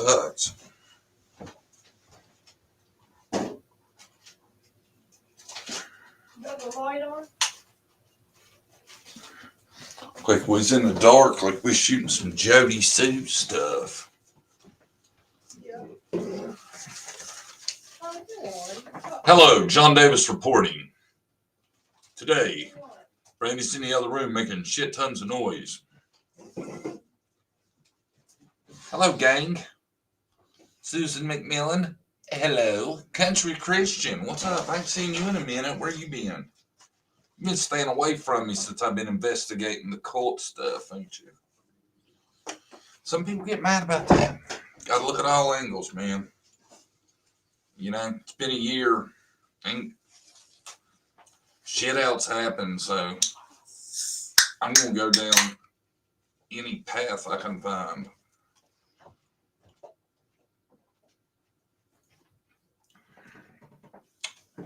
sucks. You got the light on? Like we was in the dark, like we shooting some Jody Sue stuff. Yeah. Hello, John Davis reporting. Today, Brandy's in the other room making shit tons of noise. Hello, gang. Susan McMillan. Hello. Country Christian. What's up? I ain't seen you in a minute. Where you been? You've been staying away from me since I've been investigating the cult stuff, ain't you? Some people get mad about that. Gotta look at all angles, man. You know, it's been a year. Ain't shit else happened, so I'm gonna go down any path I can find.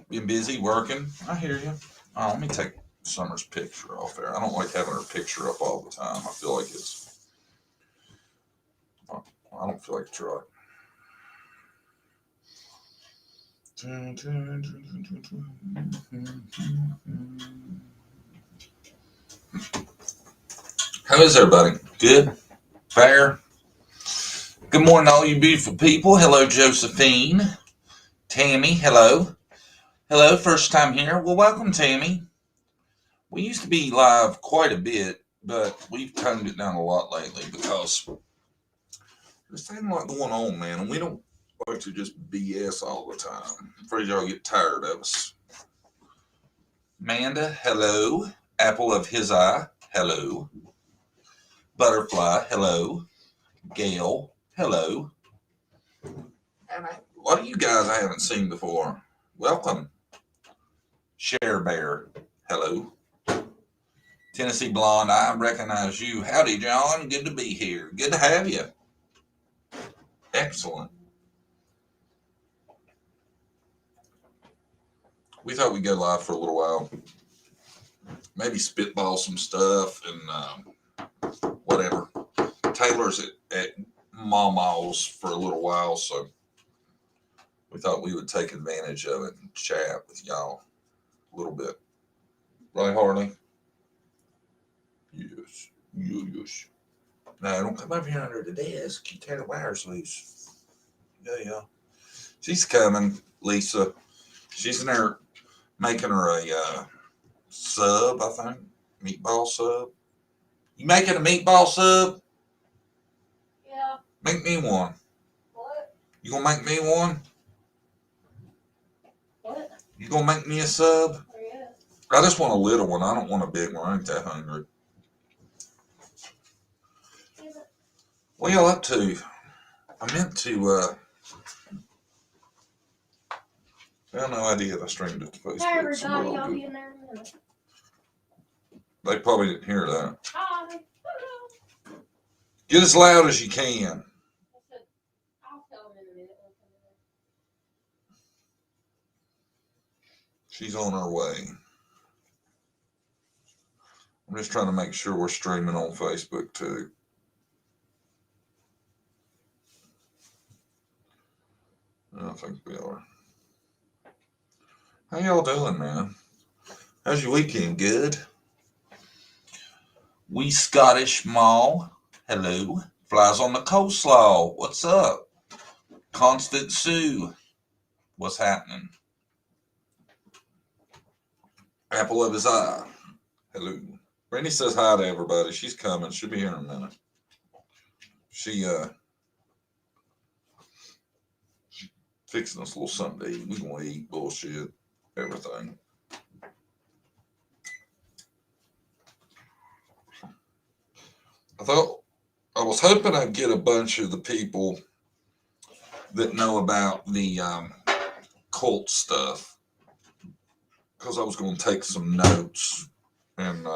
Been busy working. I hear you. Oh, let me take Summer's picture off there. I don't like having her picture up all the time. I feel like it's. I don't feel like it's right. How is everybody? Good? Fair? Good morning, all you beautiful people. Hello, Josephine. Tammy, hello. Hello, first time here. Well, welcome, Tammy. We used to be live quite a bit, but we've toned it down a lot lately because there's ain't a lot going on, man, and we don't like to just BS all the time. I'm afraid y'all get tired of us. Amanda, hello. Apple of his eye, hello. Butterfly, hello. Gail, hello. And a lot of you guys I haven't seen before. Welcome. Share Bear, hello. Tennessee Blonde, I recognize you. Howdy, John. Good to be here. Good to have you. Excellent. We thought we'd go live for a little while. Maybe spitball some stuff and whatever. Taylor's at Mama's for a little while, so we thought we would take advantage of it and chat with y'all a little bit. Right, Harley? Yes. Yes. No, don't come over here under the desk. You tear the wires loose. Yeah. She's coming, Lisa. She's in there making her a sub, I think. Meatball sub. You making a meatball sub? Yeah. Make me one. What? You gonna make me one? What? You gonna make me a sub? Oh, yeah. I just want a little one. I don't want a big one. I ain't that hungry. What y'all up to? I meant to, I have no idea if I streamed it to Facebook. Hi, everybody. I'll be in there in a minute. They probably didn't hear that. Hi. Get as loud as you can. I said, I'll tell them in a minute. She's on her way. I'm just trying to make sure we're streaming on Facebook too. I think we are. How y'all doing, man? How's your weekend? Good? We Scottish Mall. Hello. Flies on the coleslaw. What's up? Constant Sue. What's happening? Apple of his eye. Hello. Brandy says hi to everybody. She's coming. She'll be here in a minute. She fixing us a little something to eat. We gonna eat bullshit, everything. I was hoping I'd get a bunch of the people that know about the cult stuff, because I was going to take some notes, and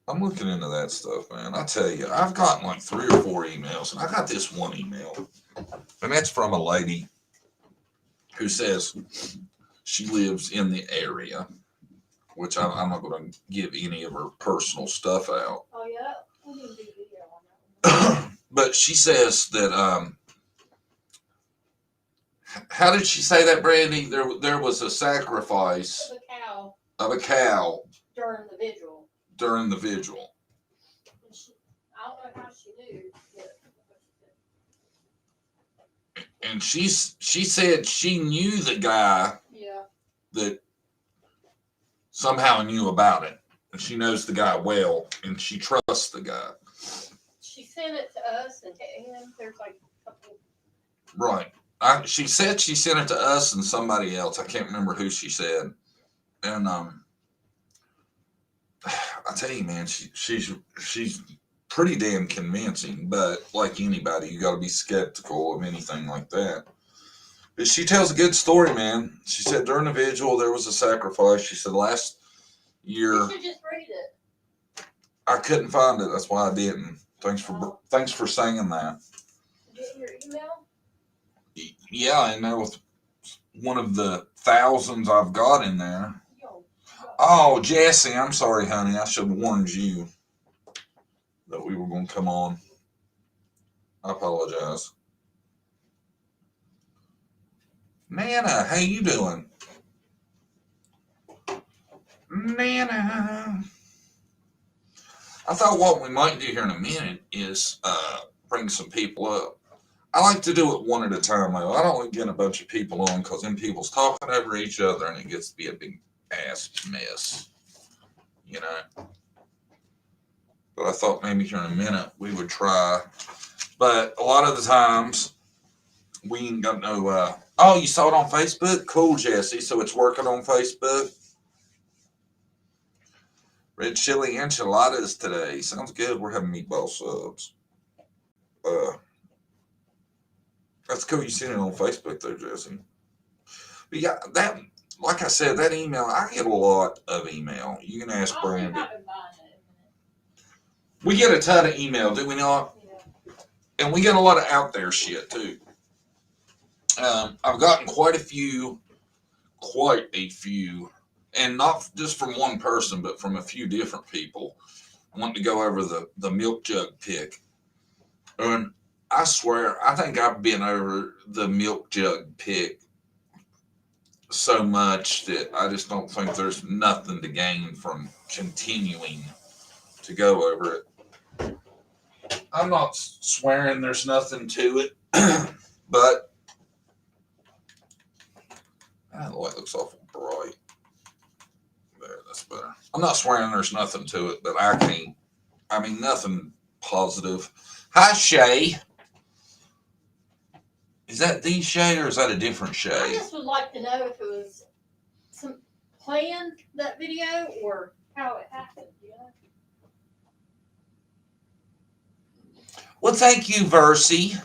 I'm looking into that stuff, man. I tell you, I've gotten like 3 or 4 emails, and I got this one email, and that's from a lady who says she lives in the area, which I'm not going to give any of her personal stuff out. Oh, yeah? We didn't do video on But she says that, how did she say that, Brandy? There was a sacrifice of a cow during the vigil. During the vigil. I don't know how she knew. And she said she knew the guy. Yeah. That somehow knew about it. And she knows the guy well, and she trusts the guy. She sent it to us and to him. There's like a couple. Right. She said she sent it to us and somebody else. I can't remember who she said. And I tell you, man, she's pretty damn convincing. But like anybody, you got to be skeptical of anything like that. But she tells a good story, man. She said during the vigil there was a sacrifice. She said last year. You should just read it. I couldn't find it. That's why I didn't. Thanks for saying that. Get your email? Yeah, and there was one of the thousands I've got in there. Oh, Jesse, I'm sorry, honey. I should have warned you that we were going to come on. I apologize. Nana, how you doing? Nana. I thought what we might do here in a minute is bring some people up. I like to do it one at a time, though. I don't like getting a bunch of people on because then people's talking over each other and it gets to be a big ass mess, you know. But I thought maybe here in a minute we would try. But a lot of the times we ain't got no. Oh, you saw it on Facebook? Cool, Jesse. So it's working on Facebook. Red chili enchiladas today. Sounds good. We're having meatball subs. That's cool. You seen it on Facebook though, Jesse. But yeah, that, like I said, that email, I get a lot of email. You can ask Brandy. We get a ton of email, do we not? Yeah. And we get a lot of out there shit too. I've gotten quite a few, and not just from one person, but from a few different people wanting to go over the milk jug pick. And I swear, I think I've been over the milk jug pick so much that I just don't think there's nothing to gain from continuing to go over it. I'm not swearing there's nothing to it, but the light looks awful bright. There, that's better. I'm not swearing there's nothing to it, but nothing positive. Hi, Shay. Is that the Shay or is that a different Shay? I just would like to know if it was some planned, that video, or how it happened, you know? Well, thank you, Versi.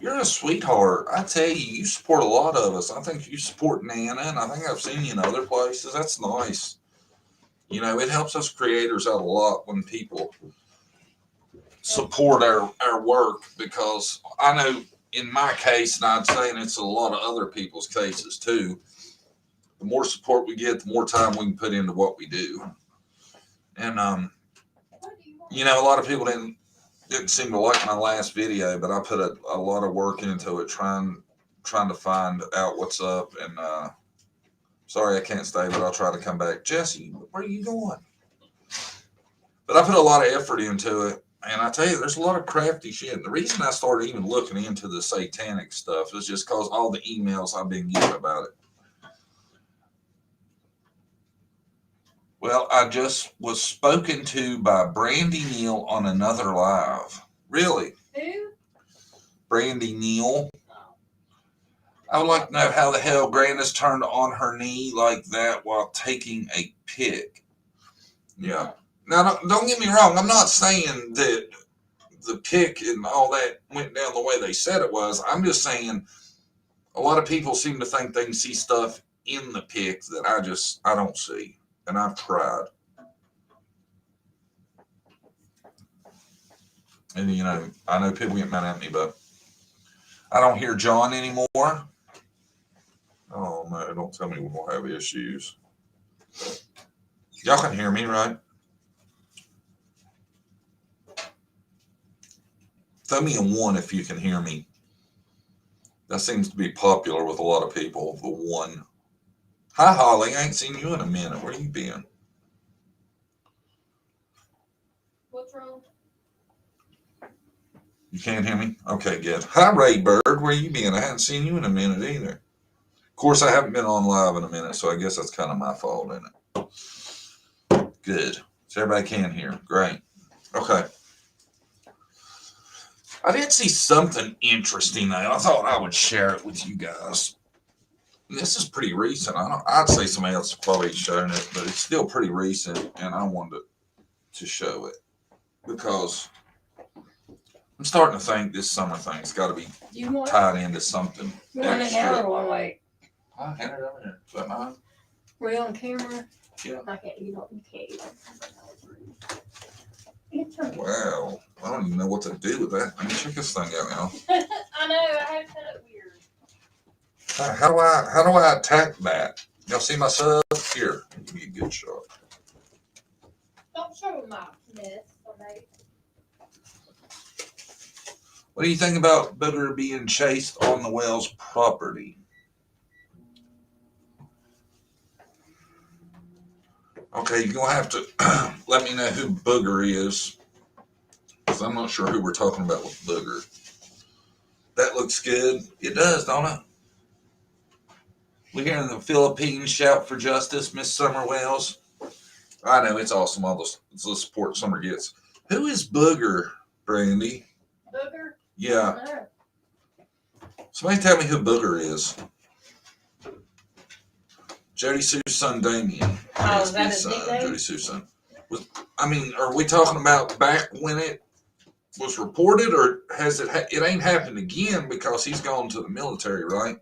You're a sweetheart. I tell you, you support a lot of us. I think you support Nana, and I think I've seen you in other places. That's nice. You know, it helps us creators out a lot when people support our work, because I know in my case, and I'd say it's a lot of other people's cases too, the more support we get, the more time we can put into what we do. And, you know, a lot of people didn't seem to like my last video, but I put a lot of work into it, trying to find out what's up. And sorry I can't stay, but I'll try to come back. Jesse, where are you going? But I put a lot of effort into it, and I tell you, there's a lot of crafty shit. And the reason I started even looking into the satanic stuff is just because all the emails I've been getting about it. Well, I just was spoken to by Brandy Neal on another live. Really? Who? Brandy Neal. I would like to know how the hell Grandis turned on her knee like that while taking a pic. Yeah. Now, don't get me wrong. I'm not saying that the pic and all that went down the way they said it was. I'm just saying a lot of people seem to think they can see stuff in the pic that I don't see. And I've tried. And, you know, I know people get mad at me, but I don't hear John anymore. Oh, no, don't tell me we're going to have issues. Y'all can hear me, right? Throw me a 1 if you can hear me. That seems to be popular with a lot of people, the 1. Hi, Holly. I ain't seen you in a minute. Where you been? What's wrong? You can't hear me? Okay, good. Hi, Ray Bird. Where you been? I haven't seen you in a minute either. Of course, I haven't been on live in a minute, so I guess that's kind of my fault, isn't it? Good. So everybody can hear. Great. Okay. I did see something interesting though. I thought I would share it with you guys. This is pretty recent. I'd say somebody else has probably shown it, but it's still pretty recent, and I wanted to show it because I'm starting to think this summer thing's got to be tied into something extra. One way. I had it over there. Is that mine? Were you on camera? Yeah. I can't eat it. You can't eat it. Wow. I don't even know what to do with that. Let me check this thing out now. I know. I have cut it weird. How do I attack that? Y'all see my sub? Here, give me a good shot. Don't show my mess, okay? What do you think about Booger being chased on the Wells property? Okay, you're going to have to let me know who Booger is, because I'm not sure who we're talking about with Booger. That looks good. It does, don't it? We're here in the Philippines. Shout for justice, Miss Summer Wells. I know, it's awesome, all the support Summer gets. Who is Booger, Brandy? Booger? Yeah. Somebody tell me who Booger is. Jody Sue's son, Damien. Oh, is that his nickname? Jody Sue's son. Are we talking about back when it was reported, or has it ain't happened again because he's gone to the military, right?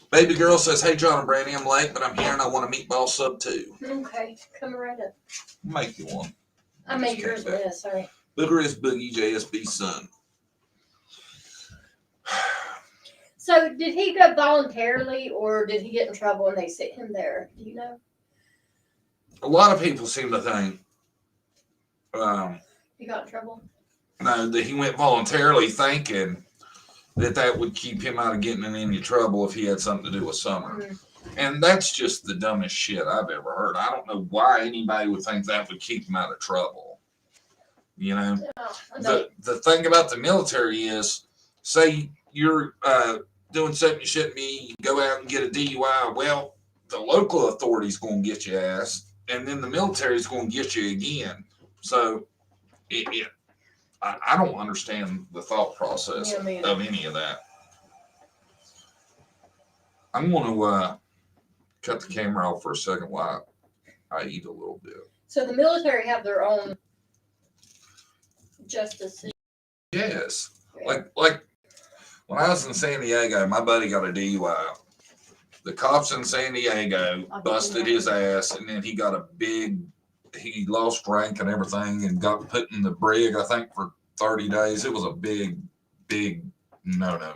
Baby girl says, hey, John and Brandy, I'm late, but I'm here and I want a meatball sub too. Okay, come right up. Make you one. I made yours with, sorry. Booger is Boogie JSB's son. So, did he go voluntarily, or did he get in trouble and they sent him there? Do you know? A lot of people seem to think He got in trouble? no, that he went voluntarily, thinking that would keep him out of getting in any trouble if he had something to do with Summer. Mm-hmm. And that's just the dumbest shit I've ever heard. I don't know why anybody would think that would keep him out of trouble. You know? Yeah, the thing about the military is, say you're doing something you shouldn't be, you go out and get a DUI. Well, the local authority's going to get your ass, and then the military's going to get you again. So, I don't understand the thought process of any of that. I'm going to cut the camera off for a second while I eat a little bit. So the military have their own justice. Yes. Yeah. Like when I was in San Diego, my buddy got a DUI. The cops in San Diego busted his ass, and then he lost rank and everything and got put in the brig, I think, for 30 days. It was a big, big no-no.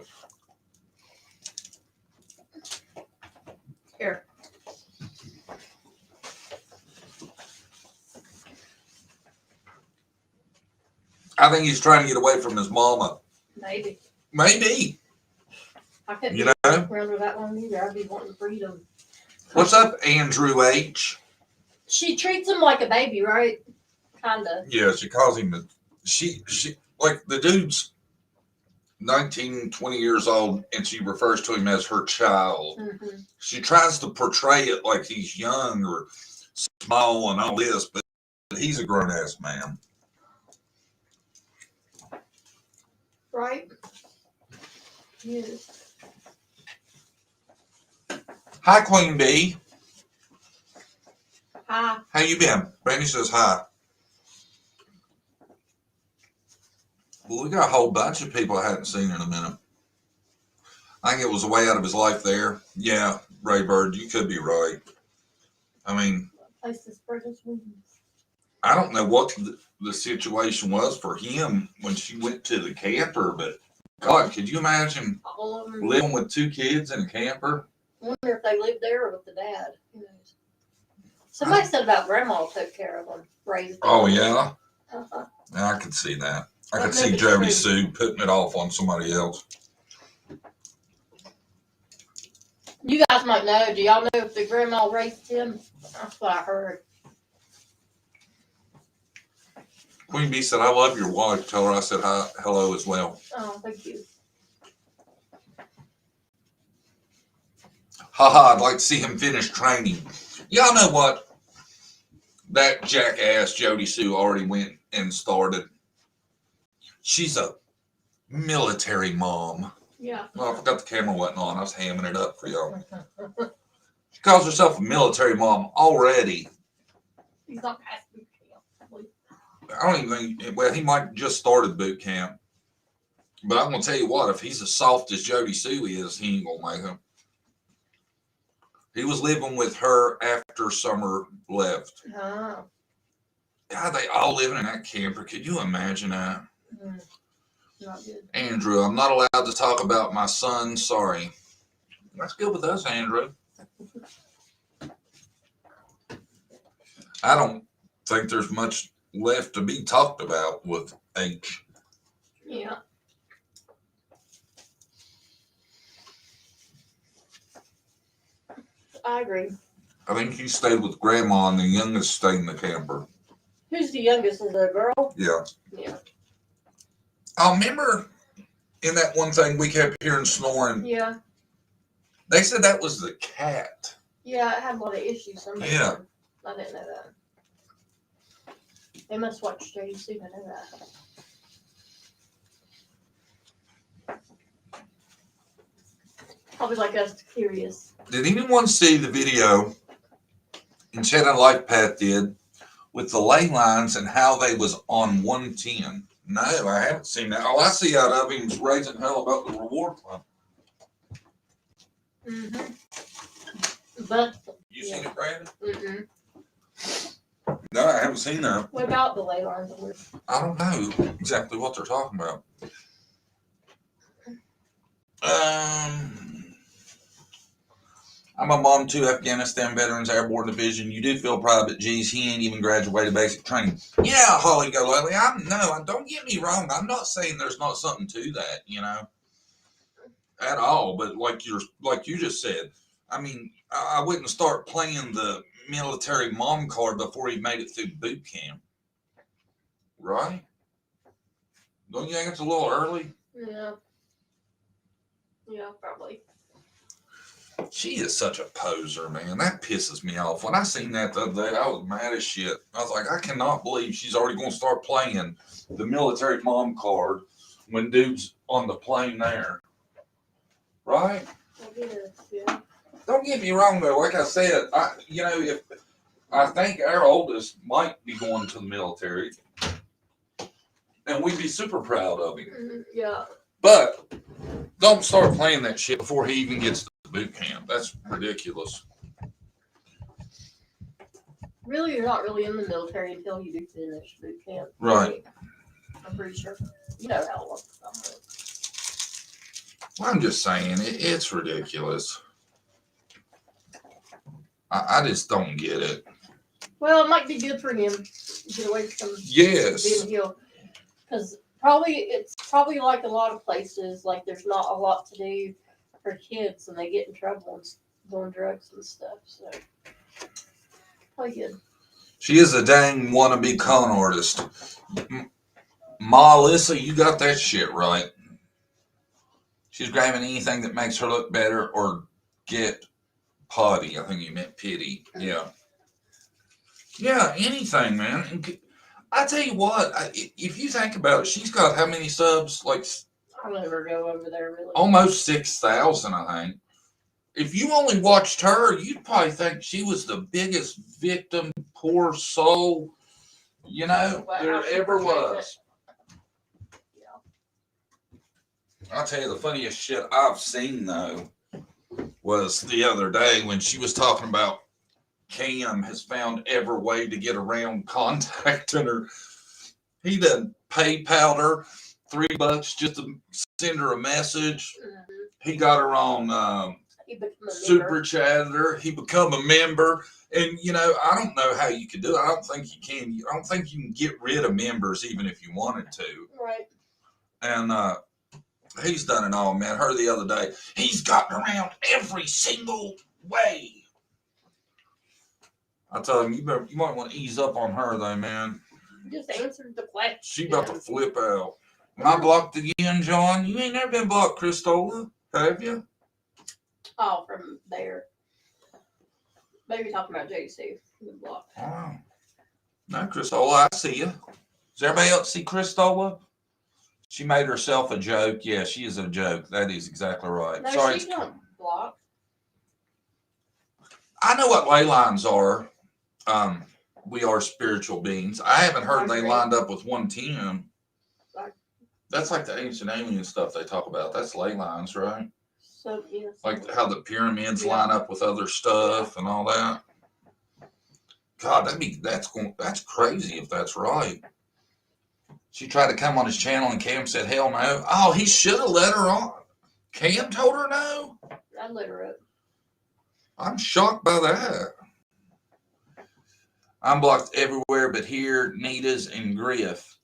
Here. I think he's trying to get away from his mama. Maybe. I couldn't be around her that long either. I'd be wanting freedom. What's up, Andrew H? She treats him like a baby, right? Kinda. Yeah, she calls him she like the dude's 19, 20 years old, and she refers to him as her child. Mm-hmm. She tries to portray it like he's young or small and all this, but he's a grown-ass man. Right? Yes. Hi, Queen Bee. Hi. How you been? Brandy says hi. Well, we got a whole bunch of people I hadn't seen in a minute. I think it was a way out of his life there. Yeah, Ray Bird, you could be right. I mean, I don't know what the situation was for him when she went to the camper, but God, could you imagine living with 2 kids in a camper? I wonder if they lived there or with the dad. Who knows? Somebody said about grandma took care of them, raised them. Oh, yeah? Uh-huh. I could see that. I Well, could see maybe Jody it's Sue putting it off on somebody else. You guys might know. Do y'all know if the grandma raised him? That's what I heard. Queen Bee said, I love your wife. Tell her I said hi, hello as well. Oh, thank you. Haha, I'd like to see him finish training. Y'all know what? That jackass Jody Sue already went and started. She's a military mom. Yeah. Well, I forgot the camera wasn't on. I was hamming it up for y'all. She calls herself a military mom already. He's not past boot camp. I don't even think, well, he might just started boot camp. But I'm going to tell you what, if he's as soft as Jody Sue is, he ain't going to make him. He was living with her after Summer left. Oh. God, they all living in that camper. Could you imagine that? Not good. Andrew, I'm not allowed to talk about my son. Sorry. That's good with us, Andrew. I don't think there's much left to be talked about with H. Yeah. I agree. I think he stayed with Grandma and the youngest stayed in the camper. Who's the youngest? Is it a girl? Yeah. Yeah. I remember in that one thing we kept hearing snoring. Yeah. They said that was the cat. Yeah, it had a lot of issues. Yeah. I didn't know that. They must watch Jody Sue to know that. Probably like us, curious. Did anyone see the video Enchanted Life Path did with the ley lines and how they was on 110? No, I haven't seen that. All I see out of him is raising hell about the reward club. Mm-hmm. But You seen it, Brandon? mm-mm. No, I haven't seen that. What about the ley lines? I don't know exactly what they're talking about. I'm a mom to Afghanistan Veterans Airborne Division. You do feel proud, but geez, he ain't even graduated basic training. Yeah, Holly Golelli. Don't get me wrong. I'm not saying there's not something to that, you know, at all. But like you just said, I mean, I wouldn't start playing the military mom card before he made it through boot camp, right? Don't you think it's a little early? Yeah. Yeah, probably. She is such a poser, man. That pisses me off. When I seen that the other day, I was mad as shit. I was like, I cannot believe she's already going to start playing the military mom card when dude's on the plane there. Right? I guess, yeah. Don't get me wrong, though. Like I said, if I think our oldest might be going to the military, and we'd be super proud of him. Mm-hmm. Yeah. But don't start playing that shit before he even gets to boot camp. That's ridiculous. Really, you're not really in the military until you do finish boot camp. Right. I'm pretty sure. You know how long. I'm just saying, it's ridiculous. I just don't get it. Well, it might be good for him to get away from Yes. being healed. Because it's probably like a lot of places, like there's not a lot to do for kids and they get in trouble and doing drugs and stuff. So, probably good. She is a dang wannabe con artist. Melissa, you got that shit right. She's grabbing anything that makes her look better or get potty. I think you meant pity. Yeah. Yeah, anything, man. And I tell you what, if you think about it, she's got how many subs? Like, I'll never go over there, really. almost 6,000, I think. If you only watched her, you'd probably think she was the biggest victim, poor soul, there ever was. I'll tell you the funniest shit I've seen, though, was the other day when she was talking about Cam has found every way to get around contacting her. He done PayPal'd her $3 just to send her a message. Mm-hmm. He got her on He became a super member. chatter. He become a member. And, you know, I don't know how you could do it. I don't think you can. I don't think you can get rid of members even if you wanted to. Right. And he's done it all, man. Heard the other day, he's gotten around every single way. I told him, you might want to ease up on her, though, man. Just answered the question. She about to flip out. Am I blocked again, John? You ain't never been blocked, Christola, have you? Oh, from there. Maybe talking about JC. Blocked. Oh. No, Christola, I see you. Does everybody else see Christola? She made herself a joke. Yeah, she is a joke. That is exactly right. No, Sorry, she don't block. I know what ley lines are. We are spiritual beings. I haven't heard they lined up with 110. That's like the ancient alien stuff they talk about. That's ley lines, right? So yes. Like how the pyramids line up with other stuff and all that. God, that's crazy if that's right. She tried to come on his channel and Cam said, hell no. Oh, he should have let her on. Cam told her no? I let her up. I'm shocked by that. I'm blocked everywhere but here, Nita's and Griff.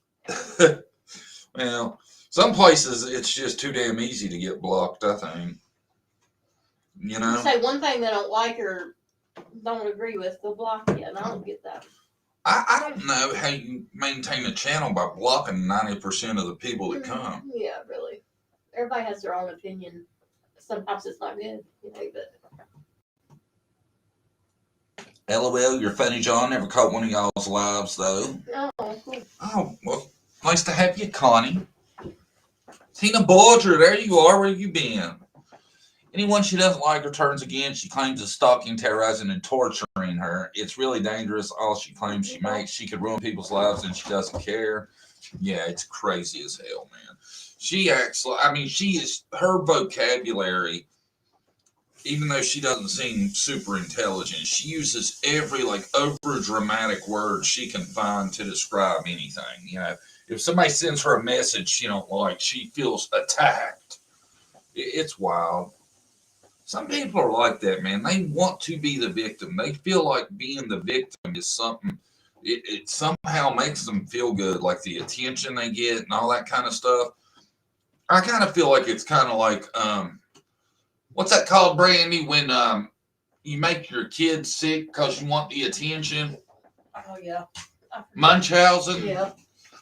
Well, some places it's just too damn easy to get blocked, I think. You know? You say one thing they don't like or don't agree with, they'll block you, and I don't get that. I don't know how you maintain a channel by blocking 90% of the people that come. Yeah, really. Everybody has their own opinion. Sometimes it's not good, you know, but. LOL, you're funny, John. Never caught one of y'all's lives, though. Oh, cool. Oh, well, nice to have you, Connie. Tina Bolger, there you are. Where you been? Anyone she doesn't like or turns against, she claims is stalking, terrorizing, and torturing her. It's really dangerous. All she claims she makes, she could ruin people's lives and she doesn't care. Yeah, it's crazy as hell, man. She acts like, I mean, her vocabulary, even though she doesn't seem super intelligent, she uses every like over dramatic word she can find to describe anything. You know, if somebody sends her a message she don't like, she feels attacked. It's wild. Some people are like that, man. They want to be the victim. They feel like being the victim is something, it somehow makes them feel good, like the attention they get and all that kind of stuff. I kind of feel like it's kind of like, what's that called, Brandy, when you make your kid sick because you want the attention? Oh, yeah. Munchausen? Yeah.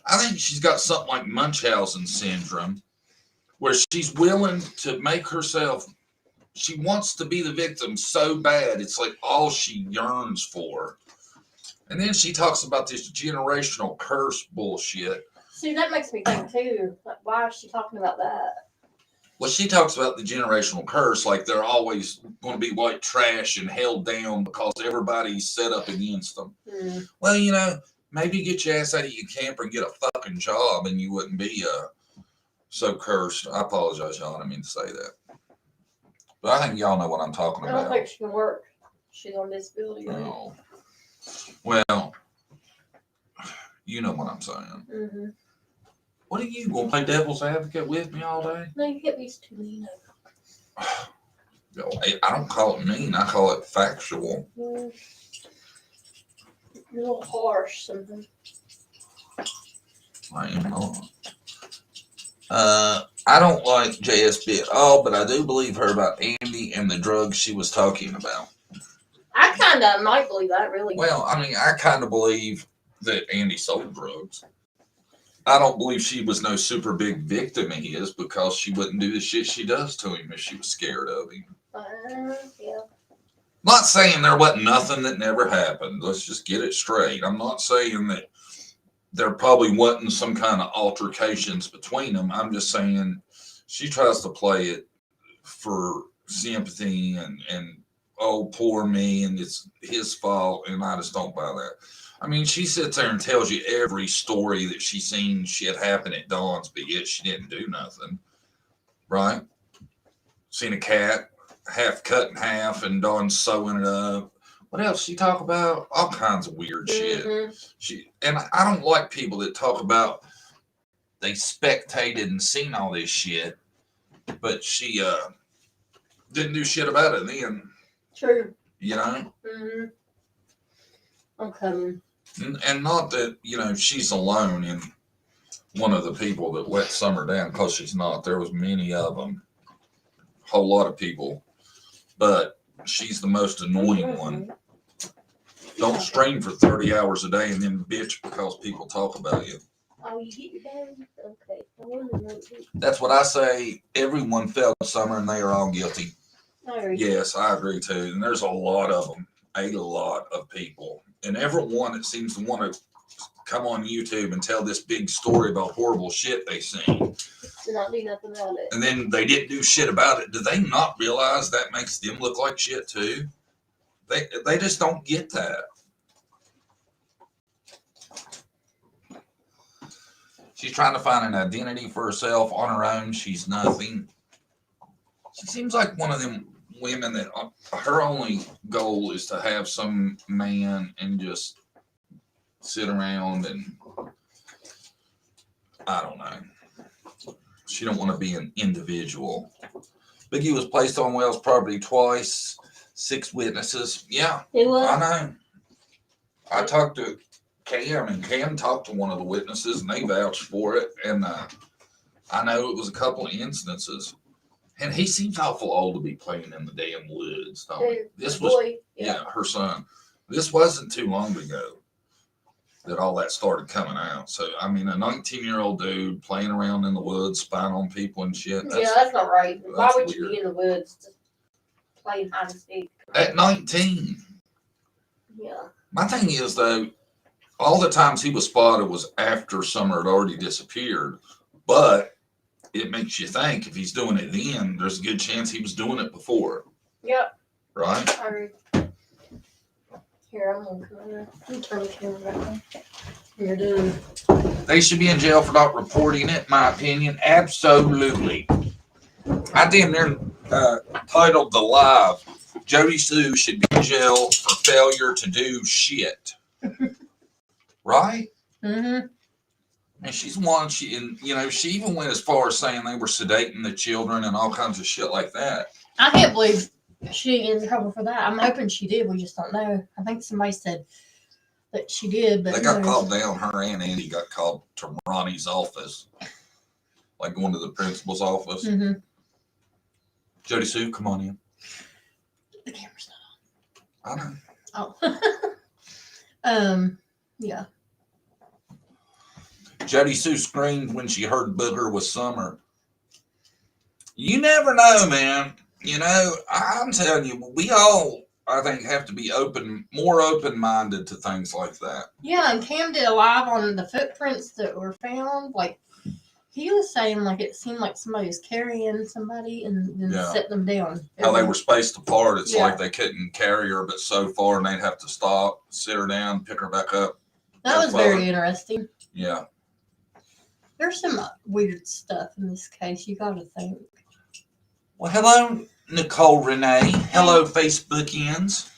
I think she's got something like Munchausen syndrome, where she's willing to make herself, she wants to be the victim so bad, it's like all she yearns for. And then she talks about this generational curse bullshit. See, that makes me think, too. Like, why is she talking about that? Well, she talks about the generational curse, like they're always going to be white trash and held down because everybody's set up against them. Well, you know, maybe get your ass out of your camper and get a fucking job and you wouldn't be so cursed. I apologize, y'all. I didn't mean to say that. But I think y'all know what I'm talking about. I don't think she can work. She's on disability. Right? No. Well, you know what I'm saying. Mm-hmm. What are you going to play devil's advocate with me all day? No, you get these too mean. I don't call it mean. I call it factual. You're a little harsh sometimes. I am not. I don't like JSB at all, but I do believe her about Andy and the drugs she was talking about. I kind of might believe that, really. Well, I mean, I kind of believe that Andy sold drugs. I don't believe she was no super big victim of his because she wouldn't do the shit she does to him if she was scared of him. Yeah. Not saying there wasn't nothing that never happened. Let's just get it straight. I'm not saying that there probably wasn't some kind of altercations between them. I'm just saying she tries to play it for sympathy and oh, poor me, and it's his fault, and I just don't buy that. I mean, she sits there and tells you every story that she seen shit happen at Dawn's, but yet she didn't do nothing, right? Seen a cat half cut in half and Dawn sewing it up. What else she talk about? All kinds of weird shit. And I don't like people that talk about they spectated and seen all this shit, but she didn't do shit about it then. True. You know? Mm-hmm. I'm coming. And not that, she's alone in one of the people that let Summer down, because she's not. There was many of them. A whole lot of people. But she's the most annoying one. Don't stream for 30 hours a day and then bitch because people talk about you. Oh, you get your bag? Okay. That's what I say. Everyone failed Summer and they are all guilty. I agree. Yes, I agree too. And there's a lot of them. A lot of people. And everyone that seems to want to come on YouTube and tell this big story about horrible shit they seen. To not do nothing about it. And then they didn't do shit about it. Do they not realize that makes them look like shit too? They just don't get that. She's trying to find an identity for herself on her own. She's nothing. She seems like one of them women that her only goal is to have some man and just sit around and I don't know. She don't want to be an individual. Biggie was placed on Wells' property twice. 6 witnesses. Yeah, It was. I know. I talked to Cam, and Cam talked to one of the witnesses, and they vouched for it. And I know it was a couple of instances. And he seems awful old to be playing in the damn woods. This was, boy. Yeah, her son. This wasn't too long ago that all that started coming out. So, I mean, a 19-year-old dude playing around in the woods, spying on people and shit. That's not right. Why would weird. you be in the woods playing hide and seek? At 19. Yeah. My thing is, though, all the times he was spotted was after Summer had already disappeared. But it makes you think if he's doing it then, there's a good chance he was doing it before. Yep. Right? I agree. Here, I'm going to come over. Let me turn the camera back on. You're done. They should be in jail for not reporting it, in my opinion. Absolutely. I damn near titled the live, Jody Sue should be in jail for failure to do shit. Right? Mm-hmm. And she's one, she even went as far as saying they were sedating the children and all kinds of shit like that. I can't believe she didn't get in trouble for that. I'm hoping she did. We just don't know. I think somebody said that she did, but they got called down. Her and Andy got called to Ronnie's office, like going to the principal's office. Mm-hmm. Jody Sue, come on in. The camera's not on. I know. Oh. Yeah. Jody Sue screamed when she heard Booger was Summer. You never know, man. I'm telling you, we all, I think, have to be more open-minded to things like that. Yeah, and Cam did a live on the footprints that were found. Like, he was saying, like, it seemed like somebody was carrying somebody and then set them down. How they were spaced apart. It's like they couldn't carry her but so far, and they'd have to stop, sit her down, pick her back up. That was very interesting. Yeah. There's some weird stuff in this case, you gotta think. Well, hello, Nicole Renee. Hello, Facebookians.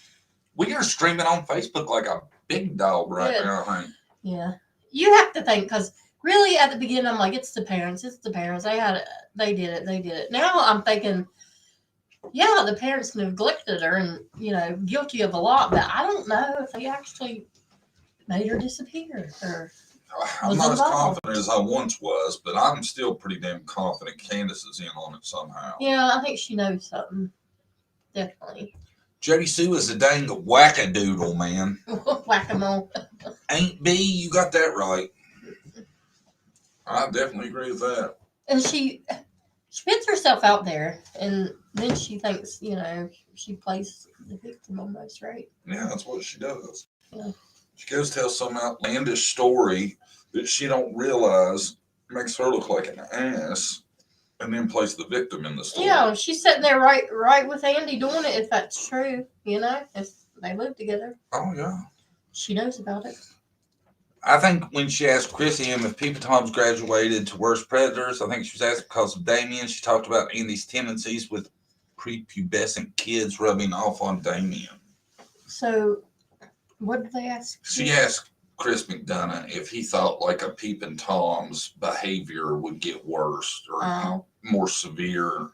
We are streaming on Facebook like a big dog right now, I think. Yeah. You have to think, because really at the beginning, I'm like, it's the parents. They did it. Now I'm thinking, yeah, the parents neglected her and, guilty of a lot, but I don't know if they actually made her disappear or I'm not as confident as I once was, but I'm still pretty damn confident Candace is in on it somehow. Yeah, I think she knows something. Definitely. Jody Sue is a dang wackadoodle, man. Whack-a-mole. Ain't B, you got that right. I definitely agree with that. And she puts herself out there, and then she thinks, she plays the victim almost, right? Yeah, that's what she does. Yeah. She goes tell some outlandish story that she don't realize makes her look like an ass, and then plays the victim in the story. Yeah, she's sitting there right with Andy doing it, if that's true, if they live together. Oh, yeah. She knows about it. I think when she asked Chrissy if Peeping Tom's graduated to worst predators, I think she was asked because of Damien. She talked about Andy's tendencies with prepubescent kids rubbing off on Damien. So, what did they ask? She asked Chris McDonough if he thought like a Peeping Tom's behavior would get worse or more severe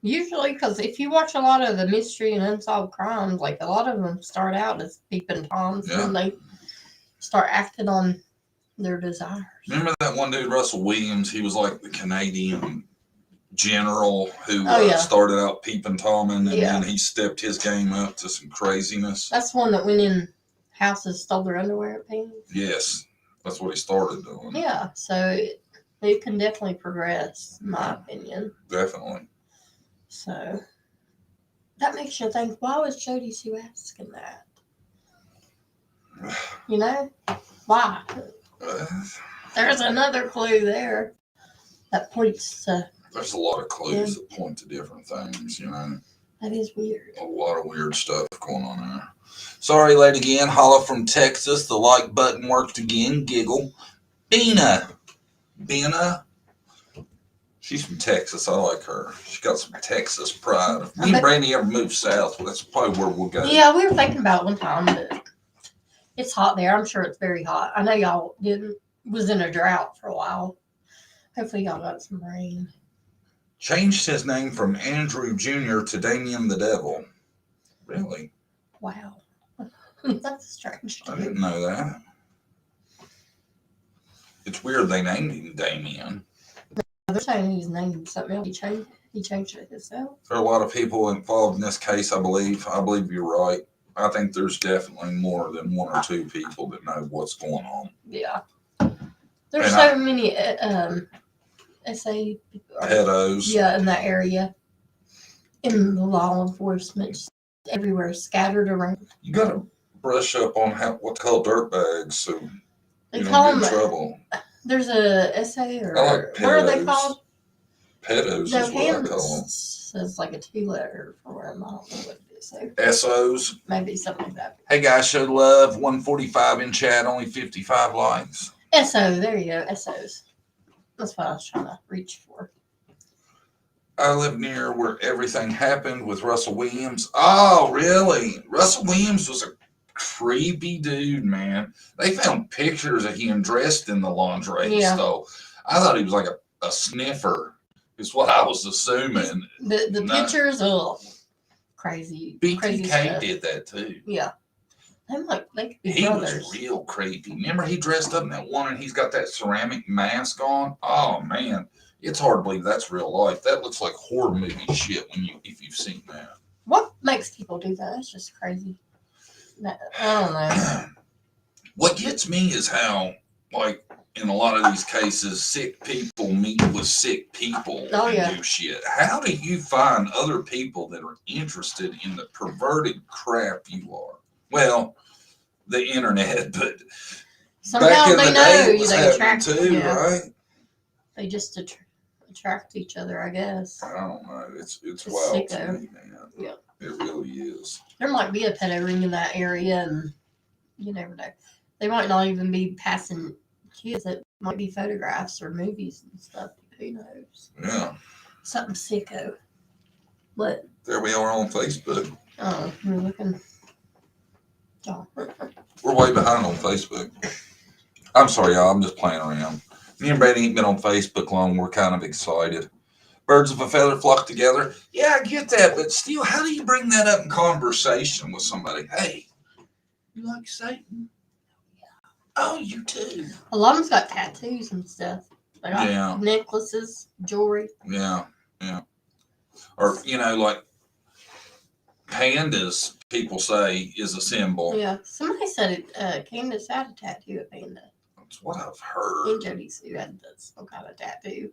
Usually, because if you watch a lot of the mystery and unsolved crimes, like a lot of them start out as Peeping Toms, and they start acting on their desires. Remember that one dude, Russell Williams? He was like the Canadian general who started out Peeping Tom, and then he stepped his game up to some craziness. That's the one that went in houses, stole their underwear at Penny's. Yes, that's what he started doing. Yeah, so it can definitely progress, in my opinion. Definitely. So that makes you think, why was Jody Sue asking that? You know? Why? There's another clue there that points to... There's a lot of clues that point to different things, you know? That is weird. A lot of weird stuff going on there. Sorry, late again. Holla from Texas. The like button worked again. Giggle. Bina. She's from Texas. I like her. She's got some Texas pride. If me and Brandy ever move south, that's probably where we'll go. Yeah, we were thinking about it one time, but it's hot there. I'm sure it's very hot. I know y'all was in a drought for a while. Hopefully y'all got some rain. Changed his name from Andrew Jr. to Damien the Devil. Really? Wow. That's strange. I didn't know that. It's weird they named him Damien. They're saying he's named something else. He changed it himself. There are a lot of people involved in this case, I believe. I believe you're right. I think there's definitely more than one or two people that know what's going on. Yeah. There's so many pedos. Yeah, in that area. In the law enforcement, just everywhere, scattered around. You got to brush up on what they call dirtbags, so you don't get in trouble. There's a essay, or like what are they called? Pedos is what I call them. Says like a 2-letter for them. I don't know what it is. So SOs. Maybe something like that. Hey guys, show love. 145 in chat, only 55 likes. SO, there you go. SOs. That's what I was trying to reach for. I live near where everything happened with Russell Williams. Oh, really? Russell Williams was a creepy dude, man. They found pictures of him dressed in the lingerie he stole. I thought he was like a sniffer, is what I was assuming. The pictures, crazy. BTK did that too. Yeah. They could be he brothers. Was real creepy. Remember he dressed up in that one and he's got that ceramic mask on? Oh, man. It's hard to believe that's real life. That looks like horror movie shit if you've seen that. What makes people do that? It's just crazy. I don't know. What gets me is how, like, in a lot of these cases, sick people meet with sick people and do shit. How do you find other people that are interested in the perverted crap you are? Well, the internet, but somehow back in the day, it was they attract too, right? They just attract each other, I guess. I don't know. It's wild to me, man. Yeah. It really is. There might be a pedo ring in that area, and you never know. They might not even be passing kids. It might be photographs or movies and stuff. Who knows? Yeah. Something sicko. What? There we are on Facebook. Oh, you're looking. Oh. We're way behind on Facebook. I'm sorry, y'all. I'm just playing around. Me and Brady ain't been on Facebook long. We're kind of excited. Birds of a feather flock together. Yeah, I get that, but still, how do you bring that up in conversation with somebody? Hey, you like Satan? Yeah. Oh, you too. A lot of them's got tattoos and stuff. They got necklaces, jewelry. Yeah. Or, like pandas, people say, is a symbol. Yeah. Somebody said Candace had a tattoo of panda. That's what I've heard. And Jody Sue had some kind of tattoo.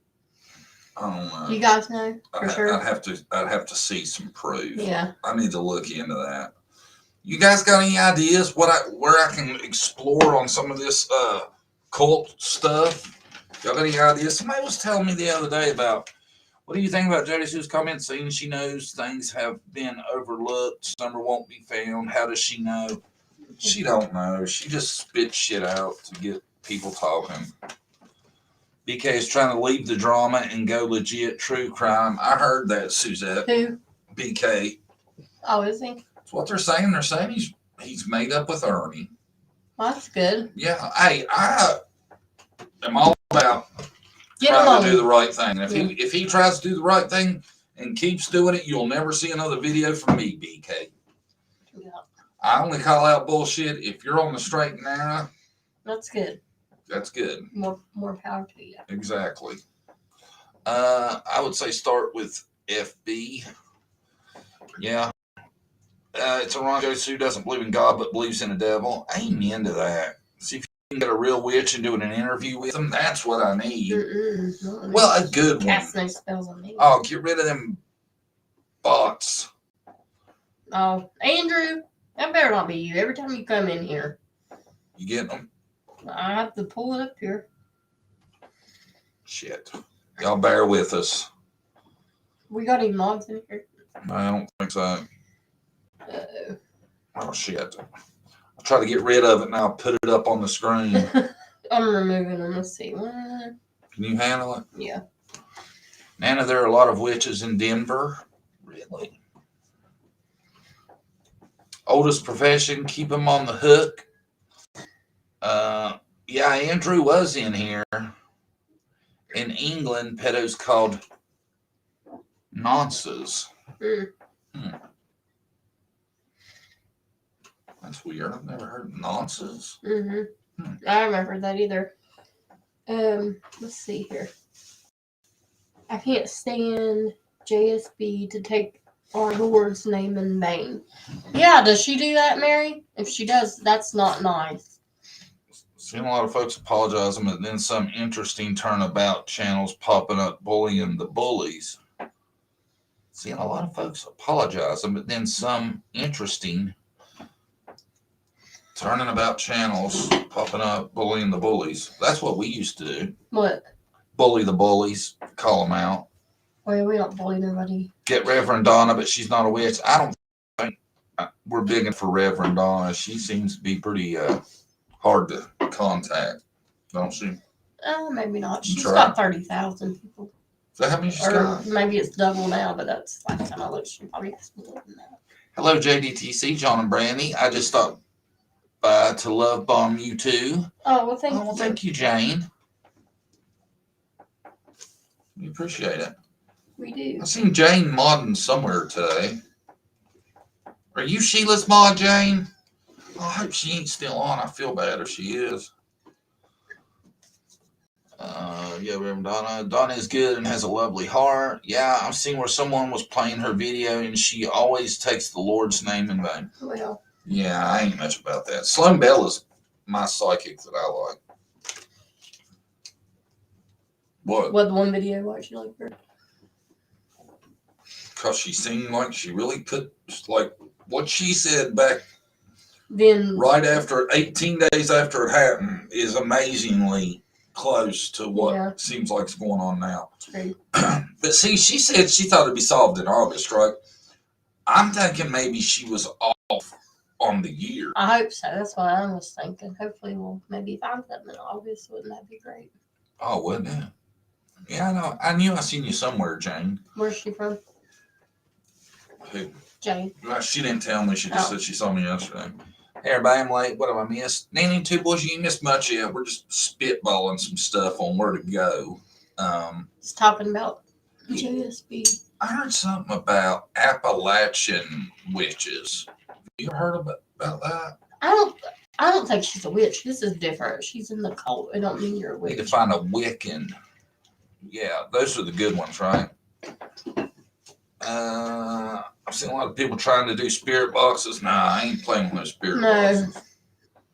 I don't know. Do you guys know for sure? I'd have to see some proof. Yeah. I need to look into that. You guys got any ideas where I can explore on some of this cult stuff? Y'all got any ideas? Somebody was telling me the other day about, what do you think about Jody Sue's comment saying she knows things have been overlooked, some won't be found? How does she know? She don't know. She just spits shit out to get people talking. BK is trying to leave the drama and go legit true crime. I heard that, Suzette. Who? BK. Oh, is he? That's what they're saying. They're saying he's made up with Ernie. Well, that's good. Yeah. Hey, I am all about trying to do the right thing. If he tries to do the right thing and keeps doing it, you'll never see another video from me, BK. Yeah. I only call out bullshit if you're on the straight and narrow. That's good. That's good. More power to you. Exactly. I would say start with FB. Yeah. It's a Ronjo who doesn't believe in God but believes in the devil. Amen to that. See if you can get a real witch and doing an interview with them. That's what I need. Well, a good one. Cast no spells on me. Oh, get rid of them bots. Oh, Andrew, that better not be you. Every time you come in here, You getting them? I have to pull it up here. Shit. Y'all bear with us. We got any mods in here? I don't think so. Uh-oh. Oh, shit. I'll try to get rid of it and I'll put it up on the screen. I'm removing them. Let's see. One. Can you handle it? Yeah. Nana, there are a lot of witches in Denver. Really? Oldest profession, keep them on the hook. Yeah, Andrew was in here. In England, pedos called nonces. That's weird. I've never heard of nonces. I haven't heard that either. Let's see here. I can't stand JSB to take our Lord's name in vain. Yeah, does she do that, Mary? If she does, that's not nice. Seen a lot of folks apologizing, but then some interesting turnabout channels popping up bullying the bullies. Seeing a lot of folks apologizing, but then some interesting turning about channels popping up bullying the bullies. That's what we used to do. What? Bully the bullies, call them out. Well, we don't bully nobody. Get Reverend Donna, but she's not a witch. I don't think we're bigging for Reverend Donna. She seems to be pretty hard to contact, don't she? Maybe not. She's got 30,000 people. Is that how many she's Or got? maybe it's double now, but that's last time I looked. She probably has more than that. Hello, JDTC, John and Brandy. I just stopped by to love bomb you too. Oh, well, thank you. Thank you, Jane. We appreciate it. We do. I seen Jane modding somewhere today. Are you Sheila's mod, Jane? Oh, I hope she ain't still on. I feel bad if she is. Yeah, Reverend Donna. Donna is good and has a lovely heart. Yeah, I've seen where someone was playing her video and she always takes the Lord's name in vain. Well. Yeah, I ain't much about that. Sloan Bell is my psychic that I like. What? What, the one video? Why'd you like her? Because she seemed like she really put, like, what she said back then right after, 18 days after it happened is amazingly close to what seems like it's going on now. True. But see, she said she thought it'd be solved in August, right? I'm thinking maybe she was off on the year. I hope so. That's what I was thinking. Hopefully we'll maybe find something in August. Wouldn't that be great? Oh, wouldn't it? Yeah, I know. I knew I seen you somewhere, Jane. Where's she from? Who? Jane. Well, she didn't tell me. She just said she saw me yesterday. Hey, everybody, I'm late. What have I missed? Nanny, two boys, you ain't missed much yet. We're just spitballing some stuff on where to go. It's talking about JSB. I heard something about Appalachian witches. Have you ever heard about that? I don't think she's a witch. This is different. She's in the cult. I don't mean you're a witch. Need to find a Wiccan. Yeah, those are the good ones, right? I've seen a lot of people trying to do spirit boxes. Nah, I ain't playing with those spirit boxes.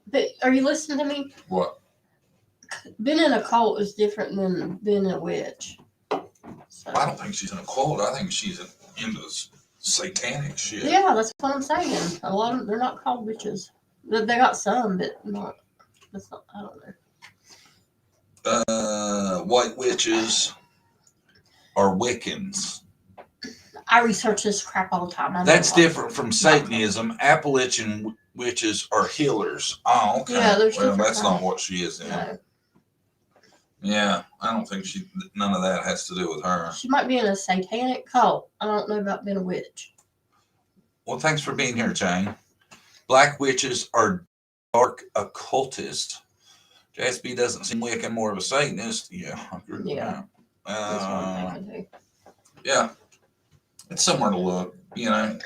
But are you listening to me? What? Being in a cult is different than being a witch. So. I don't think she's in a cult. I think she's into satanic shit. Yeah, that's what I'm saying. A lot of them, they're not called witches. They got some, but not. That's not. I don't know. White witches are Wiccans. I research this crap all the time. That's different from Satanism. Appalachian witches are healers. Oh, okay. Yeah, well, that's not what she is then. No. Yeah, I don't think none of that has to do with her. She might be in a satanic cult. I don't know about being a witch. Well, thanks for being here, Jane. Black witches are dark occultists. JSB doesn't seem Wiccan, more of a Satanist. Yeah. Yeah. Yeah. It's somewhere to look, you know.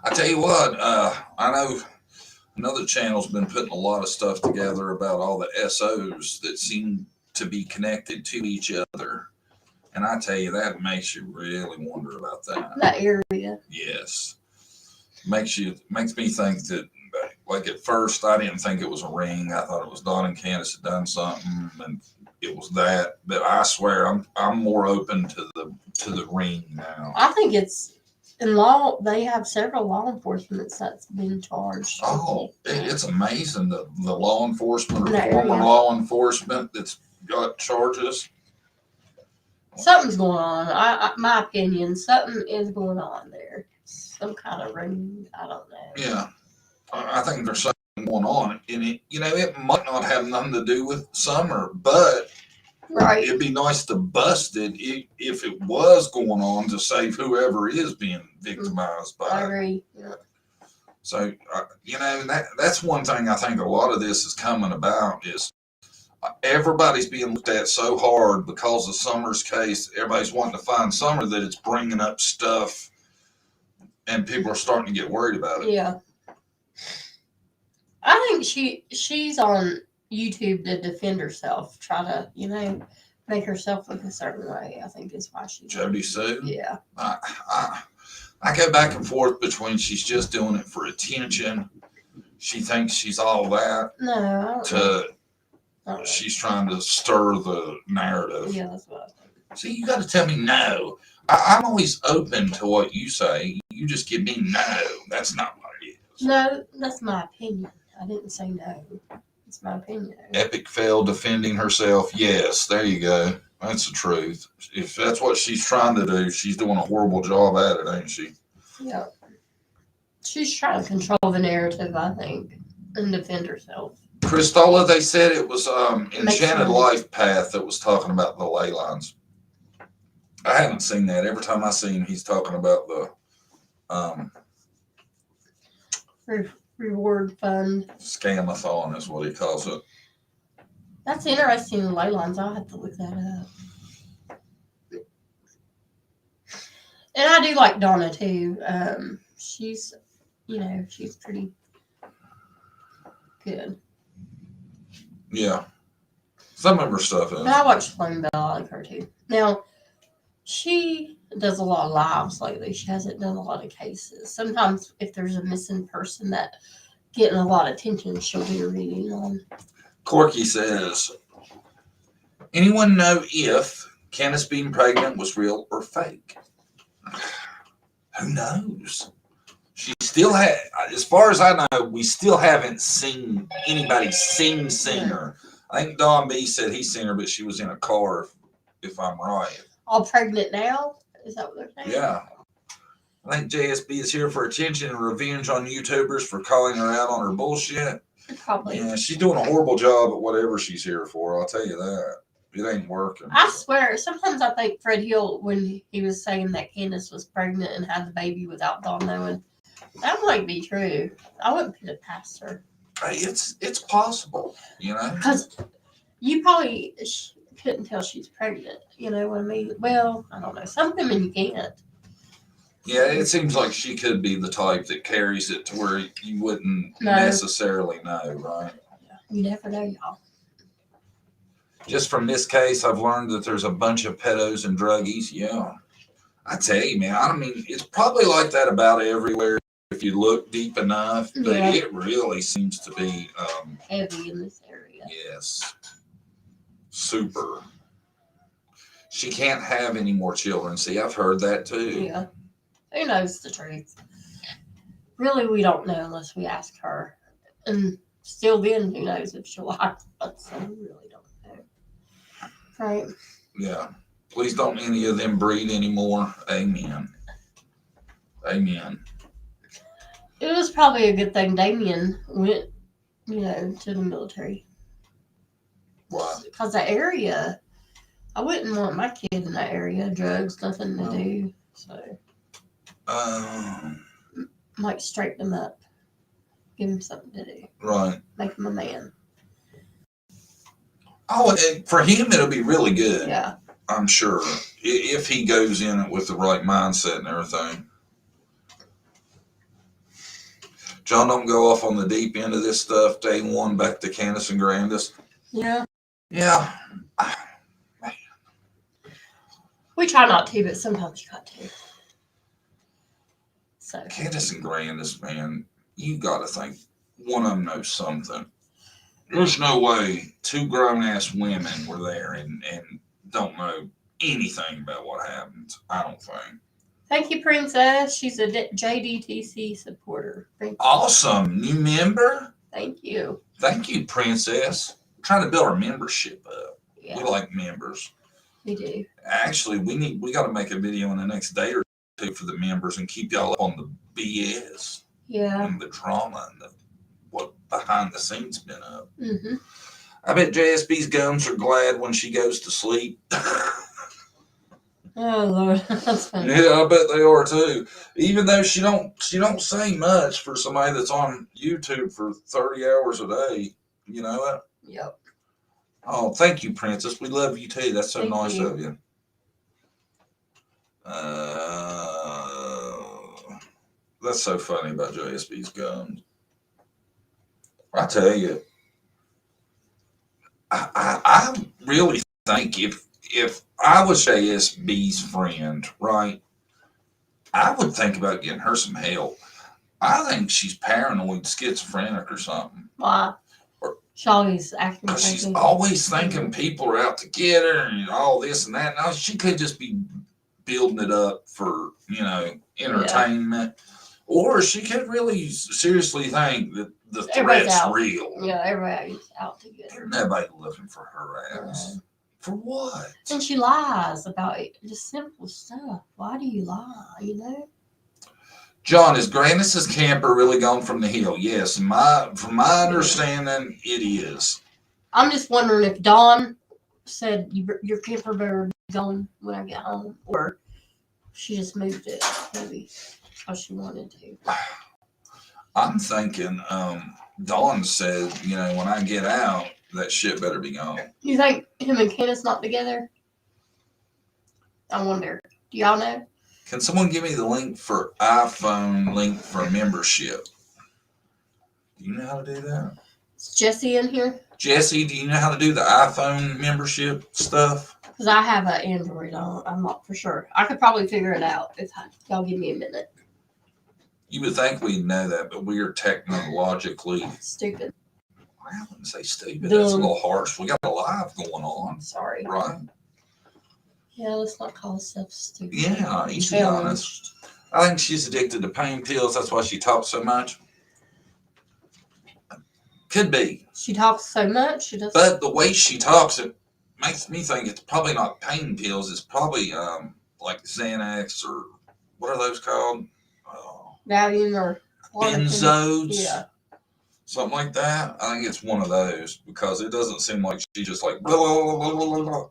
I tell you what, I know another channel's been putting a lot of stuff together about all the SOs that seem to be connected to each other. And I tell you, that makes you really wonder about that. That area. Yes. Makes me think that, like, at first I didn't think it was a ring. I thought it was Don and Candace had done something, and it was that. But I swear, I'm more open to the ring now. I think it's in law. They have several law enforcement that's been charged. Oh, it's amazing the law enforcement or That former area. law enforcement that's got charges. Something's going on. My opinion, something is going on there. Some kind of ring. I don't know. Yeah, I think there's something going on, and it might not have nothing to do with summer, but Right. it'd be nice to bust it if it was going on to save whoever is being victimized by I it. agree. Yeah. So that's one thing I think a lot of this is coming about is everybody's being looked at so hard because of Summer's case. Everybody's wanting to find Summer that it's bringing up stuff. And people are starting to get worried about it. Yeah. I think she's on YouTube to defend herself, try to, make herself look a certain way. I think is why she's Jody Sue? Yeah. I go back and forth between she's just doing it for attention. She thinks she's all that. No, I don't know. She's trying to stir the narrative. Yeah, that's what I think. See, you got to tell me no. I'm always open to what you say. You just give me no. That's not what it is. No, that's my opinion. I didn't say no. It's my opinion. Epic fail defending herself. Yes, there you go. That's the truth. If that's what she's trying to do, she's doing a horrible job at it, ain't she? Yeah. She's trying to control the narrative, I think, and defend herself. Christola, they said it was Enchanted Life Path that was talking about the ley lines. I haven't seen that. Every time I see him, he's talking about the reward fund. Scamathon is what he calls it. That's interesting, the ley lines. I'll have to look that up. And I do like Donna, too. She's pretty good. Yeah. Some of her stuff is. But I watch Flame Bell. I like her, too. Now, she does a lot of lives lately. She hasn't done a lot of cases. Sometimes if there's a missing person that getting a lot of attention, she'll do a reading on. Corky says, anyone know if Candace being pregnant was real or fake? Who knows? She still had, as far as I know, we still haven't seen anybody seen her. I think Don B said he's seen her, but she was in a car, if I'm right. All pregnant now? Is that what they're saying? Yeah. I think JSB is here for attention and revenge on YouTubers for calling her out on her bullshit. Probably. Yeah, she's doing a horrible job at whatever she's here for, I'll tell you that. It ain't working. I swear, sometimes I think Fred Hill, when he was saying that Candace was pregnant and had the baby without Dawn knowing, that might be true. I wouldn't put it past her. It's possible, Because you probably couldn't tell she's pregnant. You know what I mean? Well, I don't know. Some women you can't. Yeah, it seems like she could be the type that carries it to where you wouldn't necessarily know, right? Yeah, you never know, y'all. Just from this case, I've learned that there's a bunch of pedos and druggies. Yeah. I tell you, man, I mean, it's probably like that about everywhere if you look deep enough, but it really seems to be heavy in this area. Yes. Super. She can't have any more children. See, I've heard that too. Yeah. Who knows the truth? Really, we don't know unless we ask her. And still then, who knows if she'll like us. So we really don't know. Right? Yeah. Please don't any of them breed anymore. Amen. Amen. It was probably a good thing Damien went, to the military. Why? Because the area, I wouldn't want my kid in that area. Drugs, nothing to do. So, might straighten him up. Give him something to do. Right. Make him a man. Oh, for him, it'll be really good. Yeah. I'm sure. If he goes in it with the right mindset and everything. John, don't go off on the deep end of this stuff. Day one, back to Candace and Grandis. Yeah. Yeah. We try not to, but sometimes you got to. So. Candace and Grandis, man, you got to think one of them knows something. There's no way two grown-ass women were there and don't know anything about what happened. I don't think. Thank you, Princess. She's a JDTC supporter. Thank you. Awesome. New member? Thank you. Thank you, Princess. We're trying to build our membership up. Yeah. We like members. We do. Actually, we got to make a video in the next day or two for the members and keep y'all up on the BS. Yeah. And the drama and what behind the scenes been up. Mm-hmm. I bet JSB's gums are glad when she goes to sleep. Oh Lord, that's funny. Yeah, I bet they are too. Even though she don't say much for somebody that's on YouTube for 30 hours a day. You know what? Yep. Oh, thank you, Princess. We love you too. That's so nice of you. That's so funny about JSB's gums. I tell you, I really think if I was JSB's friend, right, I would think about getting her some help. I think she's paranoid, schizophrenic, or something. Why? She's always acting. Because she's always thinking people are out to get her and all this and that. Now she could just be building it up for entertainment, or she could really seriously think that the threat's real. Yeah, everybody's out to get her. Nobody looking for her ass. For what? And she lies about just simple stuff. Why do you lie? You know. John, is Grandis's camper really gone from the hill? Yes, from my understanding, it is. I'm just wondering if Dawn said your camper better be gone when I get home, or she just moved it maybe how she wanted to. I'm thinking Dawn said, when I get out, that shit better be gone. You think him and Candace not together? I wonder. Do y'all know? Can someone give me the link for iPhone link for membership? Do you know how to do that? Is Jesse in here? Jesse, do you know how to do the iPhone membership stuff? Because I have an Android. I'm not for sure. I could probably figure it out if y'all give me a minute. You would think we'd know that, but we are technologically stupid. I wouldn't say stupid. That's a little harsh. We got a live going on. Sorry. Right? Yeah, let's not call stuff stupid. Yeah, you should be honest. I think she's addicted to pain pills. That's why she talks so much. Could be. She talks so much. She doesn't. But the way she talks, it makes me think it's probably not pain pills. It's probably like Xanax or what are those called? Valium or benzos. Yeah. Something like that. I think it's one of those because it doesn't seem like she just like blah, blah, blah, blah, blah.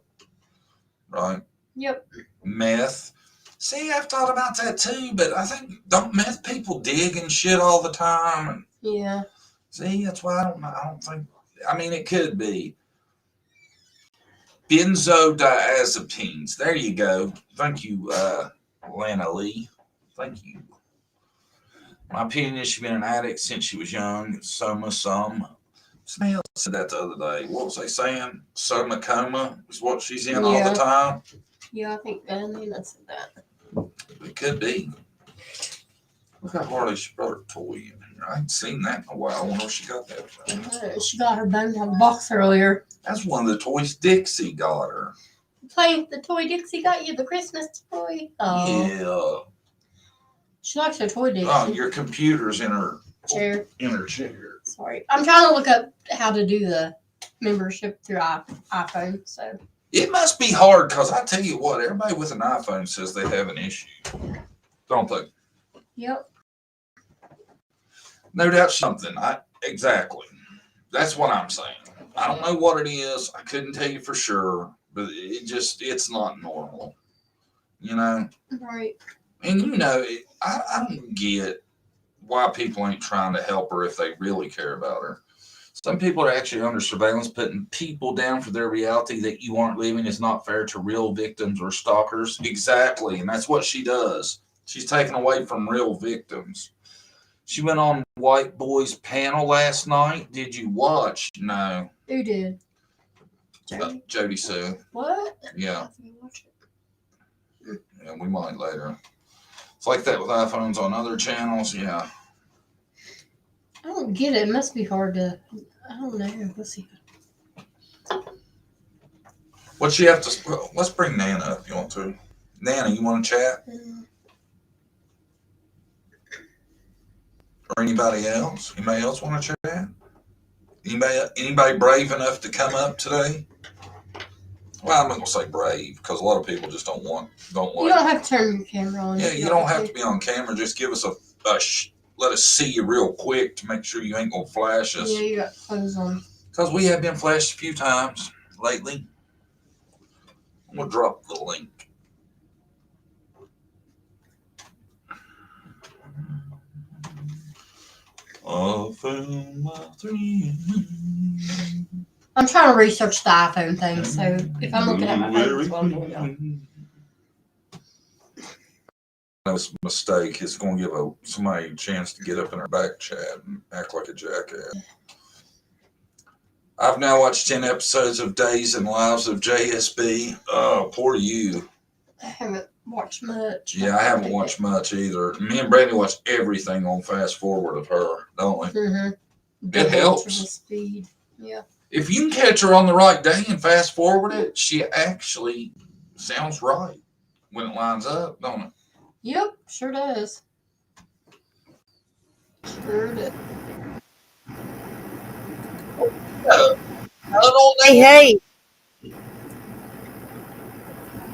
Right? Yep. Meth. See, I've thought about that too, but I think don't meth people dig and shit all the time? And, yeah. See, that's why I don't think. I mean, it could be benzodiazepines. There you go. Thank you, Lana Lee. Thank you. My opinion is she's been an addict since she was young. Somebody else said that the other day. What was they saying? Soma coma is what she's in all the time. Yeah, I think Nina said that. It could be. Look how hardly she brought her toy in here. I ain't seen that in a while. I wonder where she got that from. She got her bone out of the box earlier. That's one of the toys Dixie got her. The toy Dixie got you, the Christmas toy? Oh. Yeah. She likes her toy Dixie. Oh, your computer's in her chair. Sorry. I'm trying to look up how to do the membership through iPhone, so. It must be hard because I tell you what, everybody with an iPhone says they have an issue. Don't they? Yep. No doubt something. Exactly. That's what I'm saying. I don't know what it is. I couldn't tell you for sure, but it's not normal. You know? Right. And I don't get why people ain't trying to help her if they really care about her. Some people are actually under surveillance, putting people down for their reality that you aren't leaving is not fair to real victims or stalkers. Exactly, and that's what she does. She's taken away from real victims. She went on White Boy's panel last night. Did you watch? No. Who did? Jody Sue. What? Yeah. Yeah, we might later. It's like that with iPhones on other channels. Yeah. I don't get it. It must be hard to. I don't know. Let's see. What you have to? Let's bring Nana up if you want to. Nana, you want to chat? Or anybody else? Anybody else want to chat? Anybody brave enough to come up today? Well, I'm not gonna say brave because a lot of people just don't like. You don't have to turn your camera on. Yeah, you don't have to be on camera. Just give us let us see you real quick to make sure you ain't gonna flash us. Yeah, you got clothes on. Because we have been flashed a few times lately. I'm gonna drop the link. I found my three. I'm trying to research the iPhone thing, so if I'm looking at my phone, that's what I'm doing now. That was a mistake. It's going to give somebody a chance to get up in our back chat and act like a jackass. I've now watched 10 episodes of Days and Lives of JSB. Oh, poor you. I haven't watched much. Yeah, I haven't watched much either. Me and Brandy watch everything on fast forward of her, don't we? Mm-hmm. It helps. Speed. Yeah. If you can catch her on the right day and fast forward it, she actually sounds right when it lines up, don't it? Yep, sure does. Sure does. Hey.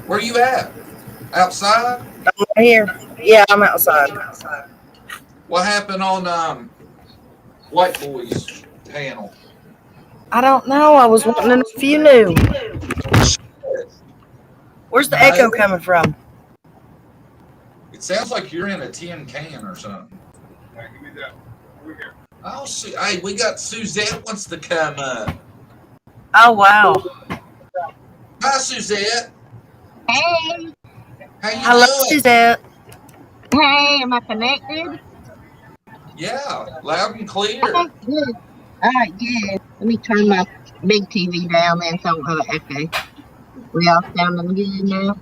Where you at? Outside? I'm right here. Yeah, I'm outside. What happened on White Boy's panel? I don't know. I was wanting to know if you knew. Where's the echo coming from? It sounds like you're in a tin can or something. Hey, give me that. Over here. Oh, hey, we got Suzette wants to come up. Oh, wow. Hi, Suzette. Hey, How you Hello, doing? Suzette. hey, am I connected? Yeah, loud and clear. Okay, good. All right, good. Let me turn my big TV down then so I don't have an echo. We all sounding good now?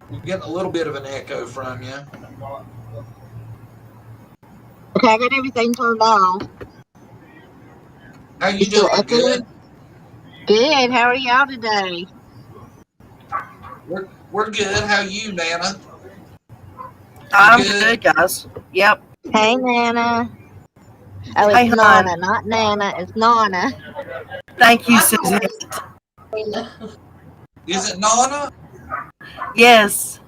We're getting a little bit of an echo from you. Okay, I got everything turned off. How you You still doing? Good? echoing? Good. How are y'all today? We're good. How you, Nana? I'm good? good, guys. Yep. Hey, Nana. Oh, it's Hey, hon. Nana, not Nana. It's Nana. Thank you, Suzette. Is it Nana? Yes.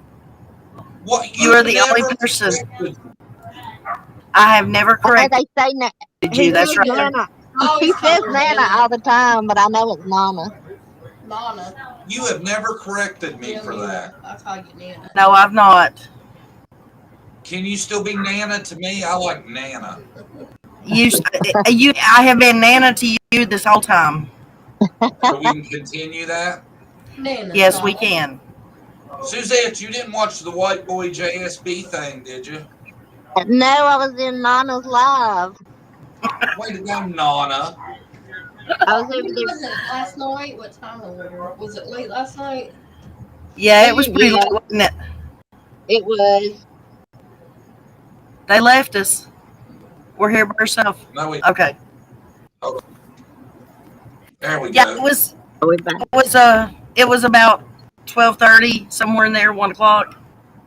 What? You are the only person. I have never corrected They say you. That's says right. Nana. Oh, He he's says calling her Nana Nana. all the time, but I know it's Nana. Nana. You have never corrected me for that. I call you Nana. No, I've not. Can you still be Nana to me? I like Nana. I have been Nana to you this whole time. So we can continue that? Nana. Yes, we can. Suzette, you didn't watch the White Boy JSB thing, did you? No, I was in Nana's live. Way to go, Nana. I was When over there. was it? Last night? What time was it? Late last night? Yeah, it was pretty Yeah. late, wasn't it? It was. They left us. We're here by ourselves. No, Okay. there we Yeah, go. it was about 12:30, somewhere in there, 1:00.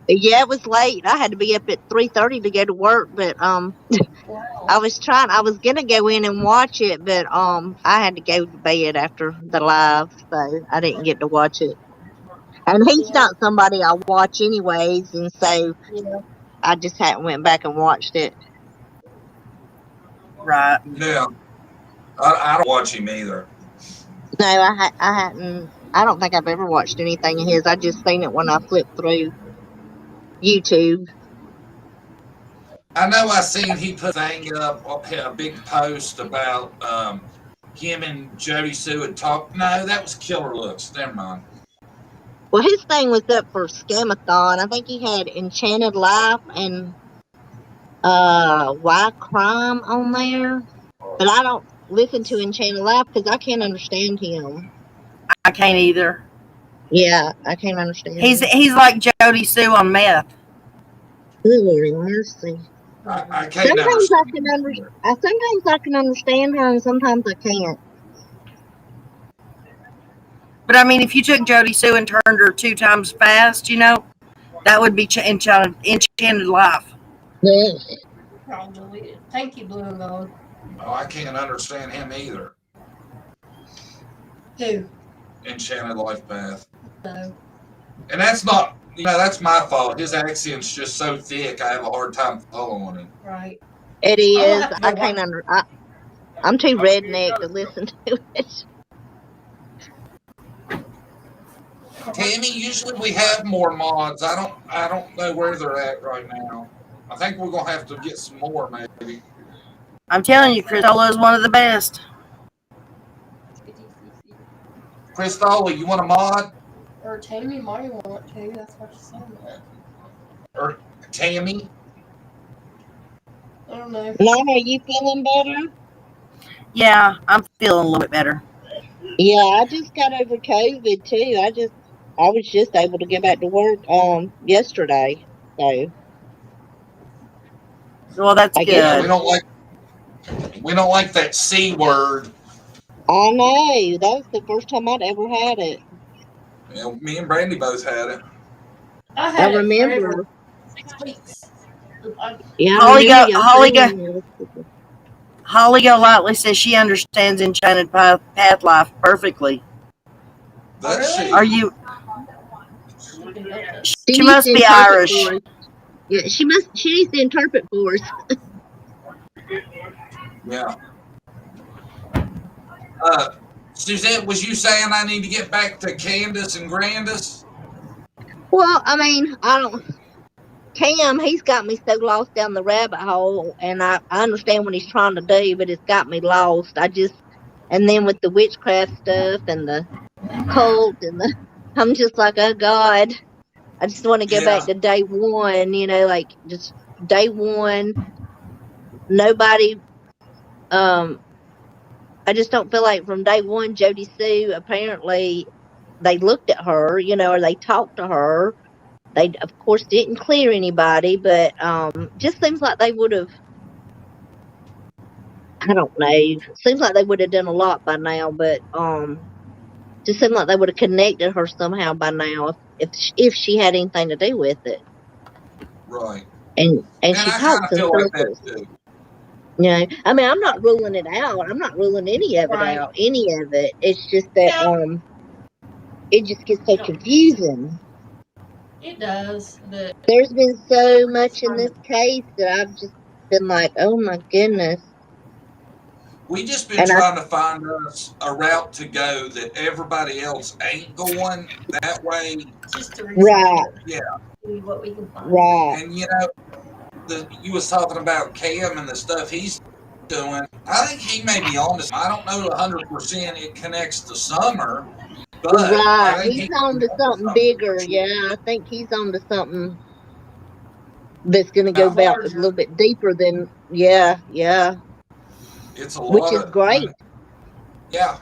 Yeah, it was late. I had to be up at 3:30 to go to work, but Wow. I was gonna go in and watch it, but I had to go to bed after the live, so I didn't get to watch it. And he's not somebody I watch anyways, and so I just hadn't went back and watched it. Right. Yeah. I don't watch him either. No, I hadn't. I don't think I've ever watched anything of his. I just seen it when I flipped through YouTube. I know I seen he put a thing up, a big post about him and Jody Sue had talked. No, that was Killer Looks. Never mind. Well, his thing was up for Scamathon. I think he had Enchanted Life and Why Crime on there. But I don't listen to Enchanted Life because I can't understand him. I can't either. Yeah, I can't understand him. He's like Jody Sue on meth. Good Lord mercy. I can't Sometimes understand. sometimes I can understand her and sometimes I can't. But I mean, if you took Jody Sue and turned her 2 times fast, that would be Enchanted Life. Yeah. Probably. Thank you, Blue and Gold. Oh, I can't understand him either. Who? Enchanted Life Path. No. And that's not, that's my fault. His accent's just so thick, I have a hard time following him. Right. It is. have to I go can't I'm too redneck to listen to it. Tammy, usually we have more mods. I don't know where they're at right now. I think we're gonna have to get some more, maybe. I'm telling you, Cristola is one of the best. Kristola, you want a mod? Or Tammy might want to. That's what she said. Or Tammy? I don't know. Mom, are you feeling better? Yeah, I'm feeling a little bit better. Yeah, I just got over COVID too. I was just able to get back to work yesterday. So Well, that's I good. guess We don't like that C word. I know. That was the first time I'd ever had it. Me and Brandy both had it. I had I remember. it forever. 6 weeks. Yeah, Holly Golightly says she understands Enchanted Path life perfectly. Does she? Are you? She She needs must to be interpret Irish. for us. Yeah, she needs to interpret for us. Yeah. Suzette, was you saying I need to get back to Candace and Grandis? Well, I mean, Cam, he's got me so lost down the rabbit hole, and I understand what he's trying to do, but it's got me lost. And then with the witchcraft stuff and the cult I'm just like, oh God, I just want to go back to day one, like just day one. Nobody, I just don't feel like from day one, Jody Sue, apparently they looked at her, or they talked to her. They, of course, didn't clear anybody, but just seems like they would have, I don't know, seems like they would have done a lot by now, but just seemed like they would have connected her somehow by now if she had anything to do with it. Right. And she I talks in feel like circles. that too. I mean, I'm not ruling it out. I'm not ruling any of it out. Any of it. It's just that it just gets so confusing. It does. But There's been so much in this case that I've just been like, oh my goodness. We just been trying to find us a route to go that everybody else ain't going that way. Just to right. Yeah. See what we can find. Right. And you was talking about Cam and the stuff he's doing. I think he may be on this. I don't know 100% it connects to Summer. But right. He's on to something bigger. Yeah, I think he's on to something that's going to go back a little bit deeper than, yeah. It's a lot, which is great. Yeah.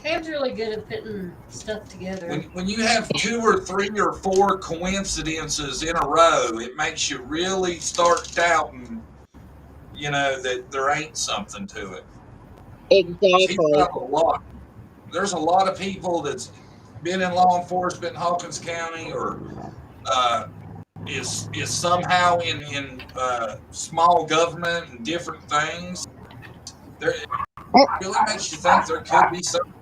Cam's really good at putting stuff together. When you have 2 or 3 or 4 coincidences in a row, it makes you really start doubting, that there ain't something to it. Exactly. There's a lot of people that's been in law enforcement in Hawkins County or is somehow in small government and different things. It really makes you think there could be something.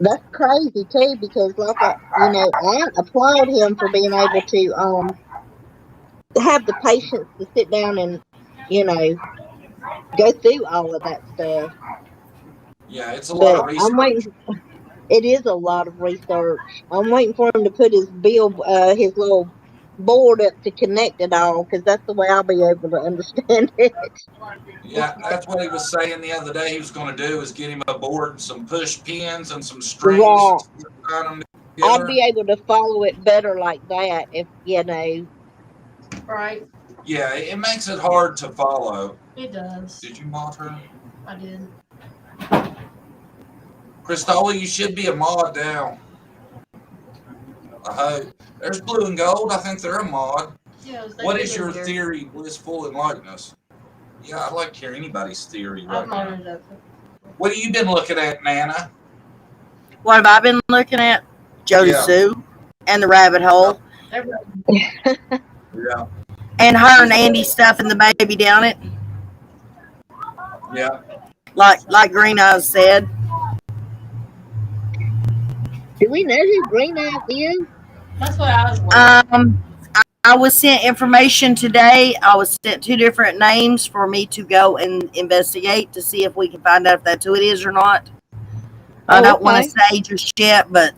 That's crazy too, because I applaud him for being able to have the patience to sit down and go through all of that stuff. Yeah, it's a lot of research. It is a lot of research. I'm waiting for him to put his little board up to connect it all, because that's the way I'll be able to understand it. Yeah, that's what he was saying the other day. He was going to do is get him a board, some push pins, and some strings, Right. and tie them I'd together. be able to follow it better like that if, you know. Right. Yeah, it makes it hard to follow. It does. Did you mod her? I did. Christola, you should be a mod now. I hope. There's Blue and Gold. I think they're a mod. Yeah, What is your theory, Blissful Enlightenment? Yeah, I'd like to hear anybody's theory right I've now. modded up. What have you been looking at, Nana? What have I been looking at? Jody Yeah. Sue and the rabbit hole. Yeah. And her and Andy stuffing the baby down it. Yeah. Like Green Eyes said. Do we know who Green Eyes is? That's what I was wondering. I was sent information today. I was sent 2 different names for me to go and investigate to see if we can find out if that's who it is or not. I don't want to say just yet, but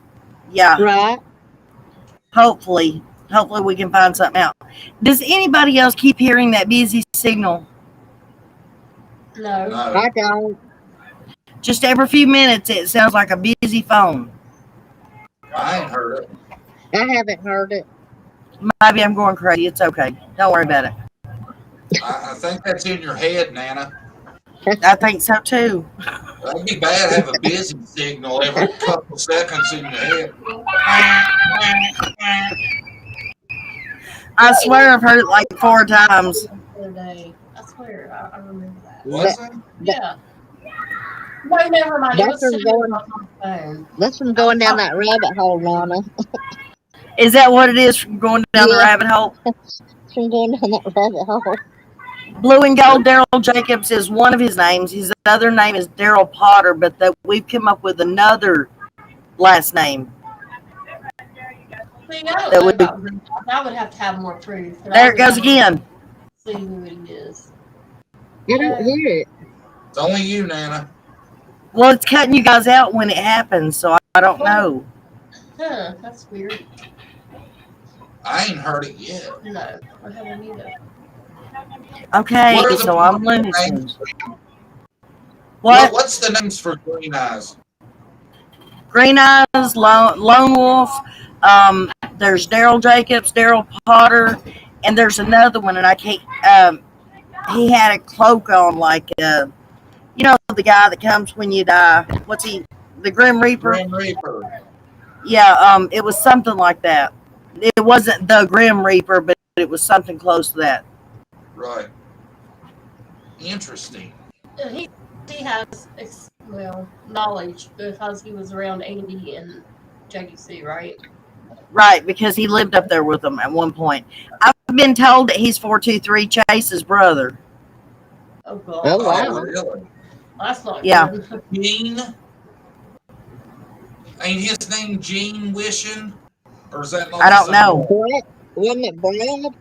yeah. Right. Hopefully we can find something out. Does anybody else keep hearing that busy signal? No. I don't. Just every few minutes it sounds like a busy phone. I ain't heard it. I haven't heard it. Maybe I'm going crazy. It's okay. Don't worry about it. I think that's in your head, Nana. I think so too. That'd be bad to have a busy signal every couple seconds in your head. I swear I've heard it like 4 times. I swear, I remember that. Was it? Yeah. No, never mind. It was That's sitting from on my phone. That's from going down that rabbit hole, Nana. Is that what it is from going down the rabbit hole? It's from going down that rabbit hole. Blue and Gold Daryl Jacobs is one of his names. His other name is Daryl Potter, but we've come up with another last name. See, I don't know about Green Eyes. I would have to have more proof. There it goes again. See who it is. I don't hear it. It's only you, Nana. Well, it's cutting you guys out when it happens, so I don't know. Huh, that's weird. I ain't heard it yet. No, I haven't either. Okay, What are the so I'm names? losing. What? What's the names for Green Eyes? Green Eyes, Lone Wolf. There's Daryl Jacobs, Daryl Potter, and there's another one, and I can't. He had a cloak on, like the guy that comes when you die. What's he? The Grim Reaper. Grim Reaper. Yeah. It was something like that. It wasn't the Grim Reaper, but it was something close to that. Right. Interesting. He has knowledge because he was around Andy and JDC, right? Right, because he lived up there with them at one point. I've been told that he's 423 Chase's brother. Oh god. Oh, wow. Oh, really? That's not Yeah. good. Gene? Ain't his name Gene Wishing? Or is that not I don't the know. What? Wasn't it Brad?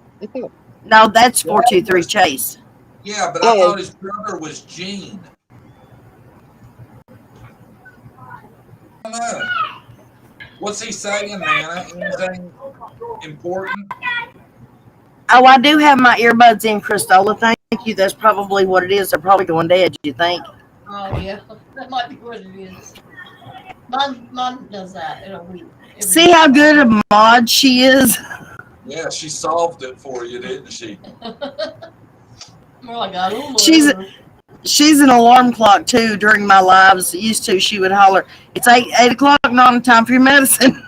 No, that's 423 Chase. Yeah, but I thought his brother was Gene. I don't know. What's he saying, Nana? Anything important? Oh, I do have my earbuds in, Christola. Thank you. That's probably what it is. They're probably going dead, you think? Oh yeah, that might be what it is. Mine does that in a week. See how good a mod she is? Yeah, she solved it for you, didn't she? More like I don't know. She's an alarm clock too. During my lives, used to, she would holler, "It's 8 o'clock, not time for your medicine."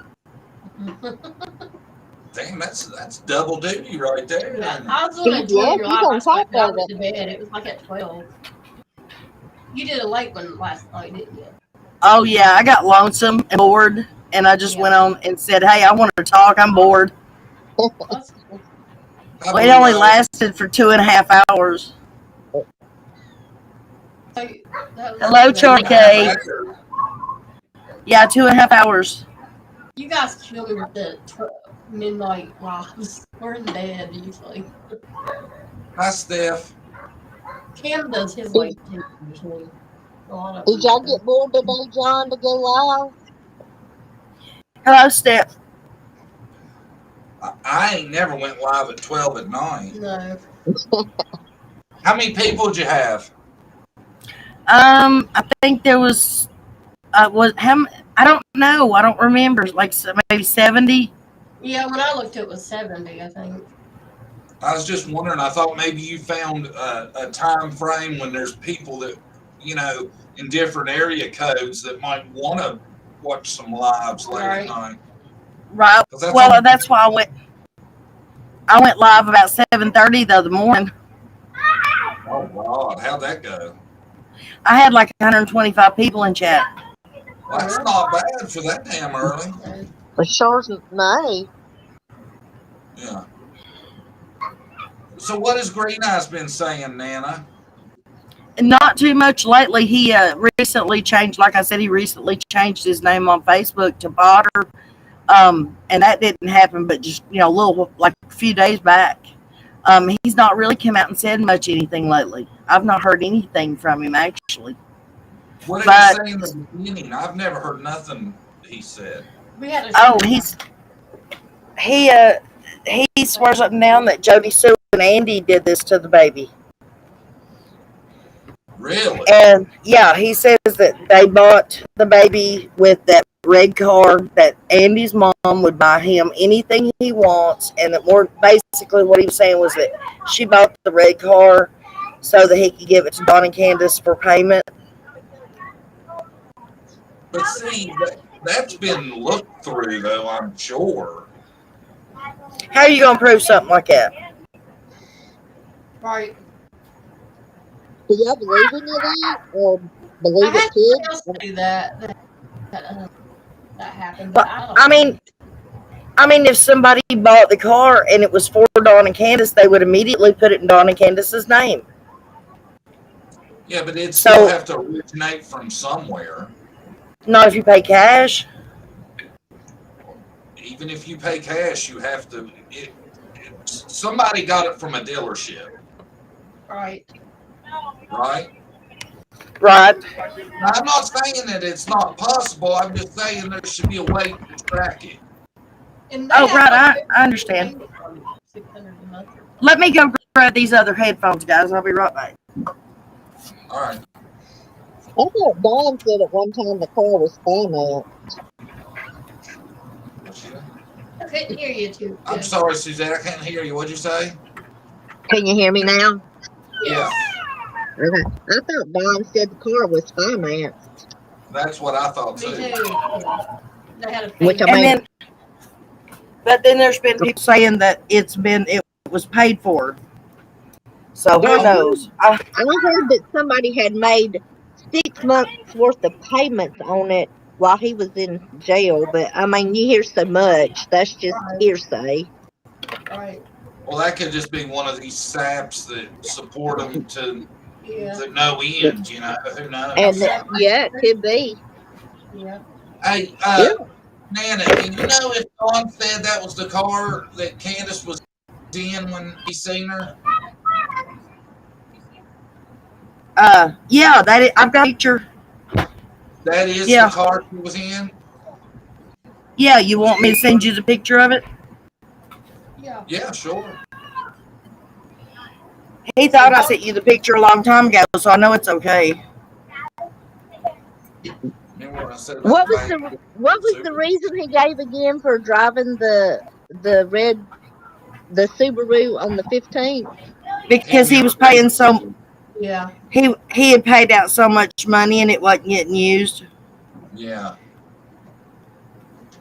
Damn, that's double duty right there. Yeah, isn't it? I was on at 12 your life. I went to bed. It was like at 12. You did a late one last night, didn't you? Oh yeah, I got lonesome and bored, and I just went on and said, "Hey, I want to talk. I'm bored." That's cool. Well, it only lasted for 2.5 hours. Hello, Charkay. Yeah, 2.5 hours. You guys kill me with the midnight lives. We're in bed usually. Hi, Steph. Cam does his late too usually. Did y'all get bored today, John, to go live? Hello, Steph. I ain't never went live at 12 at night. No. How many people did you have? I think there was I don't know. I don't remember. Like maybe 70. Yeah, when I looked, it was 70, I think. I was just wondering. I thought maybe you found a time frame when there's people that, in different area codes that might want to watch some lives late at night. Right. Well, that's why I went live about 7:30 the other morning. Oh God, how'd that go? I had like 125 people in chat. Well, that's not bad for that damn early. Well, sure's nice. Yeah. So what has Green Eyes been saying, Nana? Not too much lately. He recently changed, like I said, he recently changed his name on Facebook to Potter. And that didn't happen, but just, like a few days back. He's not really come out and said much anything lately. I've not heard anything from him, actually. What did he say in the beginning? I've never heard nothing he said. He swears up and down that Jody Sue and Andy did this to the baby. Really? And yeah, he says that they bought the baby with that red car, that Andy's mom would buy him anything he wants, and that basically what he was saying was that she bought the red car so that he could give it to Don and Candace for payment. But see, that's been looked through, though, I'm sure. How are you going to prove something like that? Right. Do y'all believe any of that? Or believe it could? Do that happened. But I mean, if somebody bought the car and it was for Dawn and Candace, they would immediately put it in Dawn and Candace's name. Yeah, but it'd still have to originate from somewhere. Not if you pay cash. Even if you pay cash, you have to. Somebody got it from a dealership. Right. Right? Right. Now, I'm not saying that it's not possible. I'm just saying there should be a way to track it. Right. I understand. Let me go grab these other headphones, guys. I'll be right back. All right. I thought Dawn said at one time the car was financed. I couldn't hear you too. I'm sorry, Suzette. I can't hear you. What'd you say? Can you hear me now? Yeah. Okay. I thought Dawn said the car was financed. That's what I thought too. Me too. They had a Which I mean, but then there's been people saying that it was paid for. So who knows? I heard that somebody had made 6 months worth of payments on it while he was in jail. But I mean, you hear so much. That's just hearsay. Right. Well, that could just be one of these saps that support them to no end, Who knows? And it could be. Yeah. Hey, Nana, do you know if Dawn said that was the car that Candace was in when he seen her? Yeah, I've got a picture. That is the car she was in? Yeah, you want me to send you the picture of it? Yeah, sure. He thought I sent you the picture a long time ago, so I know it's okay. What was the reason he gave again for driving the Subaru on the 15th? Because he was paying so. Yeah. He had paid out so much money and it wasn't getting used. Yeah.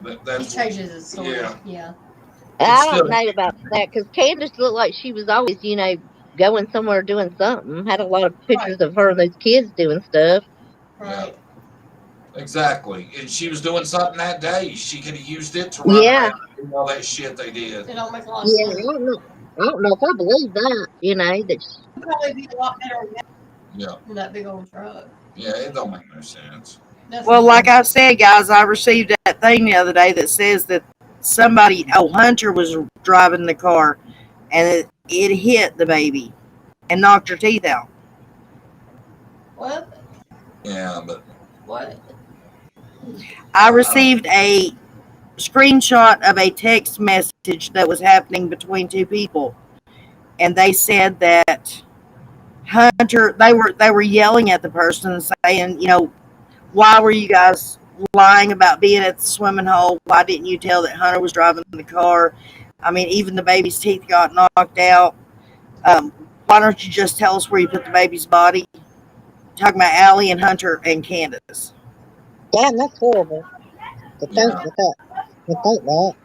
He changes his story. Yeah. I don't know about that because Candace looked like she was always, going somewhere doing something. Had a lot of pictures of her and those kids doing stuff. Right. Yeah. Exactly. And she was doing something that day. She could have used it to run around and do all that shit they did. They don't make a lot of sense. I don't know if I believe that, that probably be a lot better than that big old truck. Yeah, it don't make no sense. Well, like I said, guys, I received that thing the other day that says that Hunter was driving the car and it hit the baby and knocked her teeth out. What? Yeah, but what? I received a screenshot of a text message that was happening between two people, and they said that Hunter, they were yelling at the person saying, why were you guys lying about being at the swimming hole? Why didn't you tell that Hunter was driving the car? I mean, even the baby's teeth got knocked out. Why don't you just tell us where you put the baby's body? Talking about Allie and Hunter and Candace. Damn, that's horrible. To think Yeah. that.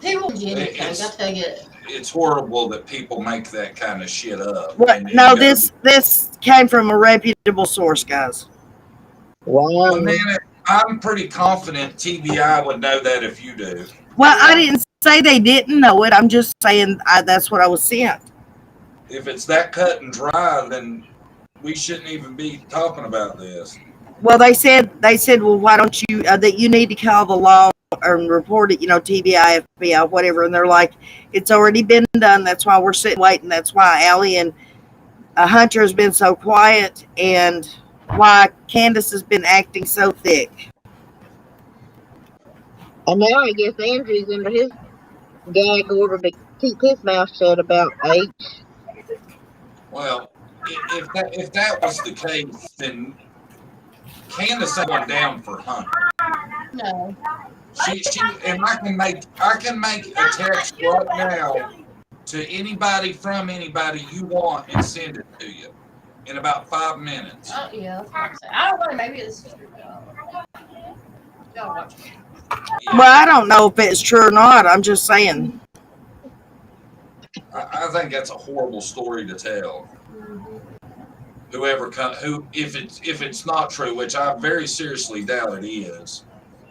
People do anything, I It's, tell you. it's horrible that people make that kind of shit up. What? And No, you gotta this came from a reputable source, guys. Well, Wow. man, I'm pretty confident TBI would know that if you do. Well, I didn't say they didn't know it. I'm just saying that's what I was sent. If it's that cut and dry, then we shouldn't even be talking about this. Well, they said, well, why don't you, that you need to call the law and report it, TBI, FBI, whatever. And they're like, it's already been done. That's why we're sitting waiting. That's why Allie and Hunter has been so quiet, and why Candace has been acting so thick. And now I guess Andrew's under his gag order to keep his mouth shut about H. Well, if that was the case, then Candace ain't going down for Hunter. No. She and I can make a text right now to anybody from anybody you want and send it to you in about 5 minutes. Oh, yeah, that's what I'm saying. I don't know, maybe it's true. Y'all watch it. Yeah, Well, I don't know if it's true or not. I'm just saying. I think that's a horrible story to tell. If it's not true, which I very seriously doubt it is,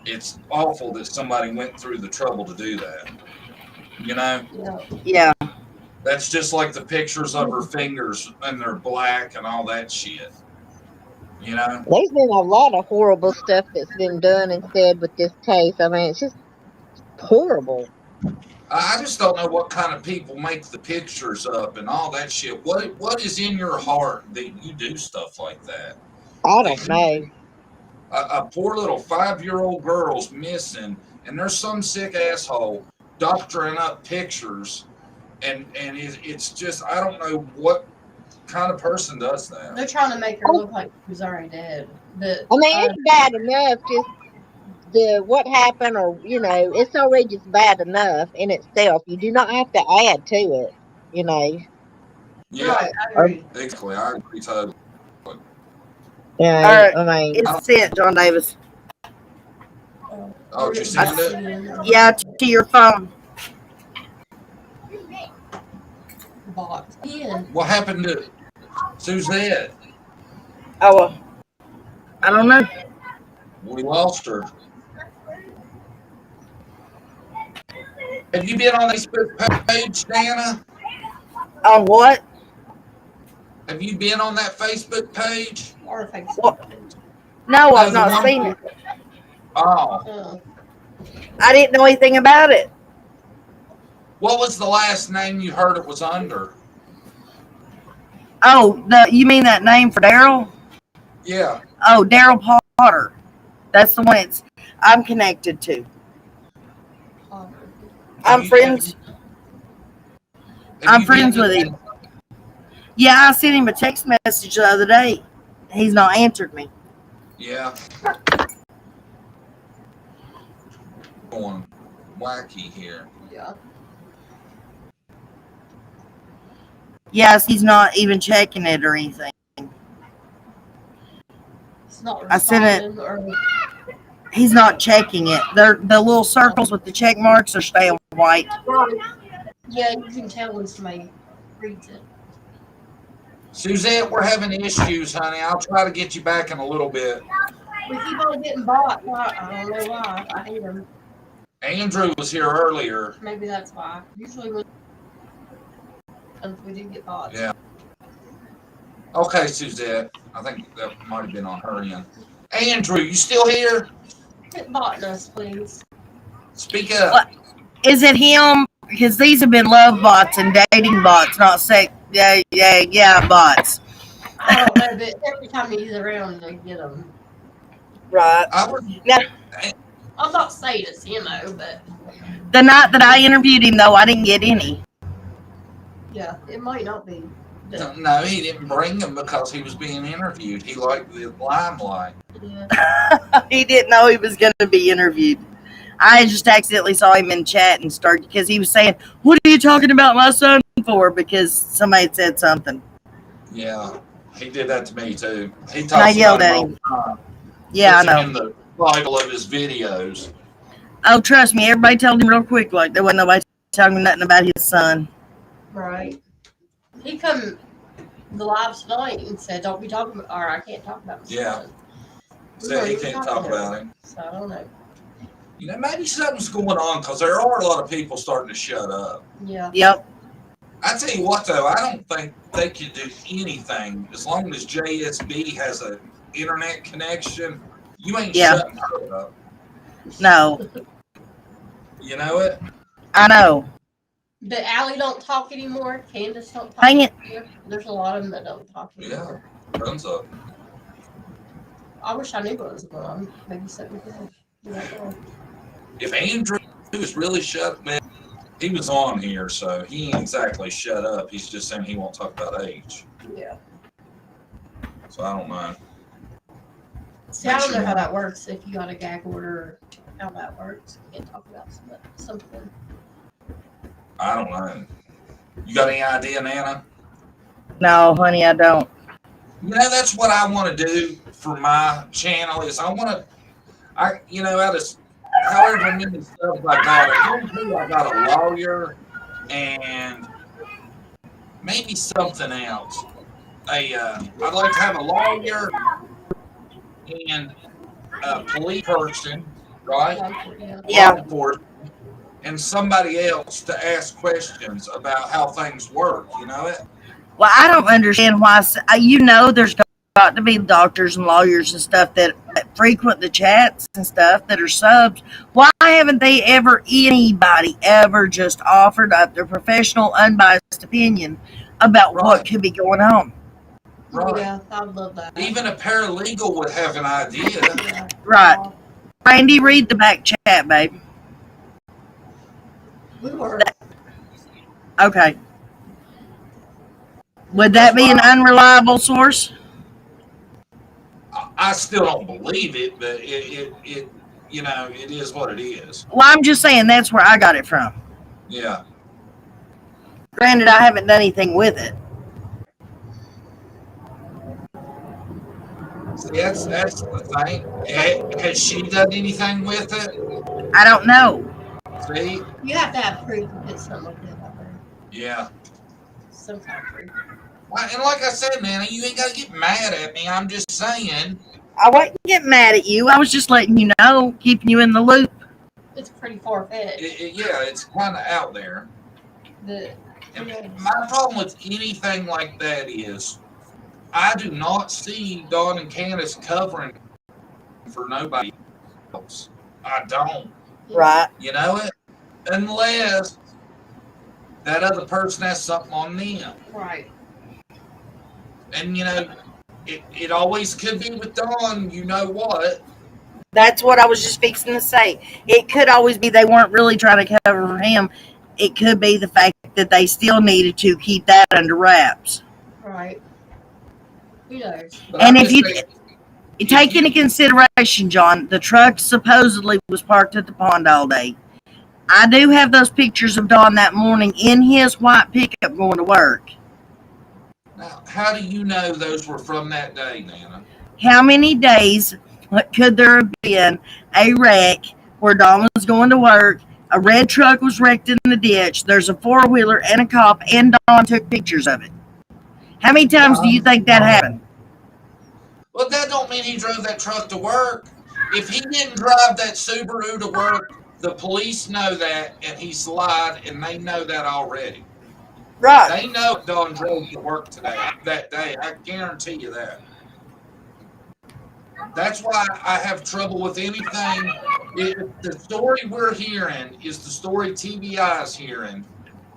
it's awful that somebody went through the trouble to do that. Yeah. That's just like the pictures of her fingers and they're black and all that shit. There's been a lot of horrible stuff that's been done and said with this case. I mean, it's just horrible. I just don't know what kind of people make the pictures up and all that shit. What is in your heart that you do stuff like that? I don't know. A poor little 5-year-old girl's missing, and there's some sick asshole doctoring up pictures, and it's just, I don't know what kind of person does that. They're trying to make her look like she was already dead. But I mean, it's bad enough just what happened, or it's already just bad enough in itself. You do not have to add to it. Yeah, right, I agree. basically, I agree totally. Yeah, All right. I mean, It's sent, John Davis. Oh, did you send it? Yeah, to your phone. Box. Yeah. What happened to Suzette? Oh, well, I don't know. We lost her. Have you been on Facebook page, Dana? On what? Have you been on that Facebook page? Or Facebook. What? No, I've the not one- seen it. Oh. I didn't know anything about it. What was the last name you heard it was under? Oh, you mean that name for Daryl? Yeah. Oh, Daryl Potter. That's the one I'm connected to. I'm friends. I'm friends with him. Yeah, I sent him a text message the other day. He's not answered me. Yeah. Going wacky here. Yeah. Yes, he's not even checking it or anything. It's not I sent it. responding or He's not checking it. The little circles with the check marks are staying white. yeah, you can tell when somebody reads it. Suzette, we're having issues, honey. I'll try to get you back in a little bit. We keep on getting bought. Why? I don't know why. I hate them. Andrew was here earlier. Maybe that's why. Usually when we do get bought. Yeah. Okay, Suzette. I think that might have been on her end. Andrew, you still here? Quit botting us, please. Speak up. What? Is it him? Because these have been love bots and dating bots, not sex. Yeah, bots. I don't know, but every time he's around, they get them. Right. I was, Now, I'm not saying it's but The night that I interviewed him, though, I didn't get any. yeah, it might not be. But, No, he didn't bring him because he was being interviewed. He liked the limelight. yeah. He didn't know he was going to be interviewed. I just accidentally saw him in chat and started because he was saying, "What are you talking about my son for?" Because somebody had said something. Yeah, he did that to me too. He And I talks yelled about at him him. all the time. Yeah, I Puts him in know. the title of his videos. Oh, trust me, everybody told him real quick, like there wasn't nobody telling him nothing about his son. Right. He come the live tonight and said, "Don't be talking about," or I can't talk about my Yeah. son. Said he can't talk about him. So I don't know. You know, maybe something's going on because there are a lot of people starting to shut up. Yeah. Yep. I tell you what, though, I don't think they can do anything as long as JSB has an internet connection. You ain't Yeah. shutting her up. No, You know it? I know. But Allie don't talk anymore. Candace don't talk Hang it. anymore. There's a lot of them that don't talk anymore. Yeah, tons of. I wish I knew what was going on. Maybe something good. You know. If Andrew is really shut, man, he was on here, so he ain't exactly shut up. He's just saying he won't talk about age. Yeah. So I don't know. See, I don't know how that works. If you got a gag order, how that works. You can't talk about something. I don't know. You got any idea, Nana? No, honey, I don't. You know, that's what I want to do for my channel is I want to, out of however many stuff I got a lawyer and maybe something else. I'd like to have a lawyer and a police person, right? Yeah. Law enforcement, and somebody else to ask questions about how things work. You know it? Well, I don't understand why. There's got to be doctors and lawyers and stuff that frequent the chats and stuff that are subs. Why haven't anybody ever just offered up their professional, unbiased opinion about what could be going on? Right. Yeah, I love that. Even a paralegal would have an idea. Yeah. Right. Randy, read the back chat, babe. We were. Okay. Would that be an unreliable source? I still don't believe it, but it is what it is. Well, I'm just saying that's where I got it from. Yeah. Granted, I haven't done anything with it. See, that's the thing. Has she done anything with it? I don't know. See? You have to have proof if it's something like that. Yeah. Some kind of proof. And like I said, Nana, you ain't got to get mad at me. I'm just saying. I wouldn't get mad at you. I was just letting you know, keeping you in the loop. It's pretty far-fetched. Yeah, it's kind of out there. And my problem with anything like that is I do not see Dawn and Candace covering for nobody else. I don't. Right. You know it? Unless that other person has something on them. Right. And, it always could be with Dawn, you know what? That's what I was just fixing to say. It could always be they weren't really trying to cover for him. It could be the fact that they still needed to keep that under wraps. Right. Who knows? And if you take into consideration, John, the truck supposedly was parked at the pond all day. I do have those pictures of Don that morning in his white pickup going to work. Now, how do you know those were from that day, Nana? How many days could there have been a wreck where Don was going to work, a red truck was wrecked in the ditch, there's a four-wheeler and a cop, and Don took pictures of it? How many times do you think that happened? Well, that don't mean he drove that truck to work. If he didn't drive that Subaru to work, the police know that, and he's lied, and they know that already. Right. They know Don drove to work that day. I guarantee you that. That's why I have trouble with anything. If the story we're hearing is the story TBI is hearing,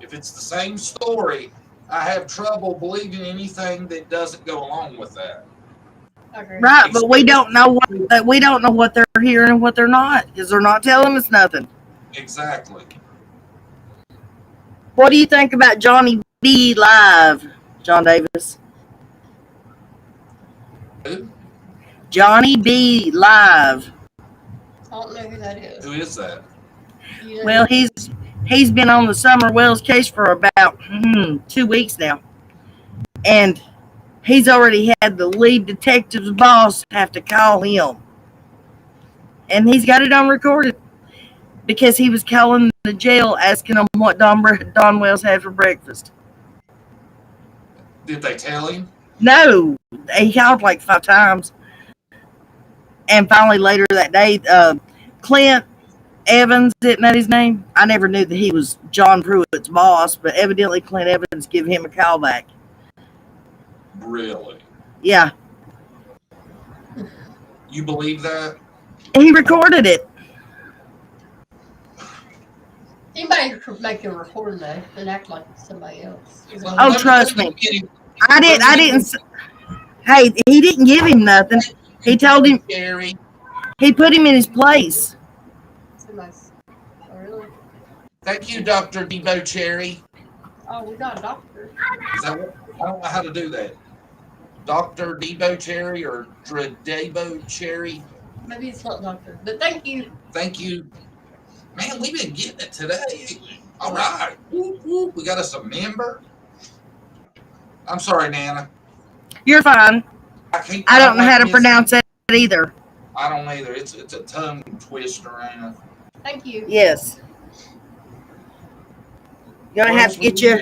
if it's the same story, I have trouble believing anything that doesn't go along with that. I agree. Right, but we don't know what they're hearing and what they're not, because they're not telling us nothing. Exactly. What do you think about Johnny B live, John Davis? Who? Johnny B live. I don't know who that is. Who is that? You know Well, who- he's been on the Summer Wells case for about 2 weeks now, and he's already had the lead detective's boss have to call him, and he's got it on recorded because he was calling the jail asking them what Don Wells had for breakfast. Did they tell him? No, he called like 5 times, and finally later that day, Clint Evans, isn't that his name? I never knew that he was John Pruitt's boss, but evidently Clint Evans gave him a call back. Really? Yeah, You believe that? he recorded it. Anybody could make a recording though and act like it's somebody else. Oh, trust me. I didn't. Hey, he didn't give him nothing. He told him. Gary. He put him in his place. Somebody's, oh, really? Thank you, Dr. Debo Cherry. Oh, we got a doctor. Is that what? I don't know how to do that. Dr. Debo Cherry or Debo Cherry. Maybe it's not doctor, but thank you. Thank you. Man, we've been getting it today. All right. Whoop, whoop. We got us a member. I'm sorry, Nana. You're fine. I don't know how to pronounce it either. I don't either. It's a tongue twister, ain't it? Thank you. Yes. You're gonna have to get you.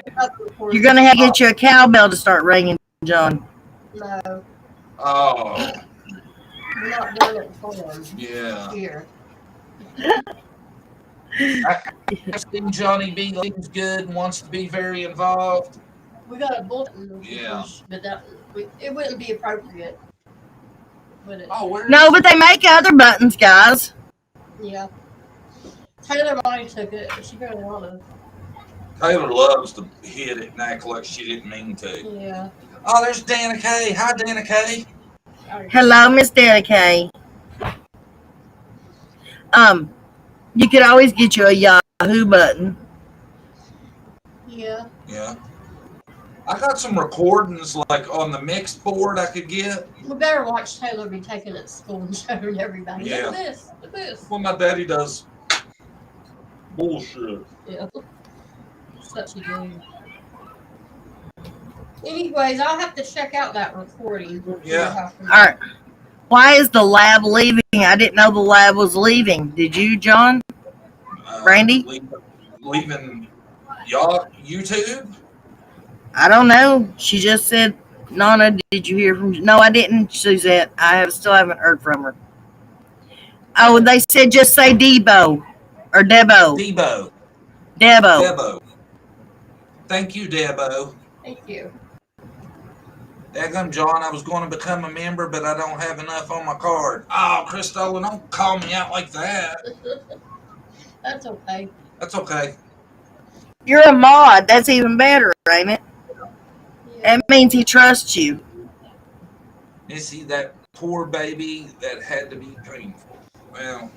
You're You're gonna have to get you a cowbell to start ringing, John. No, Oh, we're not doing it for them yeah. here. I've seen Johnny B. Seems good and wants to be very involved. We got a bulletin, Yeah. but it wouldn't be appropriate, would it? Oh, where? No, but they make other buttons, guys. Yeah. Taylor Monty took it. She got a lot of. Taylor loves to hit it and act like she didn't mean to. Yeah. Oh, there's Dana Kay. Hi, Dana Kay. Hello, Miss Danica. You could always get you a Yahoo button. Yeah. Yeah. I got some recordings like on the mixed board I could get. We better watch Taylor be taken at school and showing everybody. Yeah. Look at this. Look at this. Well, my daddy does bullshit. Yeah. Such a dude. Anyways, I'll have to check out that recording. Yeah. All right. Why is the lab leaving? I didn't know the lab was leaving. Did you, John? Randy? Leaving y'all YouTube? I don't know. She just said, Nana, did you hear from... No, I didn't, Suzette. Still haven't heard from her. Oh, they said just say Debo. Or Debo. Debo. Debo. Debo. Thank you, Debo. Thank you. Daggum, John, I was going to become a member, but I don't have enough on my card. Oh, Christola, don't call me out like that. That's okay. That's okay. You're a mod. That's even better, ain't it? Yeah. That means he trusts you. You see that poor baby that had to be painful. Well,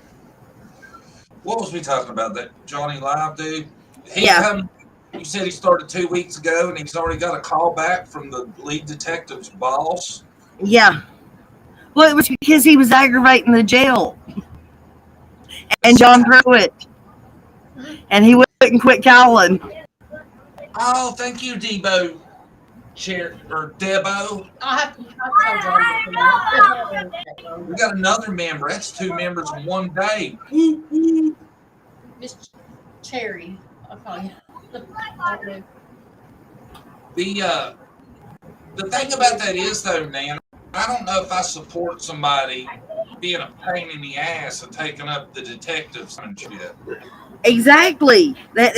what was we talking about? That Johnny Live dude? Yeah. You said he started 2 weeks ago, and he's already got a call back from the lead detective's boss. Yeah. Well, it was because he was aggravating the jail. And John Pruitt. And he wouldn't quit calling. Oh, thank you, Debo. Or Debo. I'll have to tell John. We got another member. That's 2 members in one day. Miss Cherry. I'll call you. The thing about that is, though, man, I don't know if I support somebody being a pain in the ass and taking up the detectives and shit. Exactly. That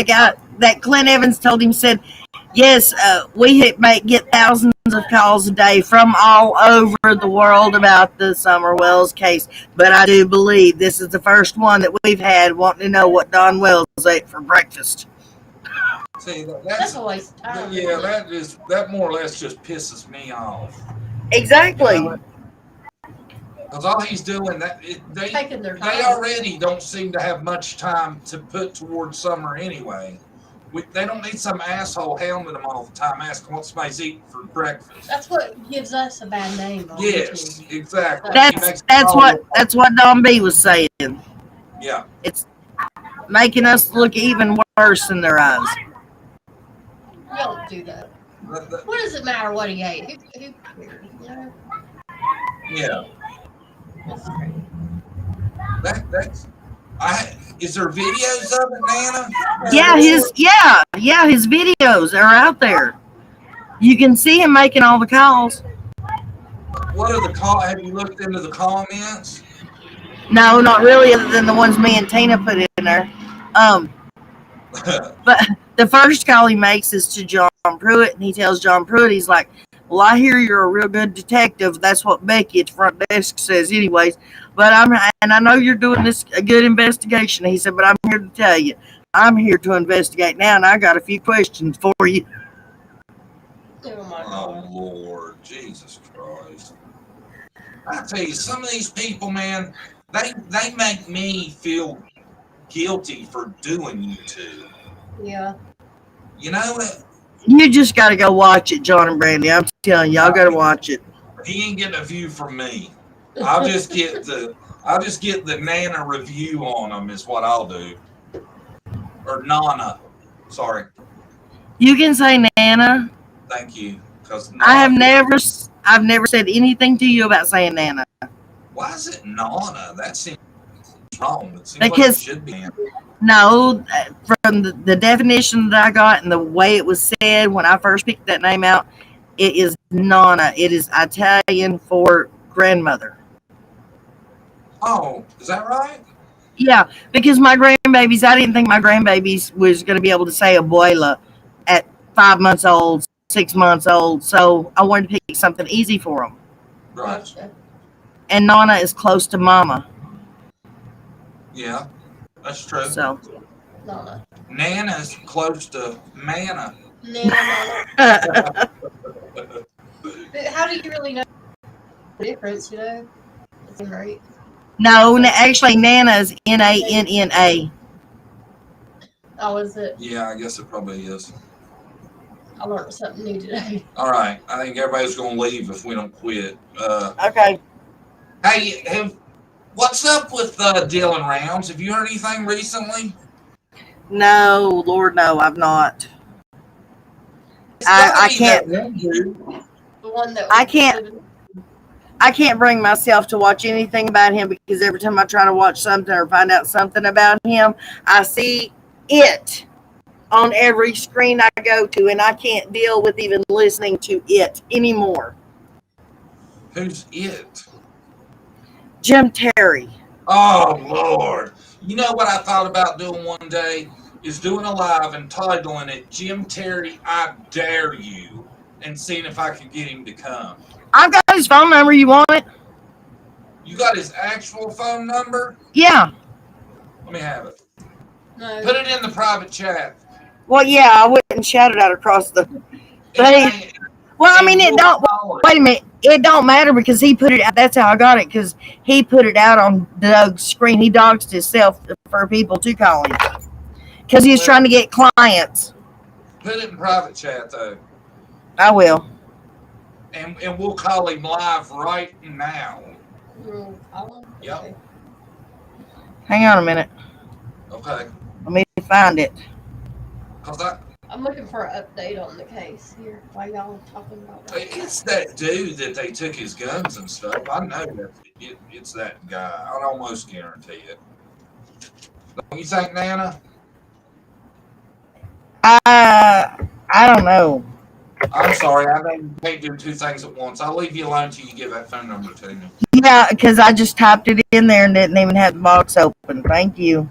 guy, that Clint Evans told him, said, yes, we get thousands of calls a day from all over the world about the Summer Wells case, but I do believe this is the first one that we've had wanting to know what Don Wells ate for breakfast. See, That's a waste of time. Yeah, that more or less just pisses me off. Exactly. Because all he's doing, Taking their they time. already don't seem to have much time to put towards summer anyway. They don't need some asshole hounding them all the time, asking what somebody's eating for breakfast. That's what gives us a bad name. On Yes, YouTube. exactly. That's what Don B was saying. Yeah. It's making us look even worse in their eyes. You don't do that. What does it matter what he ate? Who cares? You know? Yeah. That's crazy. Is there videos of it, Nana? His videos are out there. You can see him making all the calls. What are the call? Have you looked into the comments? No, not really, other than the ones me and Tina put in there. But the first call he makes is to John Pruitt, and he tells John Pruitt, he's like, "Well, I hear you're a real good detective. That's what Becky at the front desk says, anyways. But I know you're doing a good investigation." He said, "But I'm here to tell you, I'm here to investigate now, and I got a few questions for you." Oh my Oh God. Lord, Jesus Christ! I tell you, some of these people, man, they make me feel guilty for doing YouTube. Yeah. You know what? You just got to go watch it, John and Brandy. I'm telling you, y'all got to watch it. He ain't getting a view from me. I'll just get the Nana review on them is what I'll do. Or Nana. Sorry. You can say Nana. Thank you. Because I've never said anything to you about saying Nana. Why is it Nana? That seems wrong. It seems Because like it should be Nana. No, from the definition that I got and the way it was said when I first picked that name out, it is Nana. It is Italian for grandmother. Oh, is that right? Yeah, because my grandbabies, I didn't think my grandbabies was going to be able to say abuela at 5 months old, 6 months old. So I wanted to pick something easy for them. Right. Gotcha. And Nana is close to mama. Yeah, that's true. So. Nana. Nana's close to Mana. Nana. How do you really know the difference, you know? It's right. No, actually, Nana is Nanna. Oh, is it? Yeah, I guess it probably is. I learned something new today. All right, I think everybody's going to leave if we don't quit. Okay. Hey, what's up with Dylan Rounds? Have you heard anything recently? No, Lord, no, I've not. I can't. The one that I can't bring myself to watch anything about him because every time I try to watch something or find out something about him, I see it on every screen I go to, and I can't deal with even listening to it anymore. Who's it? Jim Terry. Oh, Lord. You know what I thought about doing one day? Is doing a live and titling it Jim Terry, I Dare You, and seeing if I could get him to come. I've got his phone number. You want it? You got his actual phone number? Yeah. Let me have it. No. Put it in the private chat. Well, yeah, I wouldn't shout it out across the thing. Well, I mean, it don't. Wait a minute. It don't matter because he put it out. That's how I got it because he put it out on Doug's screen. He doxed himself for people to call him because he was trying to get clients. Put it in private chat, though. I will. And we'll call him live right now. Yep. Okay. Hang on a minute. Okay. Let me find it. I'm looking for an update on the case here. Why y'all are talking about that? It's that dude that they took his guns and stuff. I know that it's that guy. I'd almost guarantee it. Don't you think, Nana? I don't know. I'm sorry. I know you can't do two things at once. I'll leave you alone until you give that phone number to me. Yeah, because I just typed it in there and didn't even have the box open. Thank you.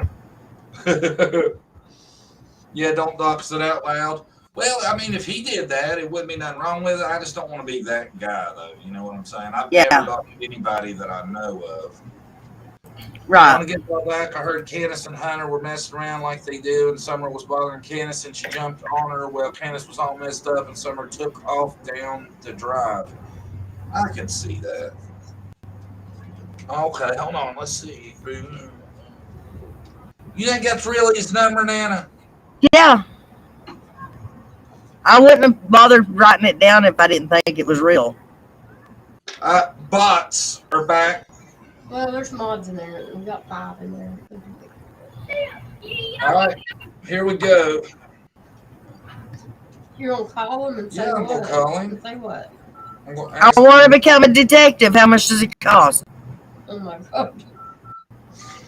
Yeah, don't dox it out loud. Well, I mean, if he did that, it wouldn't be nothing wrong with it. I just don't want to be that guy, though. You know what I'm saying? I've never doxed anybody that I know of. Right. I want to get that back. I heard Candace and Hunter were messing around like they do, and Summer was bothering Candace, and she jumped on her. Well, Candace was all messed up, and Summer took off down the drive. I can see that. Okay, hold on. Let's see. You think that's really his number, Nana? Yeah, I wouldn't have bothered writing it down if I didn't think it was real. Bots are back. Well, there's mods in there. We got 5 in there. All right, here we go. You're gonna call him and say Yeah, I'm what? gonna call him. And say what? I'm gonna I ask want to him. become a detective. How much does it cost? Oh my god.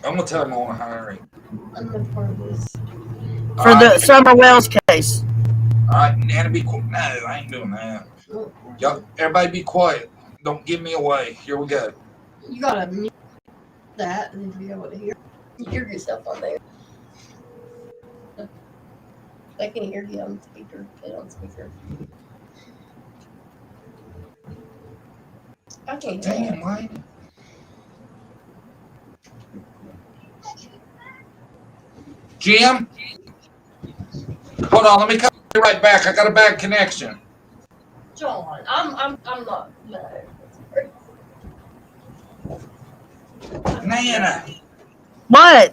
I'm gonna tell him I want to hire him. I'm not part of this. All For the right, Summer Wells case. all right, Nana, be quiet. No, I ain't doing that. Oh, Y'all, everybody, be quiet. Don't give me away. Here we go. you gotta mute that and be able to hear yourself on there. I can't hear you on speaker. Get on speaker. I can't hear you. Damn, Wayne. Jim, hold on. Let me come right back. I got a bad connection. John, I'm not. No. Nana, What?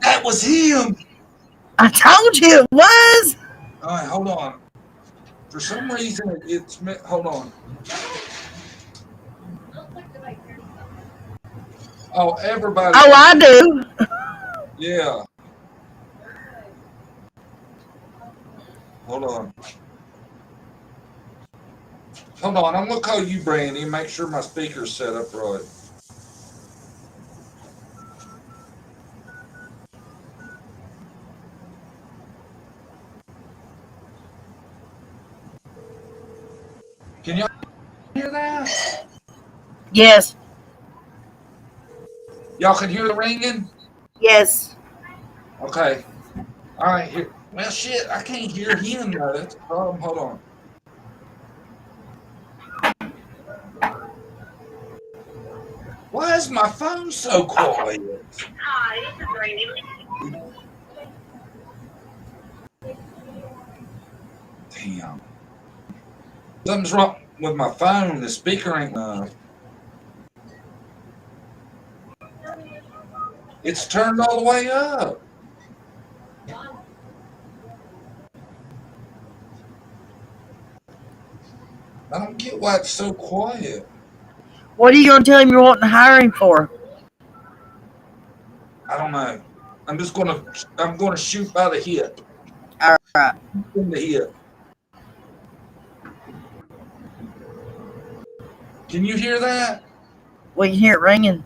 that was him. I told you it was. All right, hold on. For some reason, it's hold on. Oh, everybody. Oh, I do. Yeah. Hold on. Hold on. I'm gonna call you, Brandy, and make sure my speaker's set up right. Can y'all hear that? Yes. Y'all can hear the ringing? Yes. Okay. All right. Here. Well, shit. I can't hear him though. That's the problem. Hold on. Why is my phone so quiet? Hi, this is Brandy. Damn. Something's wrong with my phone. The speaker ain't It's turned all the way up. I don't get why it's so quiet. What are you going to tell him you're wanting to hire him for? I don't know. I'm gonna shoot by the hip. All right. In the hip. Can you hear that? We can hear it ringing.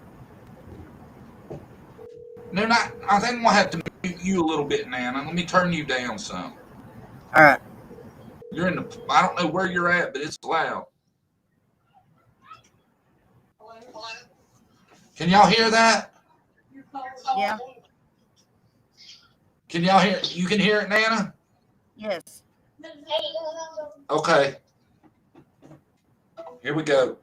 No, not. I think I'm gonna have to mute you a little bit, Nana. Let me turn you down some. All right. You're in the. I don't know where you're at, but it's loud. Can y'all hear that? Yeah. Can y'all hear? You can hear it, Nana? Yes. Okay. Here we go.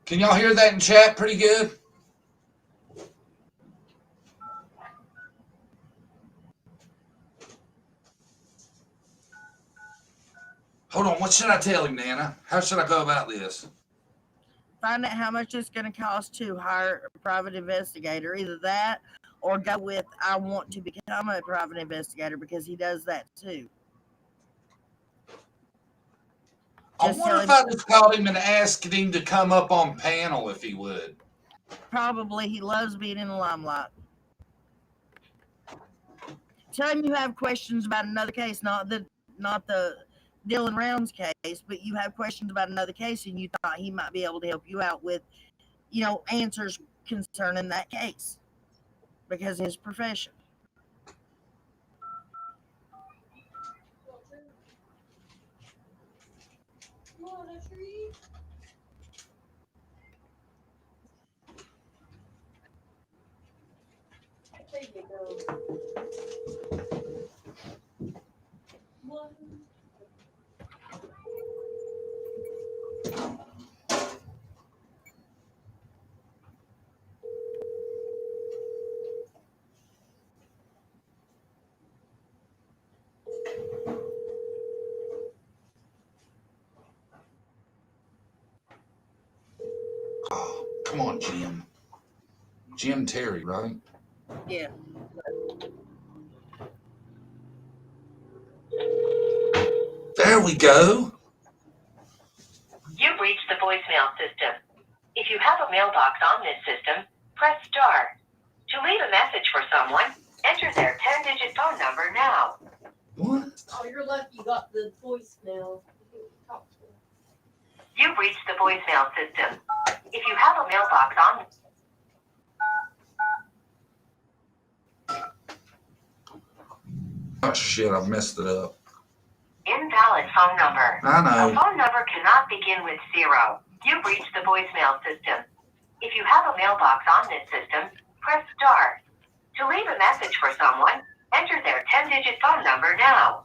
Can y'all hear that in chat pretty good? Hold on. What should I tell him, Nana? How should I go about this? Find out how much it's going to cost to hire a private investigator. Either that or go with, I want to become a private investigator, because he does that too. I Just wonder tell if him, I just called him and asked him to come up on panel if he would. probably he loves being in the limelight. Tell him you have questions about another case, not the Dylan Rounds case, but you have questions about another case, and you thought he might be able to help you out with, answers concerning that case because of his profession. There you go. not Jim. Jim Terry, right? Yeah. There we go. You've reached the voicemail system. If you have a mailbox on this system, press star. To leave a message for someone, enter their 10-digit phone number now. What? Oh, you're lucky you got the voicemail. You've reached the voicemail system. If you have a mailbox on... Oh shit, I messed it up. Invalid phone number. I A know. phone number cannot begin with 0. You've reached the voicemail system. If you have a mailbox on this system, press star. To leave a message for someone, enter their 10-digit phone number now.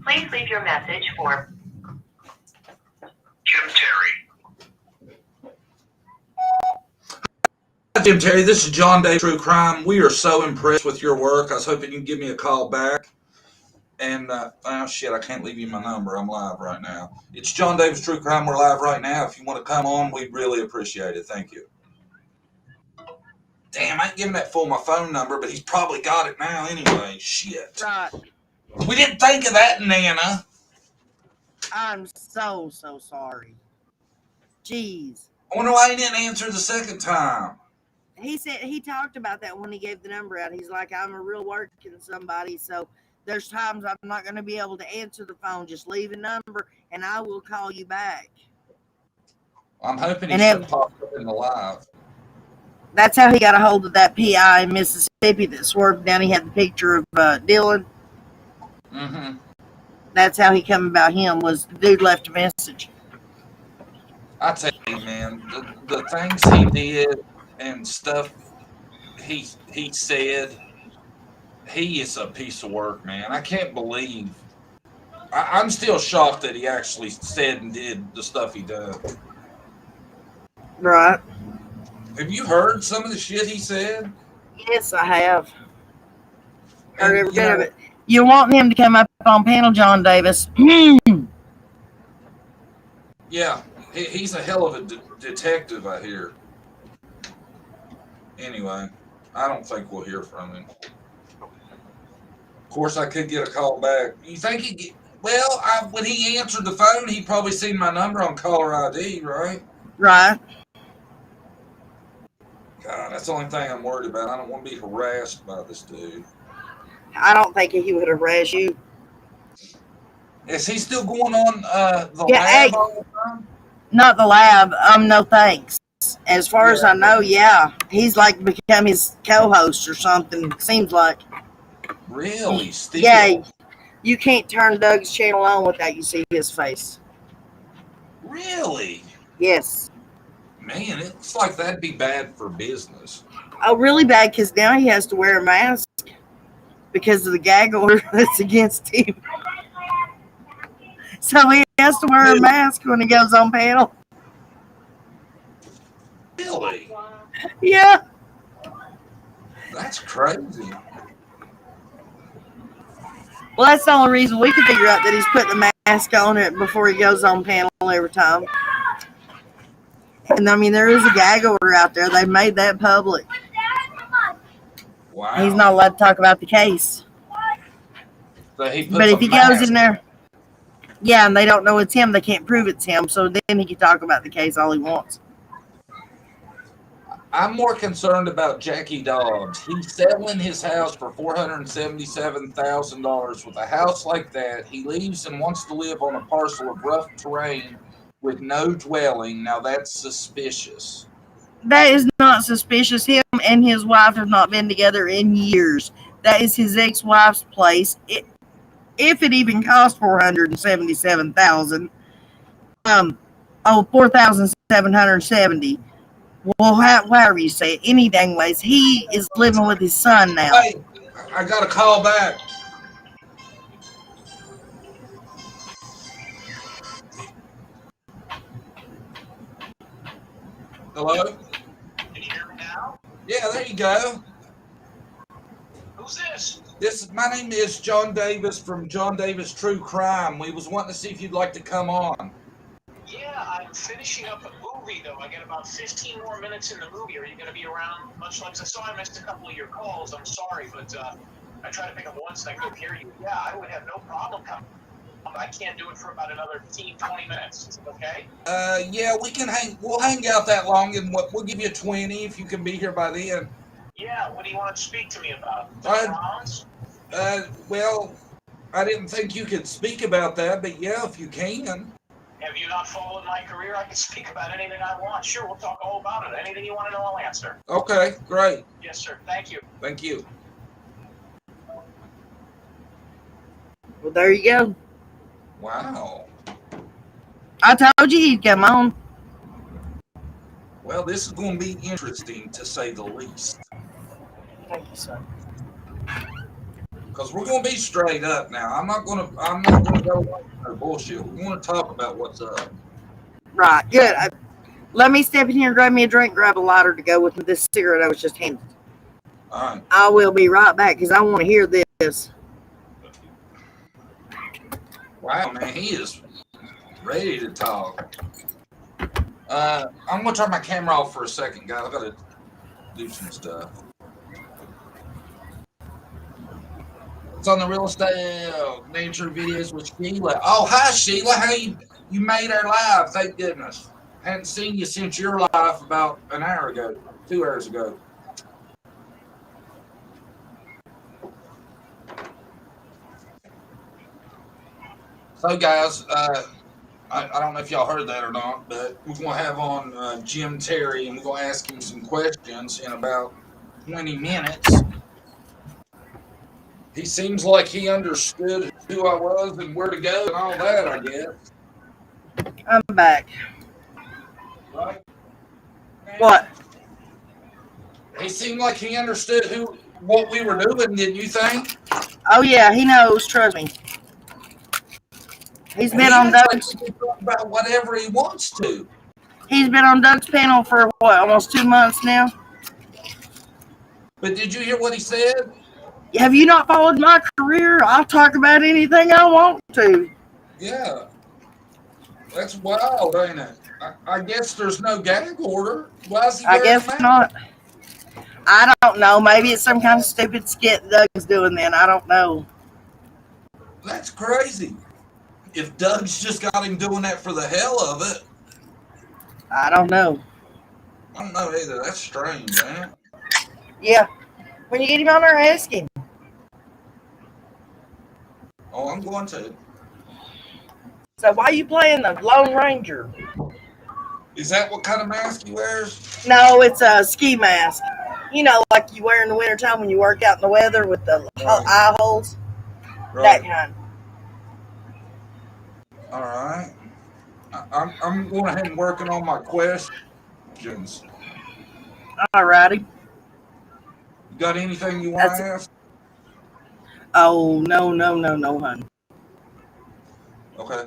Please leave your message for Jim Terry. Hi, Jim Terry. This is John Day, True Crime. We are so impressed with your work. I was hoping you can give me a call back. And, oh shit, I can't leave you my number. I'm live right now. It's John Davis True Crime. We're live right now. If you want to come on, we'd really appreciate it. Thank you. Damn, I ain't giving that fool my phone number, but he's probably got it now anyway. Shit. Right. We didn't think of that, Nana. I'm so sorry. Jeez. I wonder why he didn't answer the second time. He said he talked about that when he gave the number out. He's like, I'm a real working somebody, so there's times I'm not going to be able to answer the phone. Just leave a number, and I will call you back. I'm hoping he should pop up in the live. That's how he got a hold of that PI in Mississippi that swerved down. He had the picture of Dylan. Mm-hmm. That's how he come about him, was the dude left a message. I tell you, man, the things he did and stuff he said, he is a piece of work, man. I can't believe. I'm still shocked that he actually said and did the stuff he does. Right. Have you heard some of the shit he said? Yes, I have. Heard And, every bit of it. You want him to come up on panel, John Davis? Yeah, he's a hell of a detective, I hear. Anyway, I don't think we'll hear from him. Of course, I could get a call back. You think he'd get... Well, when he answered the phone, he probably seen my number on caller ID, right? Right. God, that's the only thing I'm worried about. I don't want to be harassed by this dude. I don't think he would harass you. Is he still going on the Yeah, lab all the time? Not the lab. No thanks. As far as I know, yeah. He's like become his co-host or something, seems like. Really? Still? Yeah. You can't turn Doug's channel on without you see his face. Really? Yes. Man, it looks like that'd be bad for business. Oh, really bad, because now he has to wear a mask because of the gag order that's against him. So he has to wear a mask when he goes on panel. Really? Yeah. That's crazy. Well, that's the only reason we can figure out that he's putting the mask on it before he goes on panel every time. And I mean, there is a gag order out there. They made that public. Wow. He's not allowed to talk about the case. So he puts But if he mask. goes in there, yeah, and they don't know it's him, they can't prove it's him. So then he can talk about the case all he wants. I'm more concerned about Jackie Dobbs. He's selling his house for $477,000. With a house like that, he leaves and wants to live on a parcel of rough terrain with no dwelling. Now that's suspicious. That is not suspicious. Him and his wife have not been together in years. That is his ex-wife's place. If it even cost $477,000, $4,770. Well, however you say it, any dang ways, he is living with his son now. Hey, I got a call back. Hello? Yeah, there you go. Who's this? My name is John Davis from John Davis True Crime. We was wanting to see if you'd like to come on. Yeah, I'm finishing up a movie, though. I got about 15 more minutes in the movie. Are you going to be around much? Like I saw I missed a couple of your calls. I'm sorry, but I tried to pick up once and I couldn't hear you. Yeah, I would have no problem coming. I can't do it for about another 15, 20 minutes. Is it okay? Yeah, we can hang. We'll hang out that long, and we'll give you 20 if you can be here by then. Yeah, what do you want to speak to me about? Uh, Rounds? Well, I didn't think you could speak about that, but yeah, if you can. Have you not followed my career? I can speak about anything I want. Sure, we'll talk all about it. Anything you want to know, I'll answer. Okay, great. Yes, sir. Thank you. Thank you. Well, there you go. Wow. I told you he'd come on. Well, this is going to be interesting to say the least. Thank you, sir. Because we're going to be straight up now. I'm not going to go like no bullshit. We want to talk about what's up. Right, good. Let me step in here and grab me a drink, grab a lighter to go with this cigarette I was just handed. All right. I will be right back because I want to hear this. Wow, man, he is ready to talk. I'm going to turn my camera off for a second, guys. I got to do some stuff. It's on the real estate nature videos with Sheila. Oh, hi, Sheila. How you made our live? Thank goodness. Hadn't seen you since your live about an hour ago, 2 hours ago. So, guys, I don't know if y'all heard that or not, but we're going to have on Jim Terry, and we're going to ask him some questions in about 20 minutes. He seems like he understood who I was and where to go and all that, I guess. I'm back. Right? What? He seemed like he understood what we were doing, didn't you think? Oh, yeah, he knows. Trust me. He's been on Doug's. About whatever he wants to. He's been on Doug's panel for what, almost 2 months now. But did you hear what he said? Have you not followed my career? I'll talk about anything I want to. Yeah. That's wild, ain't it? I guess there's no gag order. Why is he I guess mask? not. I don't know. Maybe it's some kind of stupid skit Doug's doing then. I don't know. That's crazy. If Doug's just got him doing that for the hell of it. I don't know. I don't know either. That's strange, man. Yeah. When you get him on there, ask him. Oh, I'm going to. So why are you playing the Lone Ranger? Is that what kind of mask he wears? No, it's a ski mask. You know, like you wear in the wintertime when you work out in the weather with the eye holes. Right. That kind. All right. I'm going ahead and working on my questions. All righty. You got anything you want to ask? Oh, no, hun. Okay.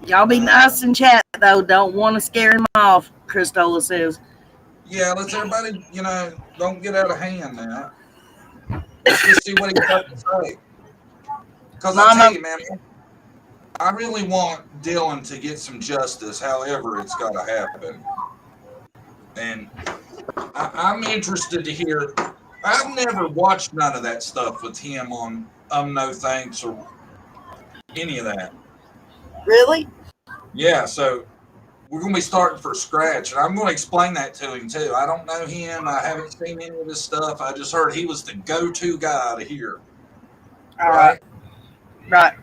Y'all be nice and chat, though. Don't want to scare him off, Christola says. Yeah, let's everybody, don't get out of hand now. Let's just see what he's got to say. Because I tell you, man, I really want Dylan to get some justice, however it's got to happen. And I'm interested to hear. I've never watched none of that stuff with him on No Thanks or any of that. Really? Yeah, so we're going to be starting from scratch, and I'm going to explain that to him, too. I don't know him. I haven't seen any of his stuff. I just heard he was the go-to guy to hear. All right. Right.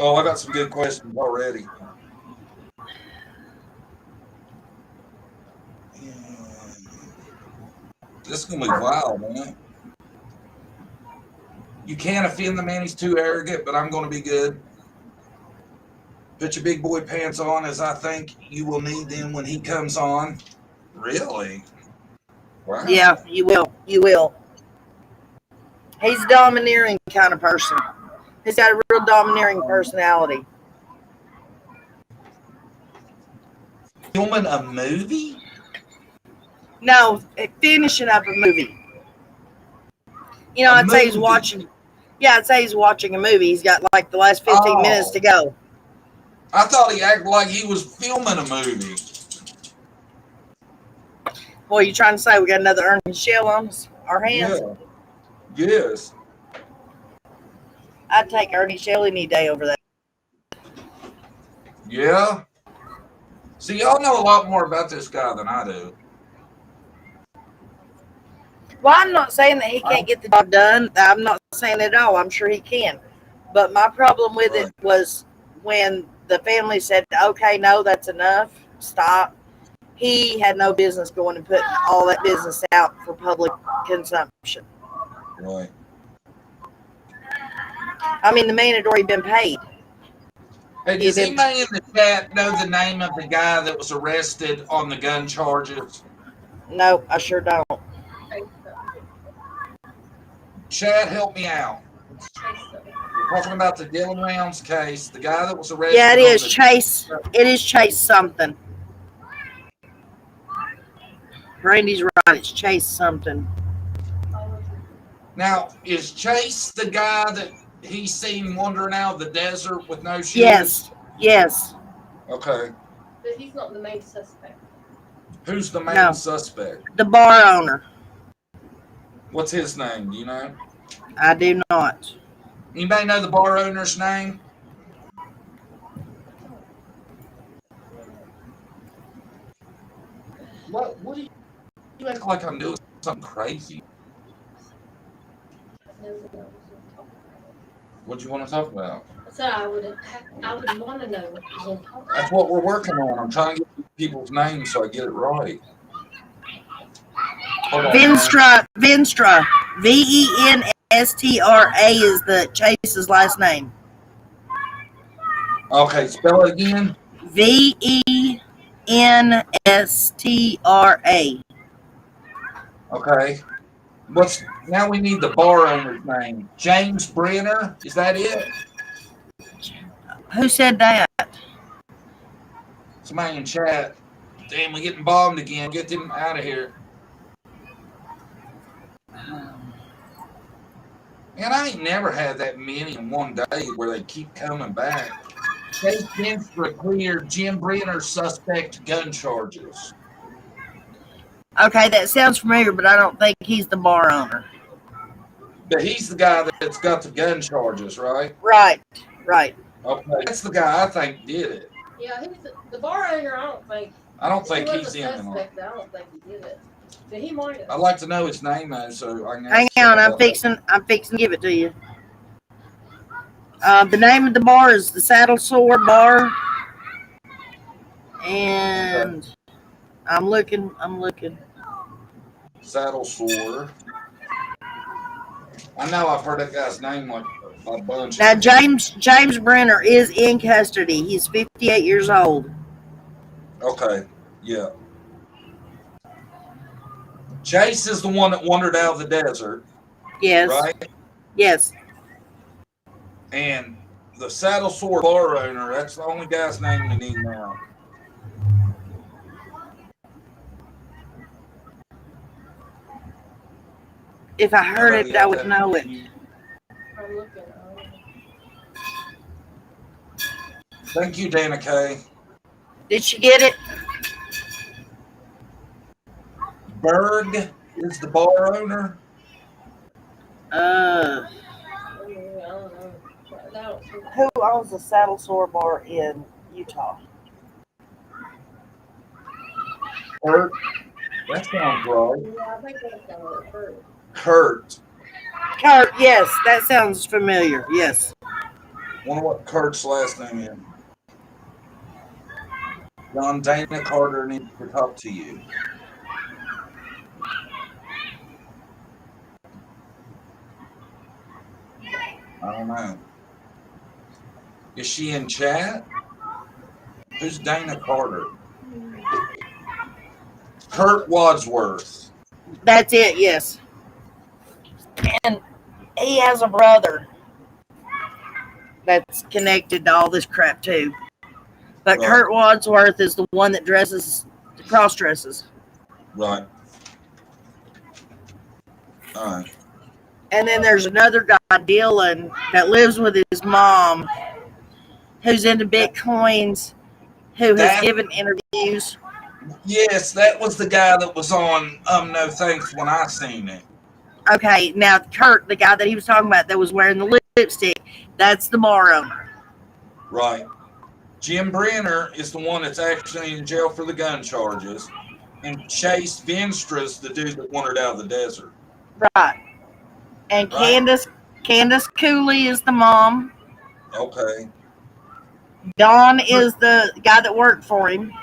Oh, I got some good questions already. This is going to be wild, man. You can't offend the man. He's too arrogant, but I'm going to be good. Put your big boy pants on, as I think you will need them when he comes on. Really? Wow. Yeah, you will. You will. He's a domineering kind of person. He's got a real domineering personality. Filming a movie? No, finishing up a movie. You know, A I'd say he's movie? watching. Yeah, I'd say he's watching a movie. He's got like the last 15 minutes to go. I thought he acted like he was filming a movie. Boy, you trying to say we got another Ernie Shell on our hands? Yeah. Yes. I'd take Ernie Shell any day over that. Yeah. See, y'all know a lot more about this guy than I do. Well, I'm not saying that he can't get the job done. I'm not saying that at all. I'm sure he can. But my problem with it was when the family said, okay, no, that's enough. Stop. He had no business going and putting all that business out for public consumption. Right. I mean, the man had already been paid. Hey, does anybody in the chat know the name of the guy that was arrested on the gun charges? No, I sure don't. Chad, help me out. We're talking about the Dylan Rounds case. The guy that was arrested. Yeah, it is Chase. It is Chase something. Brandy's right. It's Chase something. Now, is Chase the guy that he's seen wandering out of the desert with no shoes? Yes. Yes. Okay. But he's not the main suspect. Who's the main suspect? The bar owner. What's his name? Do you know? I do not. Anybody know the bar owner's name? What do you act like I'm doing something crazy? What do you want to talk about? I said I would want to know what he's going to talk about. That's what we're working on. I'm trying to get people's names so I get it right. Venstra. Venstra is the Chase's last name. Okay, spell it again. Venstra. Okay. Now we need the bar owner's name. James Brenner? Is that it? Who said that? Somebody in chat. Damn, we're getting bombed again. Get them out of here. Man, I ain't never had that many in one day where they keep coming back. Chase Venstra cleared Jim Brenner suspect gun charges. Okay, that sounds familiar, but I don't think he's the bar owner. But he's the guy that's got the gun charges, right? Right. Okay, that's the guy I think did it. Yeah, he's the bar owner. I don't think he's in it. I don't think he did it. But he might have. I'd like to know his name though, so I can. Hang on, I'm fixing to give it to you. The name of the bar is the Saddle Sore Bar, and I'm looking. Saddle Sore. I know I've heard that guy's name like a bunch. Now James Brenner is in custody. He's 58 years old. Okay, yeah. Chase is the one that wandered out of the desert. Yes. Right? Yes. And the Saddle Sore bar owner, that's the only guy's name we need now. If I heard it, I would know it. I'm looking. Thank you, Dana Kay. Did she get it? Berg is the bar owner. Who owns the Saddle Sore Bar in Utah? Kurt. That sounds right. Yeah, I think that's Kurt. Kurt. Kurt, yes, that sounds familiar. Yes. Wonder what Kurt's last name is. John, Dana Carter needs to talk to you. I don't know. Is she in chat? Who's Dana Carter? Kurt Wadsworth. That's it, yes. And he has a brother that's connected to all this crap too. But Right. Kurt Wadsworth is the one that cross dresses. Right. All right. And then there's another guy, Dylan, that lives with his mom, who's into Bitcoins, who has That given interviews. yes, that was the guy that was on No Thanks when I seen it. Okay, now Kurt, the guy that he was talking about that was wearing the lipstick, that's the bar owner. Right. Jim Brenner is the one that's actually in jail for the gun charges, and Chase Venstra's the dude that wandered out of the desert. Right. And Right. Candace Cooley is the mom. Okay. Don is the guy that worked for him.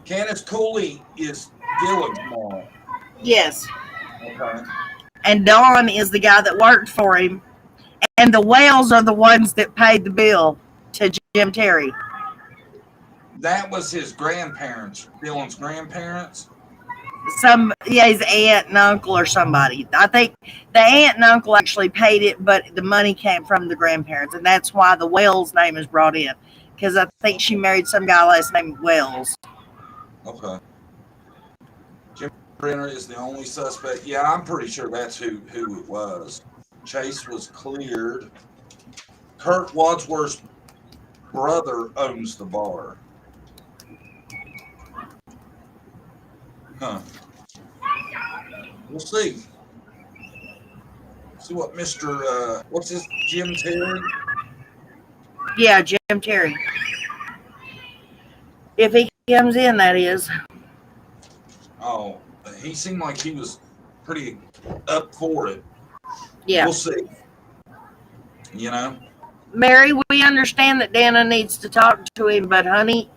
Candace Cooley is Dylan's mom. Yes. Okay. And Don is the guy that worked for him. And the Whales are the ones that paid the bill to Jim Terry. That was his grandparents, Dylan's grandparents. His aunt and uncle or somebody. I think the aunt and uncle actually paid it, but the money came from the grandparents, and that's why the Wells name is brought in. Because I think she married some guy last name Wells. Okay. Jim Brenner is the only suspect. Yeah, I'm pretty sure that's who it was. Chase was cleared. Kurt Wadsworth's brother owns the bar. Huh. We'll see. See what Mr. What's his Jim Terry? Yeah, Jim Terry. If he comes in, that is. Oh, he seemed like he was pretty up for it. Yeah. We'll see. You know? Mary, we understand that Dana needs to talk to him, but honey,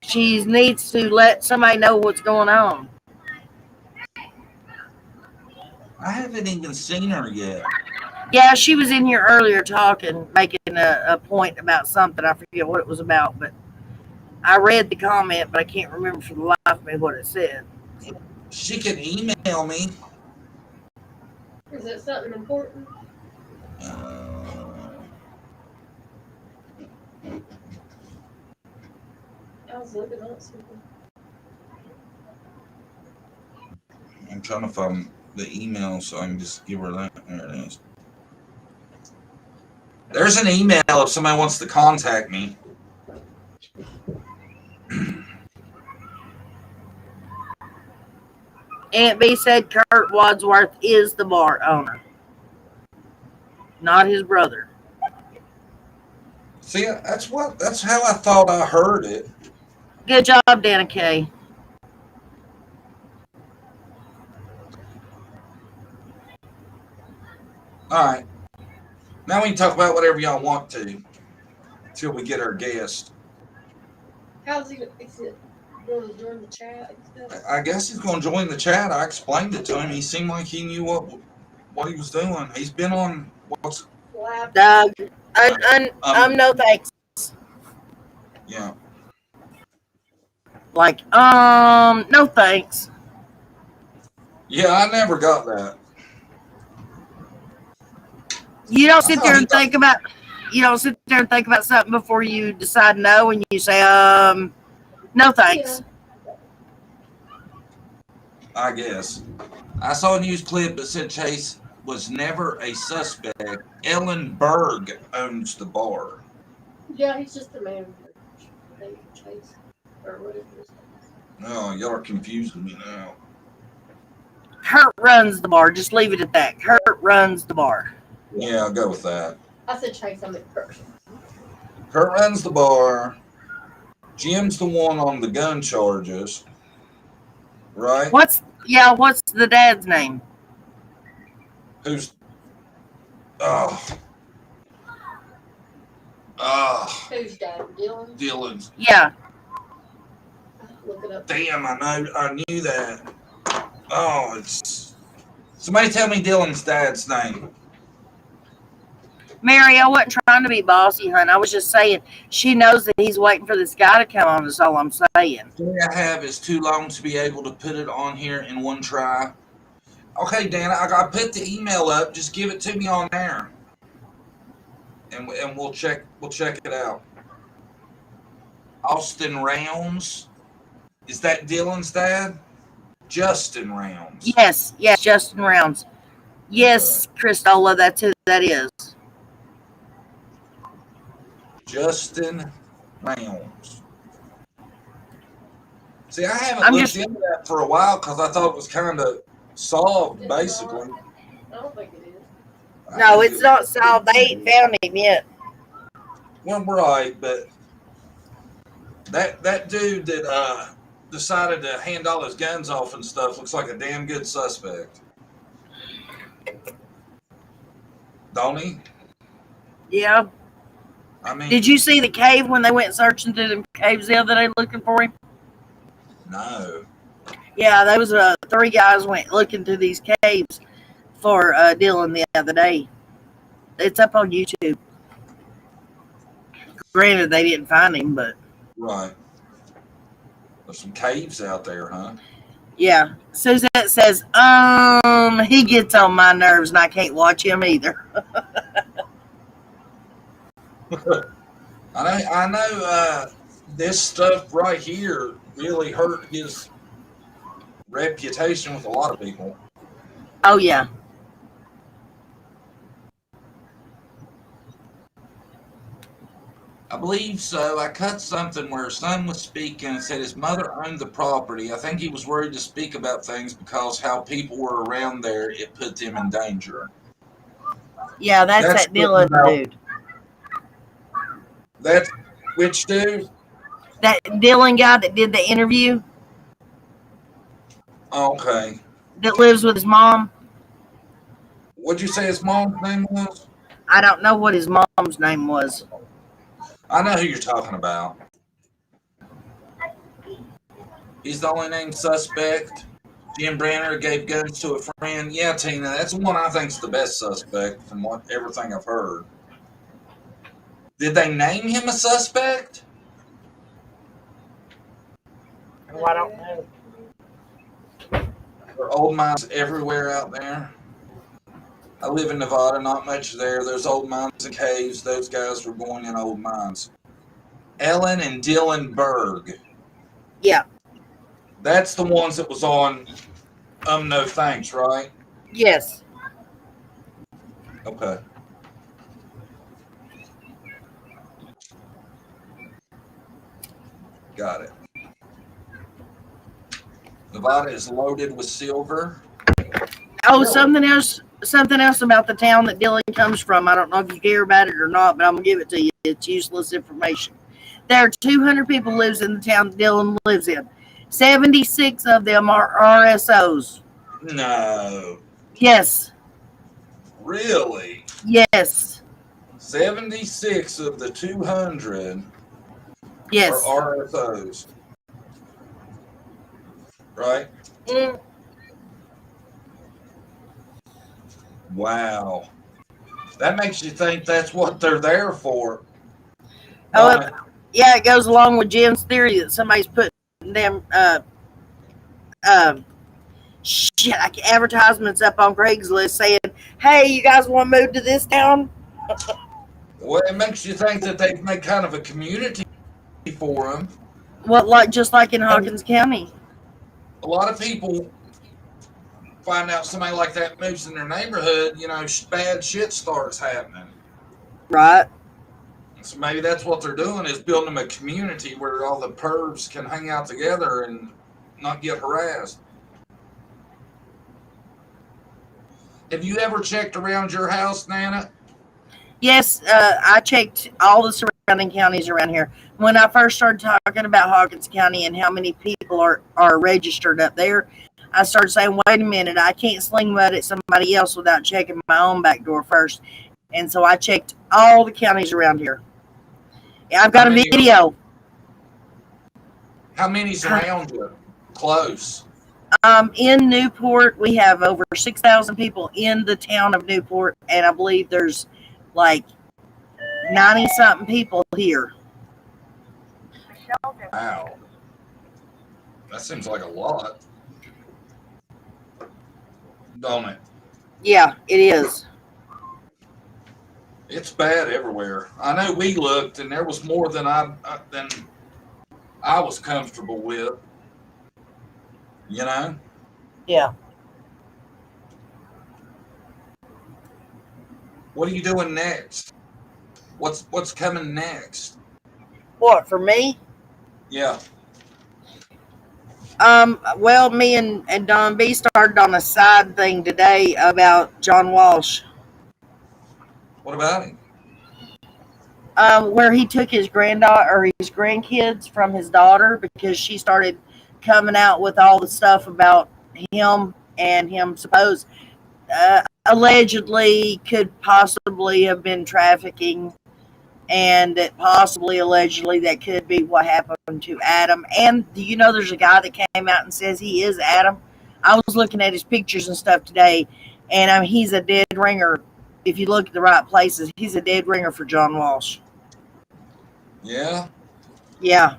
she needs to let somebody know what's going on. I haven't even seen her yet. Yeah, she was in here earlier talking, making a point about something. I forget what it was about, but I read the comment, but I can't remember for the life of me what it said. She can email me. Is it something important? I was looking at something. I'm trying to find the email so I can just give her that. There it is. There's an email if somebody wants to contact me. Aunt B said Kurt Wadsworth is the bar owner, not his brother. See, that's how I thought I heard it. Good job, Dana Kay. All right. Now we can talk about whatever y'all want to until we get our guest. How's he? Is it going to join the chat? I guess he's going to join the chat. I explained it to him. He seemed like he knew what he was doing. He's been on what's Lab. No thanks. Yeah. Like, no thanks. Yeah, I never got that. You don't sit there and think about. You don't sit there and think about something before you decide no, and you say, no thanks. Yeah. I guess. I saw a news clip that said Chase was never a suspect. Ellen Berg owns the bar. Yeah, he's just the manager. Chase or whatever. No, y'all are confusing me now. Kurt runs the bar. Just leave it at that. Kurt runs the bar. Yeah, I'll go with that. I said Chase. I meant Kurt. Kurt runs the bar. Jim's the one on the gun charges. Right? What's the dad's name? Who's Who's dad? Dylan? Dylan's. Yeah. Look it up. Damn, I knew that. Oh, it's somebody tell me Dylan's dad's name. Mary, I wasn't trying to be bossy, hon. I was just saying she knows that he's waiting for this guy to come on. That's all I'm saying. The thing I have is too long to be able to put it on here in one try. Okay, Dana, I put the email up. Just give it to me on there, and we'll check it out. Austin Rounds, is that Dylan's dad? Justin Rounds. Yes, Justin Rounds. Yes, Christola, that's who that is. Justin Rounds. See, I haven't looked into that for a while because I thought it was kind of solved, basically. I don't think it is. No, it's not solved. They ain't found him yet. Well, right, but that dude that decided to hand all his guns off and stuff looks like a damn good suspect. Don't he? Yeah. I mean, did you see the cave when they went searching through the caves the other day looking for him? No. Yeah, there was 3 guys went looking through these caves for Dylan the other day. It's up on YouTube. Granted, they didn't find him, but Right. There's some caves out there, huh? yeah. Suzette says, he gets on my nerves and I can't watch him either. I know this stuff right here really hurt his reputation with a lot of people. Oh, yeah. I believe so. I cut something where his son was speaking and said his mother owned the property. I think he was worried to speak about things because how people were around there, it put them in danger. Yeah, that's that Dylan dude. That's which dude? That Dylan guy that did the interview. Okay. That lives with his mom. What'd you say his mom's name was? I don't know what his mom's name was. I know who you're talking about. He's the only named suspect. Jim Branner gave guns to a friend. Yeah, Tina, that's the one I think's the best suspect from everything I've heard. Did they name him a suspect? Oh, I don't know. There are old mines everywhere out there. I live in Nevada, not much there. There's old mines and caves. Those guys were going in old mines. Ellen and Dylan Berg. Yeah. That's the ones that was on No Thanks, right? Yes. Okay. Got it. Nevada is loaded with silver. Oh, something else about the town that Dylan comes from. I don't know if you care about it or not, but I'm gonna give it to you. It's useless information. There are 200 people lives in the town that Dylan lives in. 76 of them are RSOs. No. Yes. Really? Yes. 76 of the 200 yes. are RSOs. Right? Mm. Wow. That makes you think that's what they're there for. Oh, yeah, it goes along with Jim's theory that somebody's putting them advertisements up on Craigslist saying, hey, you guys want to move to this town? Well, it makes you think that they've made kind of a community for them. Well, just like in Hawkins County. A lot of people find out somebody like that moves in their neighborhood, bad shit starts happening. Right. So maybe that's what they're doing, is building them a community where all the pervs can hang out together and not get harassed. Have you ever checked around your house, Nana? Yes, I checked all the surrounding counties around here. When I first started talking about Hawkins County and how many people are registered up there, I started saying, wait a minute, I can't sling mud at somebody else without checking my own back door first. And so I checked all the counties around here. I've got a video. How many's around you? Close. In Newport, we have over 6,000 people in the town of Newport, and I believe there's like 90-something people here. Wow. That seems like a lot. Don't it? Yeah, it is. It's bad everywhere. I know we looked, and there was more than I was comfortable with. Yeah. What are you doing next? What's coming next? What, for me? Yeah. Well, me and Don B started on a side thing today about John Walsh. What about him? Where he took his granddaughter or his grandkids from his daughter because she started coming out with all the stuff about him and him allegedly could possibly have been trafficking, and that possibly allegedly that could be what happened to Adam. And do you know there's a guy that came out and says he is Adam? I was looking at his pictures and stuff today, and he's a dead ringer. If you look at the right places, he's a dead ringer for John Walsh. Yeah. Yeah.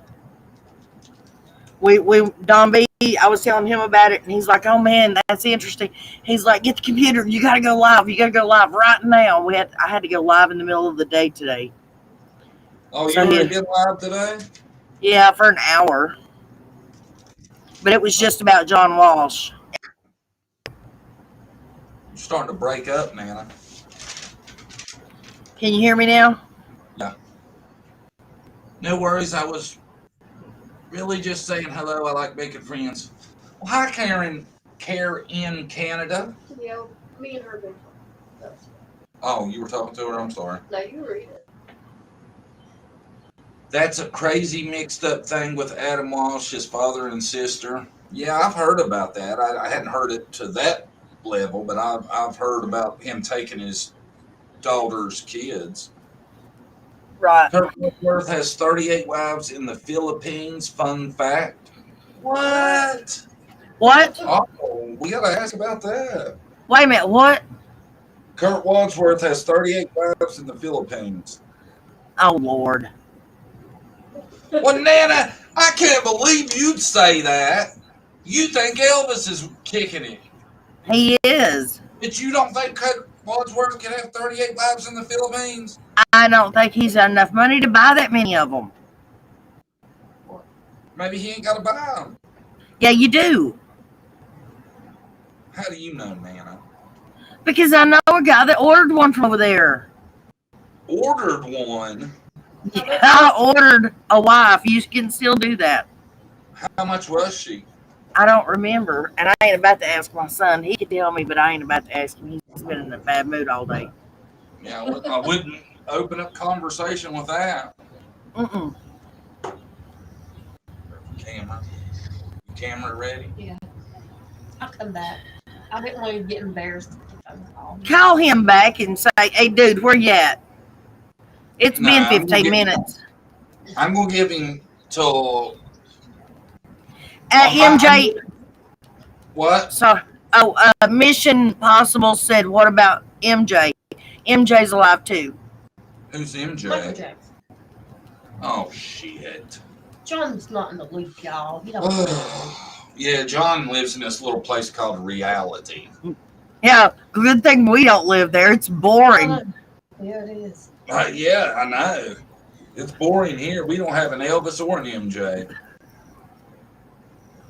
We Don B, I was telling him about it, and he's like, "Oh man, that's interesting." He's like, "Get the computer. You got to go live. You got to go live right now." I had to go live in the middle of the day today. Oh, So you already been live today? Yeah, for an hour. But it was just about John Walsh. You're starting to break up, Nana. Can you hear me now? Yeah. No worries. I was really just saying hello. I like making friends. Well, hi, Karen. In Canada. Yeah, me and her been talking. Oh, you were talking to her? I'm sorry. No, you read it. That's a crazy mixed up thing with Adam Walsh, his father and sister. Yeah, I've heard about that. I hadn't heard it to that level, but I've heard about him taking his daughter's kids. Right. Kurt Woodworth has 38 wives in the Philippines. Fun fact. What? What? Oh, we got to ask about that. Wait a minute. What? Kurt Wadsworth has 38 wives in the Philippines. Oh, Lord. Well, Nana, I can't believe you'd say that. You think Elvis is kicking it. He is. But you don't think Kurt Wadsworth can have 38 wives in the Philippines? I don't think he's got enough money to buy that many of them. Maybe he ain't got to buy them. Yeah, you do. How do you know, Nana? Because I know a guy that ordered one from over there. Ordered one? Yeah, I ordered a wife. You can still do that. How much was she? I don't remember. And I ain't about to ask my son. He could tell me, but I ain't about to ask him. He's been in a bad mood all day. Yeah, I wouldn't open up conversation with that. Mm-mm. Camera ready? Yeah. I'll come back. I didn't want to get embarrassed. Call him back and say, "Hey, dude, where you at? It's been 15 minutes. I'm going to give him till... MJ... What? So, Mission Possible said, what about MJ? MJ's alive, too. Who's MJ? Michael Jackson. Oh, shit. John's not in the loop, y'all. He don't Yeah, John lives in this little place called reality. Yeah, good thing we don't live there. It's boring. Yeah, it is. Yeah, I know. It's boring here. We don't have an Elvis or an MJ.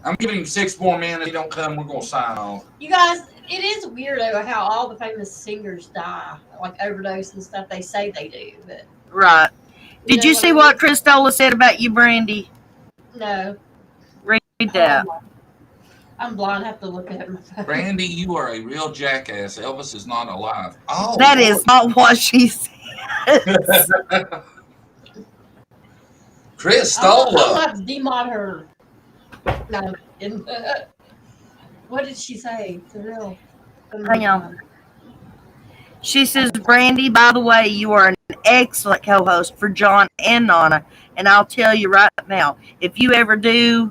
I'm giving him 6 more minutes. If he don't come, we're going to sign off. You guys, it is weird though how all the famous singers die, like overdose and stuff. They say they do, but Right. Did you see what Christola said about you, Brandy? No. Read that. I'm blind. I have to look at my phone. Brandy, you are a real jackass. Elvis is not alive. Oh, that Lord. Is not what she said. Christola. I'll have to demod her. No. What did she say? For real. Hang on. She says, Brandy, by the way, you are an excellent co-host for John and Nana. And I'll tell you right now, if you ever do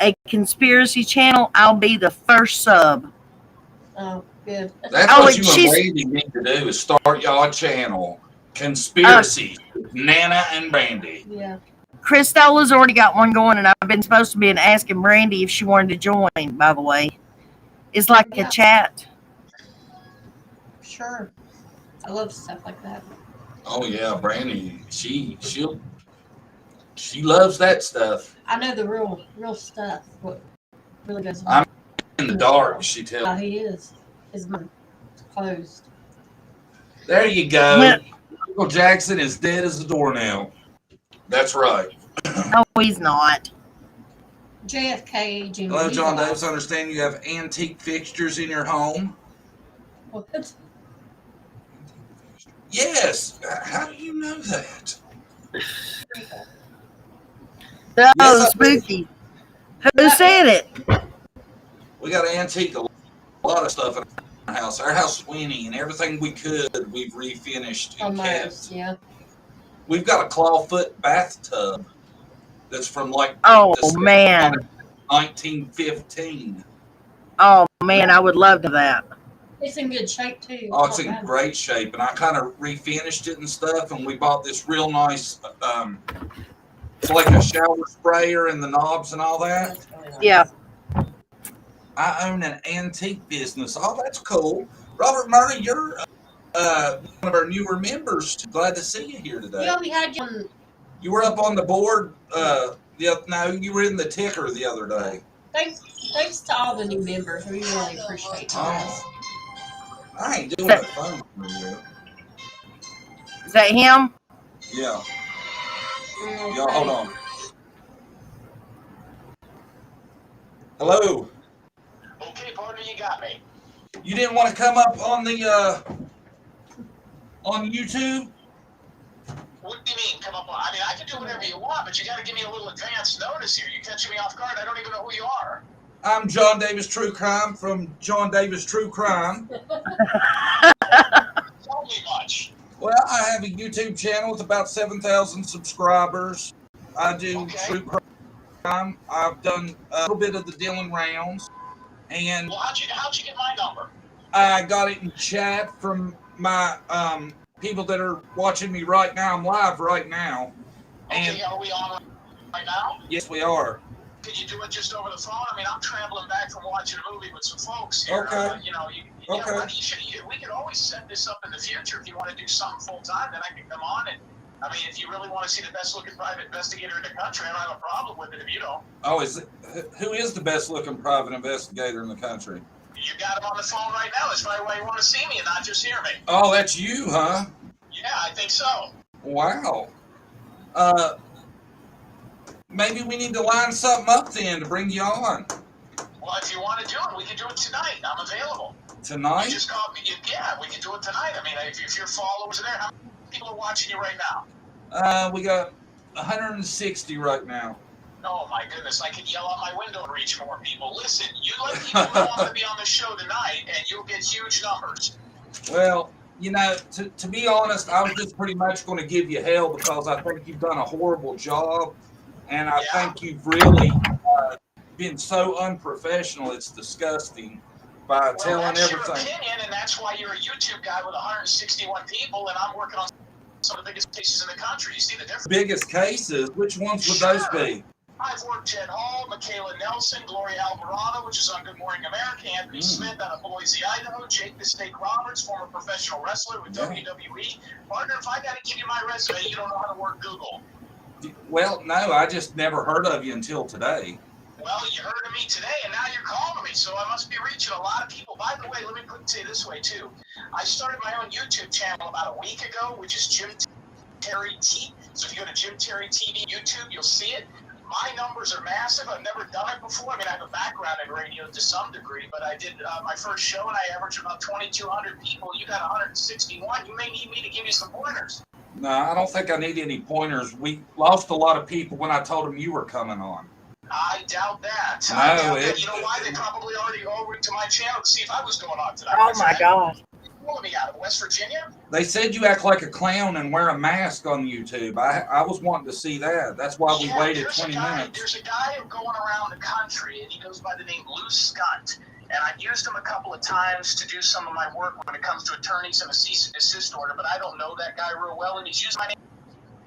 a conspiracy channel, I'll be the first sub. Oh, good. That's what you and Brandy need to do is start y'all channel. Conspiracy. Nana and Brandy. Yeah. Christola's already got one going, and I've been supposed to be asking Brandy if she wanted to join, by the way. It's like a chat. Sure. I love stuff like that. Oh yeah, Brandy. She loves that stuff. I know the real stuff. What really goes on. in the dark, she tells Yeah, me. he is. His mind closed. There you go. When, Michael Jackson is dead as a doornail. That's right. no, he's not. JFK aging. Hello, he's John alive. Davis. I understand you have antique fixtures in your home. What? Yes. How do you know that? Oh, Yes, I do. spooky. Who said it? We got an antique, a lot of stuff in our house. Our house is Winnie, and everything we could, we've refinished and Almost, kept. yeah. We've got a clawfoot bathtub that's from like Oh, the man. 1915. Oh, man, I would love to that. It's in good shape too. Oh, it's not in bad. great shape, and I kind of refinished it and stuff. And we bought this real nice, it's like a shower sprayer and the knobs and all that. That's really nice. Yeah. I own an antique business. Oh, that's cool. Robert Murray, you're one of our newer members. Glad to see you here today. Yeah, we had you on. You were up on the board. No, you were in the ticker the other day. Thanks to all the new members. We really appreciate you guys. I ain't doing a phone for you. Is that him? Yeah. Y'all, hold on. Hello. Okay, partner, you got me. You didn't want to come up on the on YouTube? What do you mean, come up on? I mean, I can do whatever you want, but you got to give me a little advance notice here. You're catching me off guard. I don't even know who you are. I'm John Davis True Crime from John Davis True Crime. Tell me much. Well, I have a YouTube channel with about 7,000 subscribers. I do true crime. I've done a little bit of the Dylan rounds, and Well, how'd you get my number? I got it in chat from my people that are watching me right now. I'm live right now. And Okay, are we on right now? yes, we are. Can you do it just over the phone? I mean, I'm traveling back from watching a movie with some folks here. Okay. Okay. We could always set this up in the future if you want to do something full time. Then I can come on and. I mean, if you really want to see the best-looking private investigator in the country, I don't have a problem with it if you don't. Oh, who is the best-looking private investigator in the country? You got him on the phone right now. That's probably why you want to see me and not just hear me. Oh, that's you, huh? Yeah, I think so. Wow. Maybe we need to line something up then to bring you on. Well, if you want to do it, we can do it tonight. I'm available. Tonight? You just call me. Yeah, we can do it tonight. I mean, if your followers are there, how many people are watching you right now? We got 160 right now. Oh my goodness, I can yell out my window and reach more people. Listen, you let people know I'm going to be on the show tonight, and you'll get huge numbers. Well, you know, to be honest, I was just pretty much going to give you hell because I think you've done a horrible job, and I think you've really been so unprofessional. It's disgusting by telling that's everything. Your opinion, and that's why you're a YouTube guy with 161 people, and I'm working on some of the biggest cases in the country. You see the difference? Biggest cases? Which ones would those be? I've worked Ted Hall, Michaela Nelson, Gloria Alvarado, which is on Good Morning America, Anthony Smith out of Boise, Idaho, Jake the Snake Roberts, former professional wrestler with WWE. Partner, if I got to give you my resume, you don't know how to work Google. Well, no, I just never heard of you until today. Well, you heard of me today, and now you're calling me, so I must be reaching a lot of people. By the way, let me put it to you this way, too. I started my own YouTube channel about a week ago, which is Jim Terry T. So if you go to Jim Terry TV YouTube, you'll see it. My numbers are massive. I've never done it before. I mean, I have a background in radio to some degree, but I did my first show, and I averaged about 2,200 people. You got 161. You may need me to give you some pointers. No, I don't think I need any pointers. We lost a lot of people when I told them you were coming on. I doubt that. No, I doubt that. You know why? They probably already over to my channel to see if I was going on tonight. Oh, my God. Pulling me out of West Virginia? They said you act like a clown and wear a mask on YouTube. I was wanting to see that. That's why we waited 20 minutes. There's a guy going around the country, and he goes by the name Lou Scunt. And I've used him a couple of times to do some of my work when it comes to attorneys and a cease and desist order, but I don't know that guy real well, and he's used my name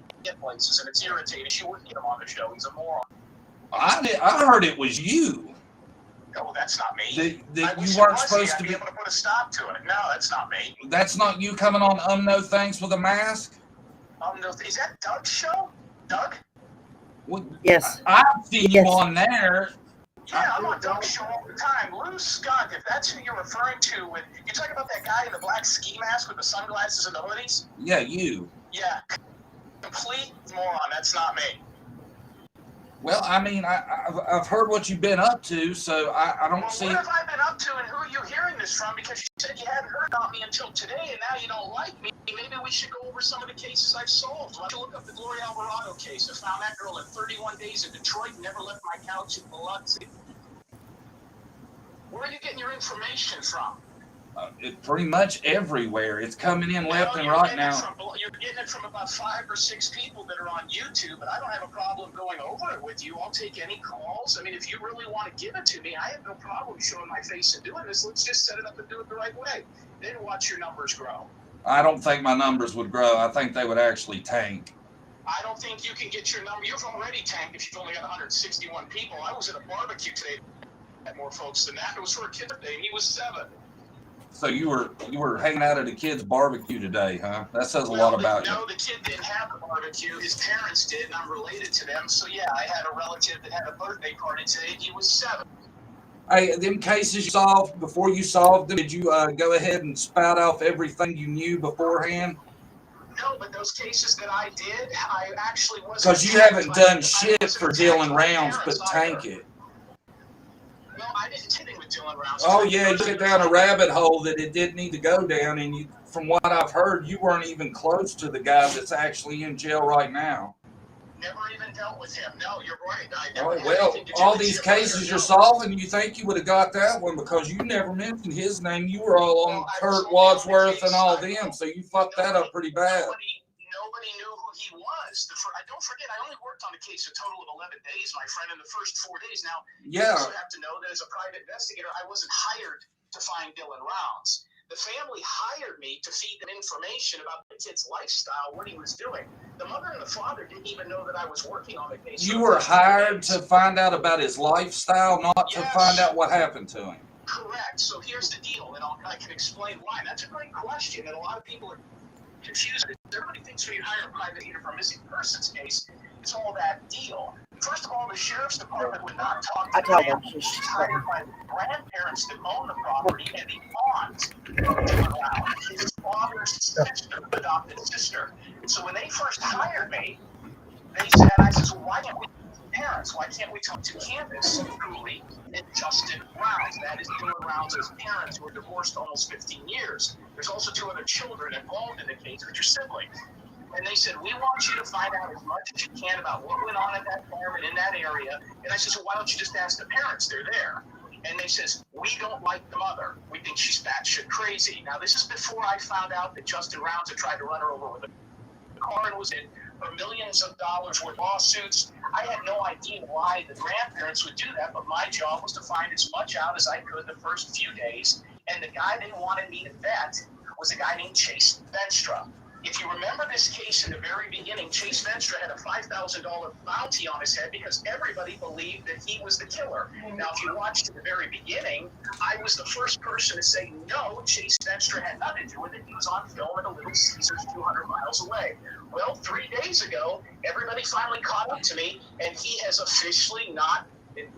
to get places, and it's irritating. You wouldn't get him on the show. He's a moron. I heard it was you. No, that's not me. That you weren't supposed to be able to put a stop to it. No, that's not me. That's not you coming on No Thanks with a mask? No, is that Doug's show? Doug? Well, Yes. I've seen you on there. Yeah, I'm on Doug's show all the time. Lou Scott, if that's who you're referring to, when you talk about that guy in the black ski mask with the sunglasses and the hoodies? Yeah, you. Yeah, complete moron. That's not me. Well, I mean, I've heard what you've been up to, so I don't see. What have I been up to, and who are you hearing this from? Because you said you hadn't heard about me until today, and now you don't like me. Maybe we should go over some of the cases I've solved. Why don't you look up the Gloria Alvarado case? I found that girl in 31 days in Detroit, never left my couch in Biloxi. Where are you getting your information from? It pretty much everywhere. It's coming in left and right now. You're getting it from about 5 or 6 people that are on YouTube, but I don't have a problem going over it with you. I'll take any calls. I mean, if you really want to give it to me, I have no problem showing my face and doing this. Let's just set it up and do it the right way. Then watch your numbers grow. I don't think my numbers would grow. I think they would actually tank. I don't think you can get your number. You've already tanked if you've only got 161 people. I was at a barbecue today. Had more folks than that. It was for a kid's day, and he was 7. So you were hanging out at a kid's barbecue today, huh? That says a lot about you. No, the kid didn't have a barbecue. His parents did, and I'm related to them. So yeah, I had a relative that had a birthday party today, and he was 7. Hey, them cases you solved, before you solved them, did you go ahead and spout off everything you knew beforehand? No, but those cases that I did, I actually wasn't. Because you haven't done shit for dealing rounds but tank it. No, I didn't do anything with Dylan Rounds. Oh yeah, you get down a rabbit hole that it didn't need to go down, and you, from what I've heard, you weren't even close to the guy that's actually in jail right now. Never even dealt with him. No, you're right. Well, all these cases you're solving, you think you would have got that one because you never mentioned his name. You were all on Kurt Wadsworth and all them, so you fucked that up pretty bad. Nobody knew who he was. Don't forget, I only worked on the case a total of 11 days, my friend, in the first 4 days. Now, yeah. You also have to know that as a private investigator, I wasn't hired to find Dylan Rounds. The family hired me to feed them information about the kid's lifestyle, what he was doing. The mother and the father didn't even know that I was working on the case. You were hired to find out about his lifestyle, not to find out what happened to him. Correct. So here's the deal, and I can explain why. That's a great question, and a lot of people are confused. Everybody thinks when you hire a private investigator for a missing persons case, it's all that deal. First of all, the sheriff's department would not talk to the family. She's hired by the grandparents that own the property and the aunt around his father's sister, adopted sister. So when they first hired me, they said, I said, well, why can't we talk to parents? Why can't we talk to Candace, Cooley, and Justin Rounds? That is Dylan Rounds' parents who were divorced almost 15 years. There's also 2 other children involved in the case, which are siblings. And they said, we want you to find out as much as you can about what went on at that farm and in that area. And I said, so why don't you just ask the parents? They're there. And they says, we don't like the mother. We think she's batshit crazy. Now, this is before I found out that Justin Rounds had tried to run her over with a car and was in for millions of dollars worth of lawsuits. I had no idea why the grandparents would do that, but my job was to find as much out as I could the first few days. And the guy they wanted me to vet was a guy named Chase Venstra. If you remember this case in the very beginning, Chase Venstra had a $5,000 bounty on his head because everybody believed that he was the killer. Now, if you watched in the very beginning, I was the first person to say, no, Chase Venstra had nothing to do with it. He was on film at a Little Caesars 200 miles away. Well, 3 days ago, everybody finally caught up to me, and he has officially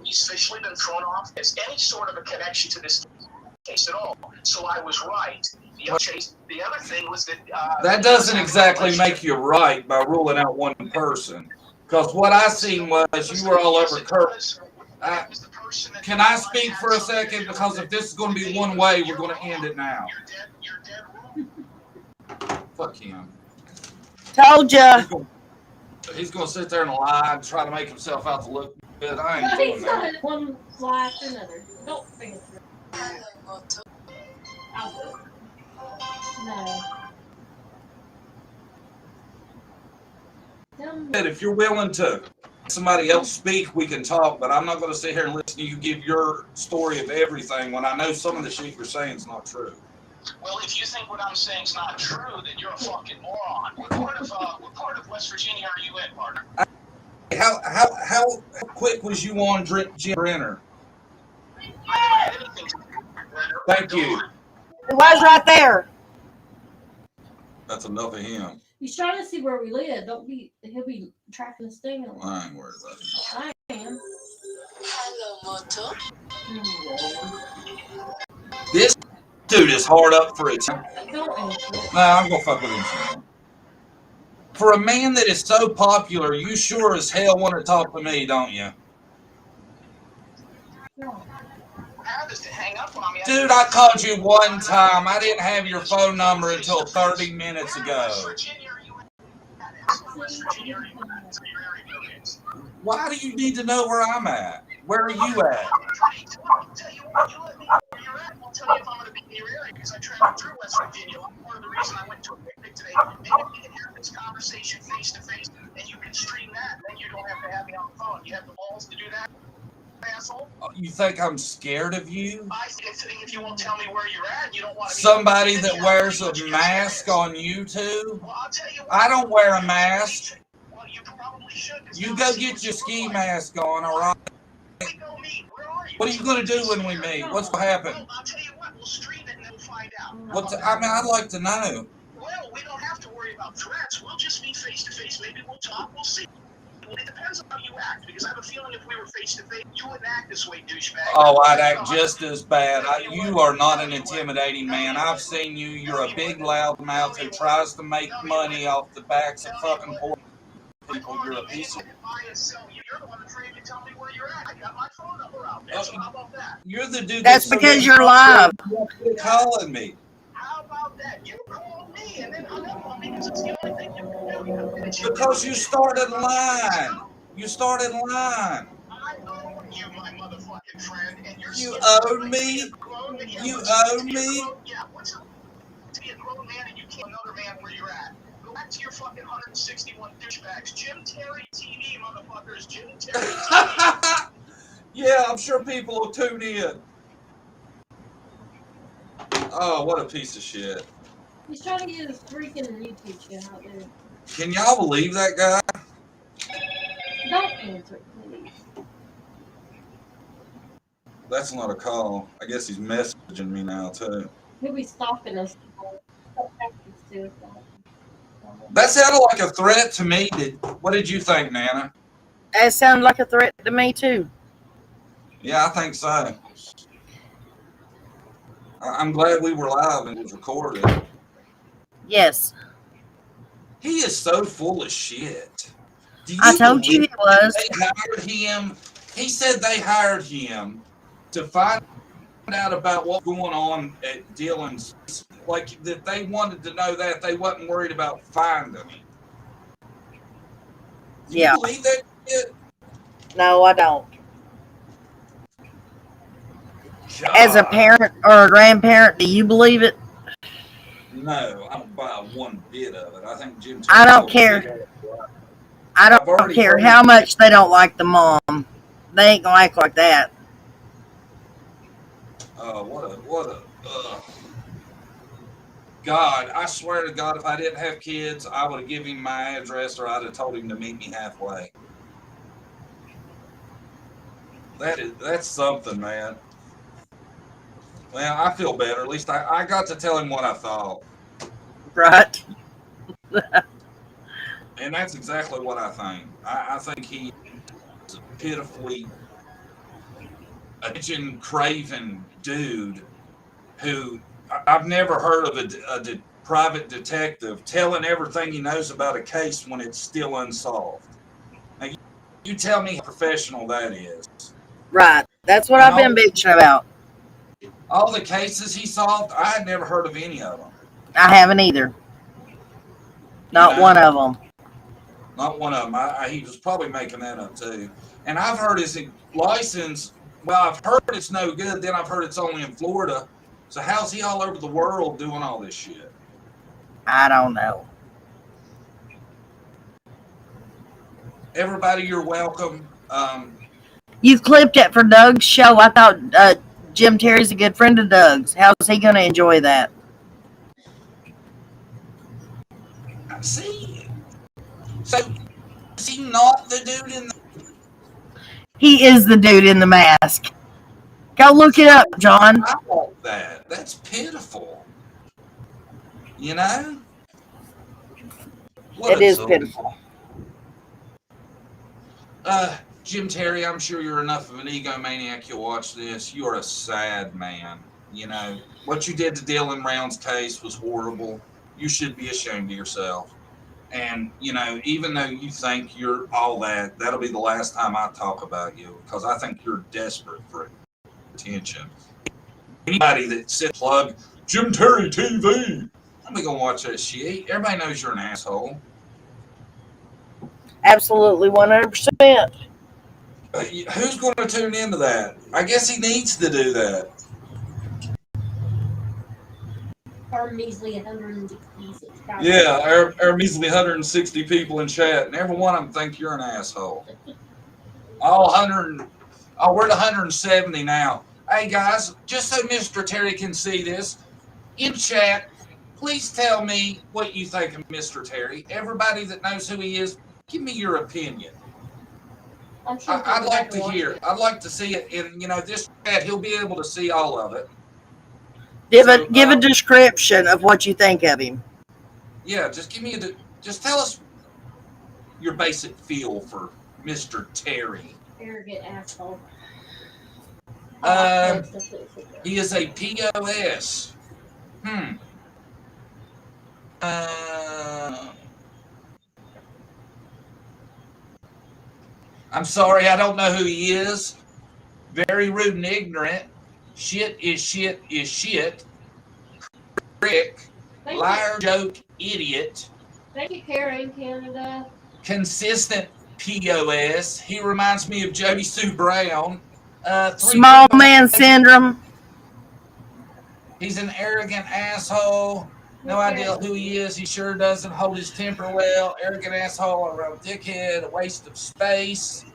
he's officially been thrown off as any sort of a connection to this case at all. So I was right. The other thing was that that doesn't exactly make you right by ruling out one person. Because what I seen was you were all over Kurt. Can I speak for a second? Because if this is going to be one way, we're going to end it now. You're dead. Fuck him. Told ya. He's going to sit there and lie and try to make himself out to look good. I ain't No, doing he's that. not one lie after another. Don't think it's I'll do it. No. If you're willing to somebody else speak, we can talk, but I'm not going to sit here and listen to you give your story of everything when I know some of the shit you're saying is not true. Well, if you think what I'm saying is not true, then you're a fucking moron. What part of West Virginia are you in, partner? How quick was you on Jim Brenner? I didn't have anything to do with Brenner. Thank you. It was right there. That's enough of him. He's trying to see where we live. He'll be tracking this thing. I ain't worried about it. I am. This dude is hard up for it. Don't answer it. Nah, I'm gonna fuck with him some more. For a man that is so popular, you sure as hell want to talk to me, don't you? Dude, I called you one time. I didn't have your phone number until 30 minutes ago. Why do you need to know where I'm at? Where are you at? I'll tell you what, you let me know where you're at, and I'll tell you if I'm going to be in your area, because I traveled through West Virginia. Part of the reason I went to a picnic today. Maybe we can have this conversation face to face, and you can stream that, and then you don't have to have me on the phone. You have the balls to do that, asshole? You think I'm scared of you? I think if you won't tell me where you're at, you don't want to be somebody that wears a mask on YouTube? Well, I'll tell you what, I don't wear a mask. Well, you probably should. You go get your ski mask on, all right? We go meet. Where are you? What are you going to do when we meet? What's going to happen? Well, I'll tell you what, we'll stream it and then we'll find out. I mean, I'd like to know. Well, we don't have to worry about threats. We'll just meet face to face. Maybe we'll talk. We'll see. Well, it depends on how you act, because I have a feeling if we were face to face, you wouldn't act this way, douchebag. Oh, I'd act just as bad. You are not an intimidating man. I've seen you. You're a big loudmouth who tries to make money off the backs of fucking poor people. You're a piece of... You're the one afraid to tell me where you're at. I got my phone number out there, so how about that? You're the dude That's because you're live. Calling me. How about that? You called me and then hung up on me because it's the only thing you can do. Because you started lying. You started lying. I owe you, my motherfucking friend, and you're... You owe me? You owe me? Yeah, what's up to be a grown man and you kill another man where you're at? Go back to your fucking 161 douchebags. Jim Terry TV, motherfuckers. Jim Terry TV. Yeah, I'm sure people will tune in. Oh, what a piece of shit. He's trying to get his freaking YouTube channel out there. Can y'all believe that guy? Don't answer it, please. That's not a call. I guess he's messaging me now, too. He'll be stalking us. That sounded like a threat to me. What did you think, Nana? That sounded like a threat to me, too. Yeah, I think so. I'm glad we were live and it was recorded. Yes. He is so full of shit. I told you he was. They hired him. He said they hired him to find out about what's going on at Dylan's. Like, that they wanted to know that. They wasn't worried about finding him. Yeah. You believe that shit? No, I don't. God. As a parent or a grandparent, do you believe it? No, I don't buy one bit of it. I think Jim. I don't care. I don't care how much they don't like the mom. They ain't gonna act like that. Oh, what a. God, I swear to God, if I didn't have kids, I would have given him my address, or I'd have told him to meet me halfway. That's something, man. Well, I feel better. At least I got to tell him what I thought. Right. And that's exactly what I think. I think he is a pitifully attention-craving dude who I've never heard of a private detective telling everything he knows about a case when it's still unsolved. Now, you tell me how professional that is. Right. That's what I've been bitching about. All the cases he solved, I had never heard of any of them. I haven't either. Not one of them. Not one of them. He was probably making that up too. And I've heard his license, well, I've heard it's no good, then I've heard it's only in Florida. So how's he all over the world doing all this shit? I don't know. Everybody, you're welcome. You clipped it for Doug's show. I thought Jim Terry's a good friend of Doug's. How's he going to enjoy that? See? So, is he not the dude in the... He is the dude in the mask. Go look it up, John. I want that. That's pitiful. You know? What it is pitiful. Jim Terry, I'm sure you're enough of an egomaniac. You'll watch this. You're a sad man. You know, what you did to Dylan Round's case was horrible. You should be ashamed of yourself. And, you know, even though you think you're all that, that'll be the last time I talk about you because I think you're desperate for attention. Anybody that said plug Jim Terry TV, I'm not going to watch that shit. Everybody knows you're an asshole. Absolutely, 100%. Who's going to tune into that? I guess he needs to do that. Our measly 166. Yeah, our measly 160 people in chat, and every one of them think you're an asshole. All 100, we're at 170 now. Hey guys, just so Mr. Terry can see this, in chat, please tell me what you think of Mr. Terry. Everybody that knows who he is, give me your opinion. I'd like to hear. I'd like to see it in, you know, this chat. He'll be able to see all of it. Give a description of what you think of him. Yeah, just give me just tell us your basic feel for Mr. Terry. Arrogant asshole. He is a POS. I'm sorry, I don't know who he is. Very rude and ignorant. Shit is shit is shit. Prick. Liar, joke, idiot. Thank you, Karen, Canada. Consistent POS. He reminds me of Jody Sue Brown. Small man syndrome. He's an arrogant asshole. No idea who he is. He sure doesn't hold his temper well. Arrogant asshole, a real dickhead, a waste of space.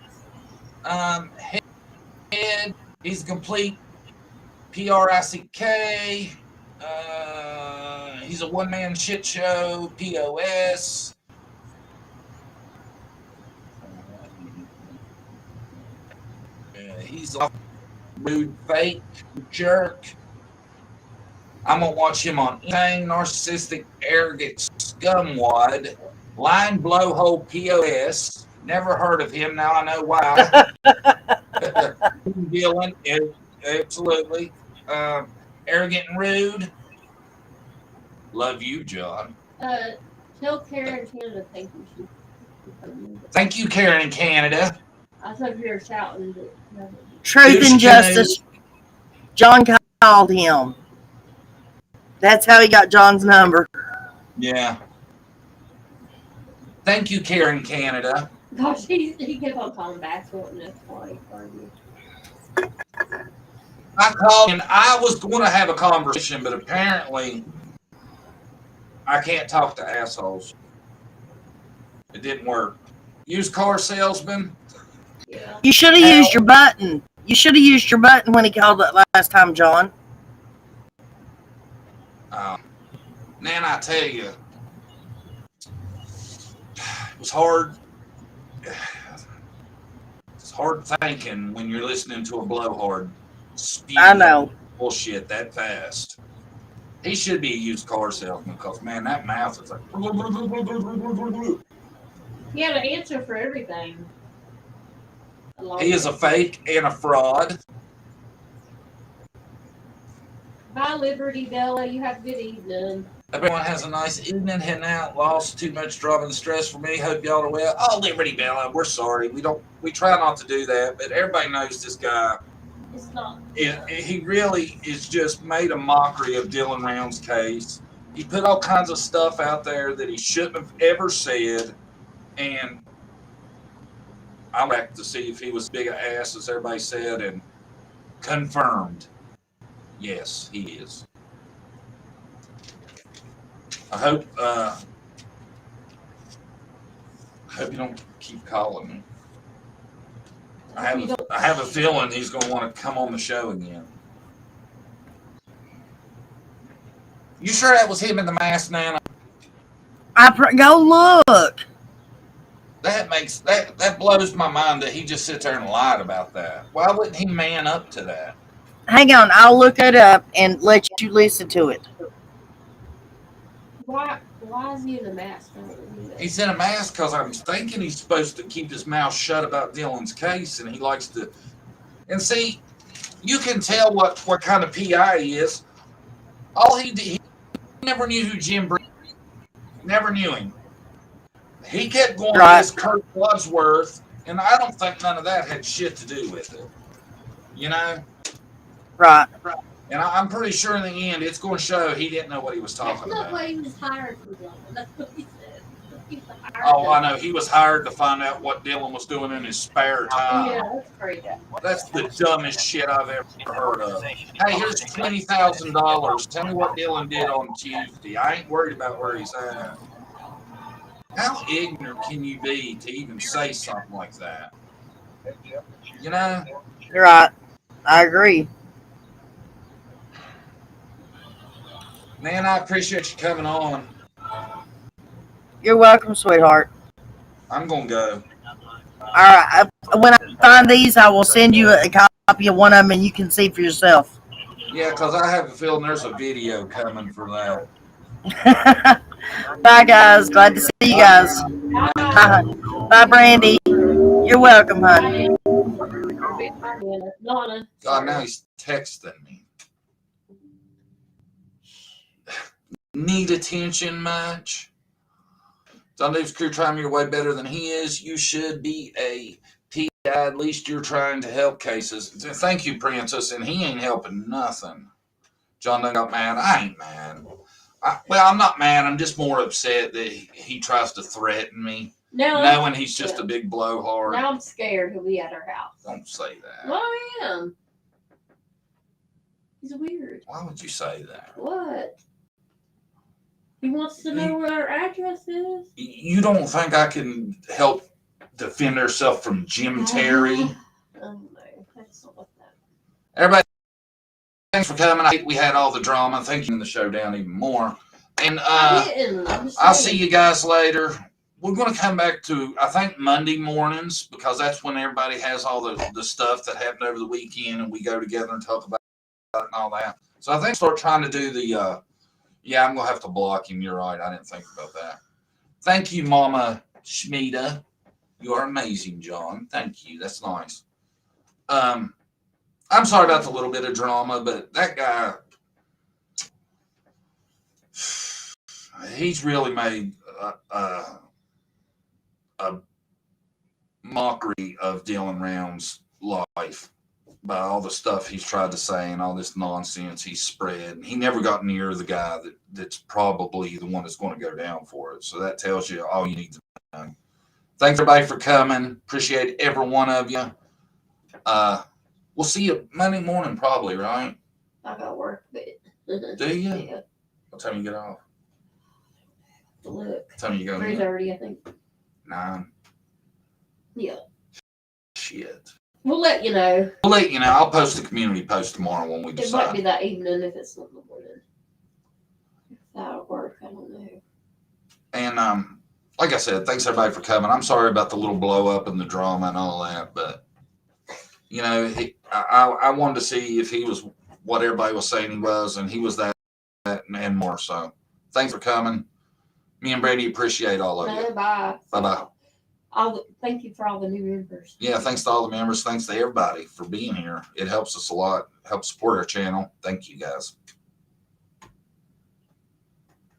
Head. He's a complete PRICK. He's a one-man shit show. POS. He's a rude, fake, jerk. I'm going to watch him on anything. Narcissistic, arrogant, scumwad. Line blowhole POS. Never heard of him. Now I know why. Dylan, absolutely. Arrogant and rude. Love you, John. Tell Karen Canada thank you. Thank you, Karen in Canada. I thought you were shouting. Truth and justice. John called him. That's how he got John's number. Yeah. Thank you, Karen Canada. Gosh, he kept on calling back, so that's why. I called and I was going to have a conversation, but apparently I can't talk to assholes. It didn't work. Used car salesman. Yeah. You should have used your button. You should have used your button when he called that last time, John. Man, I tell you, it was hard. It's hard thinking when you're listening to a blowhard spew I know. bullshit that fast. He should be a used car salesman because, man, that mouth is like. He had an answer for everything. He is a fake and a fraud. Bye, Liberty Bella. You have a good evening. Everyone has a nice evening. Heading out. Lost too much drama and stress for me. Hope y'all are well. Oh, Liberty Bella, we're sorry. We try not to do that, but everybody knows this guy. It's not. He really is just made a mockery of Dylan Round's case. He put all kinds of stuff out there that he shouldn't have ever said, and I'm back to see if he was big a ass as everybody said, and confirmed. Yes, he is. I hope you don't keep calling me. I have a feeling he's going to want to come on the show again. You sure that was him in the mask, Nana? Go look. That blows my mind that he just sits there and lied about that. Why wouldn't he man up to that? Hang on, I'll look it up and let you listen to it. Why Why is he in a mask? I don't know. He's in a mask because I'm thinking he's supposed to keep his mouth shut about Dylan's case, and he likes to. And see, you can tell what kind of PI he is. All he did, he never knew who Jim Breen. Never knew him. He kept going to this Kurt Bloodworth, and I don't think none of that had shit to do with it. You know? Right. And I'm pretty sure in the end it's going to show he didn't know what he was talking That's not about. why he was hired for Dylan. That's what he said. He was hired Oh, I know. He was hired to find out what Dylan was doing in his spare time. Yeah, that's crazy. That's the dumbest shit I've ever heard of. Hey, here's $20,000. Tell me what Dylan did on Tuesday. I ain't worried about where he's at. How ignorant can you be to even say something like that? You know? You're right. I agree. Man, I appreciate you coming on. You're welcome, sweetheart. I'm going to go. All right. When I find these, I will send you a copy of one of them, and you can see for yourself. Yeah, because I have a feeling there's a video coming for that. Bye, guys. Glad to see you guys. Bye, Brandy. You're welcome, honey. Donna. God, now he's texting me. Need attention much? Dundave's crew trying your way better than he is. You should be a PI. At least you're trying to help cases. Thank you, Princess. And he ain't helping nothing. John Dunn got mad. I ain't mad. Well, I'm not mad. I'm just more upset that he tries to threaten me. Knowing he's just a big blowhard. Now I'm scared he'll be at our house. Don't say that. Well, I am. He's weird. Why would you say that? What? He wants to know where our address is. You don't think I can help defend herself from Jim Terry? Oh, no. That's not like that. Everybody, thanks for coming. We had all the drama. Thank you in the show down even more. And I'll see you guys later. We're going to come back to, I think, Monday mornings, because that's when everybody has all the stuff that happened over the weekend, and we go together and talk about it and all that. So I think start trying to do the, yeah, I'm going to have to block him. You're right. I didn't think about that. Thank you, Mama Schmida. You are amazing, John. Thank you. That's nice. I'm sorry about the little bit of drama, but that guy, he's really made a mockery of Dylan Round's life by all the stuff he's tried to say and all this nonsense he's spread. He never got near the guy that's probably the one that's going to go down for it. So that tells you all you need to know. Thanks, everybody, for coming. Appreciate every one of you. We'll see you Monday morning, probably, right? I got work, but. Do you? Yeah. What time you get off? Look. What time you go? 3:30, I think. 9. Yeah. Shit. We'll let you know. We'll let you know. I'll post a community post tomorrow when we It decide. might be that evening if it's not in the morning. If that'll work, I don't know. And like I said, thanks everybody for coming. I'm sorry about the little blow up and the drama and all that, but you know, I wanted to see if he was what everybody was saying he was, and he was that and more. So thanks for coming. Me and Brady appreciate all of you. Bye. Bye-bye. Thank you for all the new members. Yeah, thanks to all the members. Thanks to everybody for being here. It helps us a lot. Helps support our channel. Thank you, guys.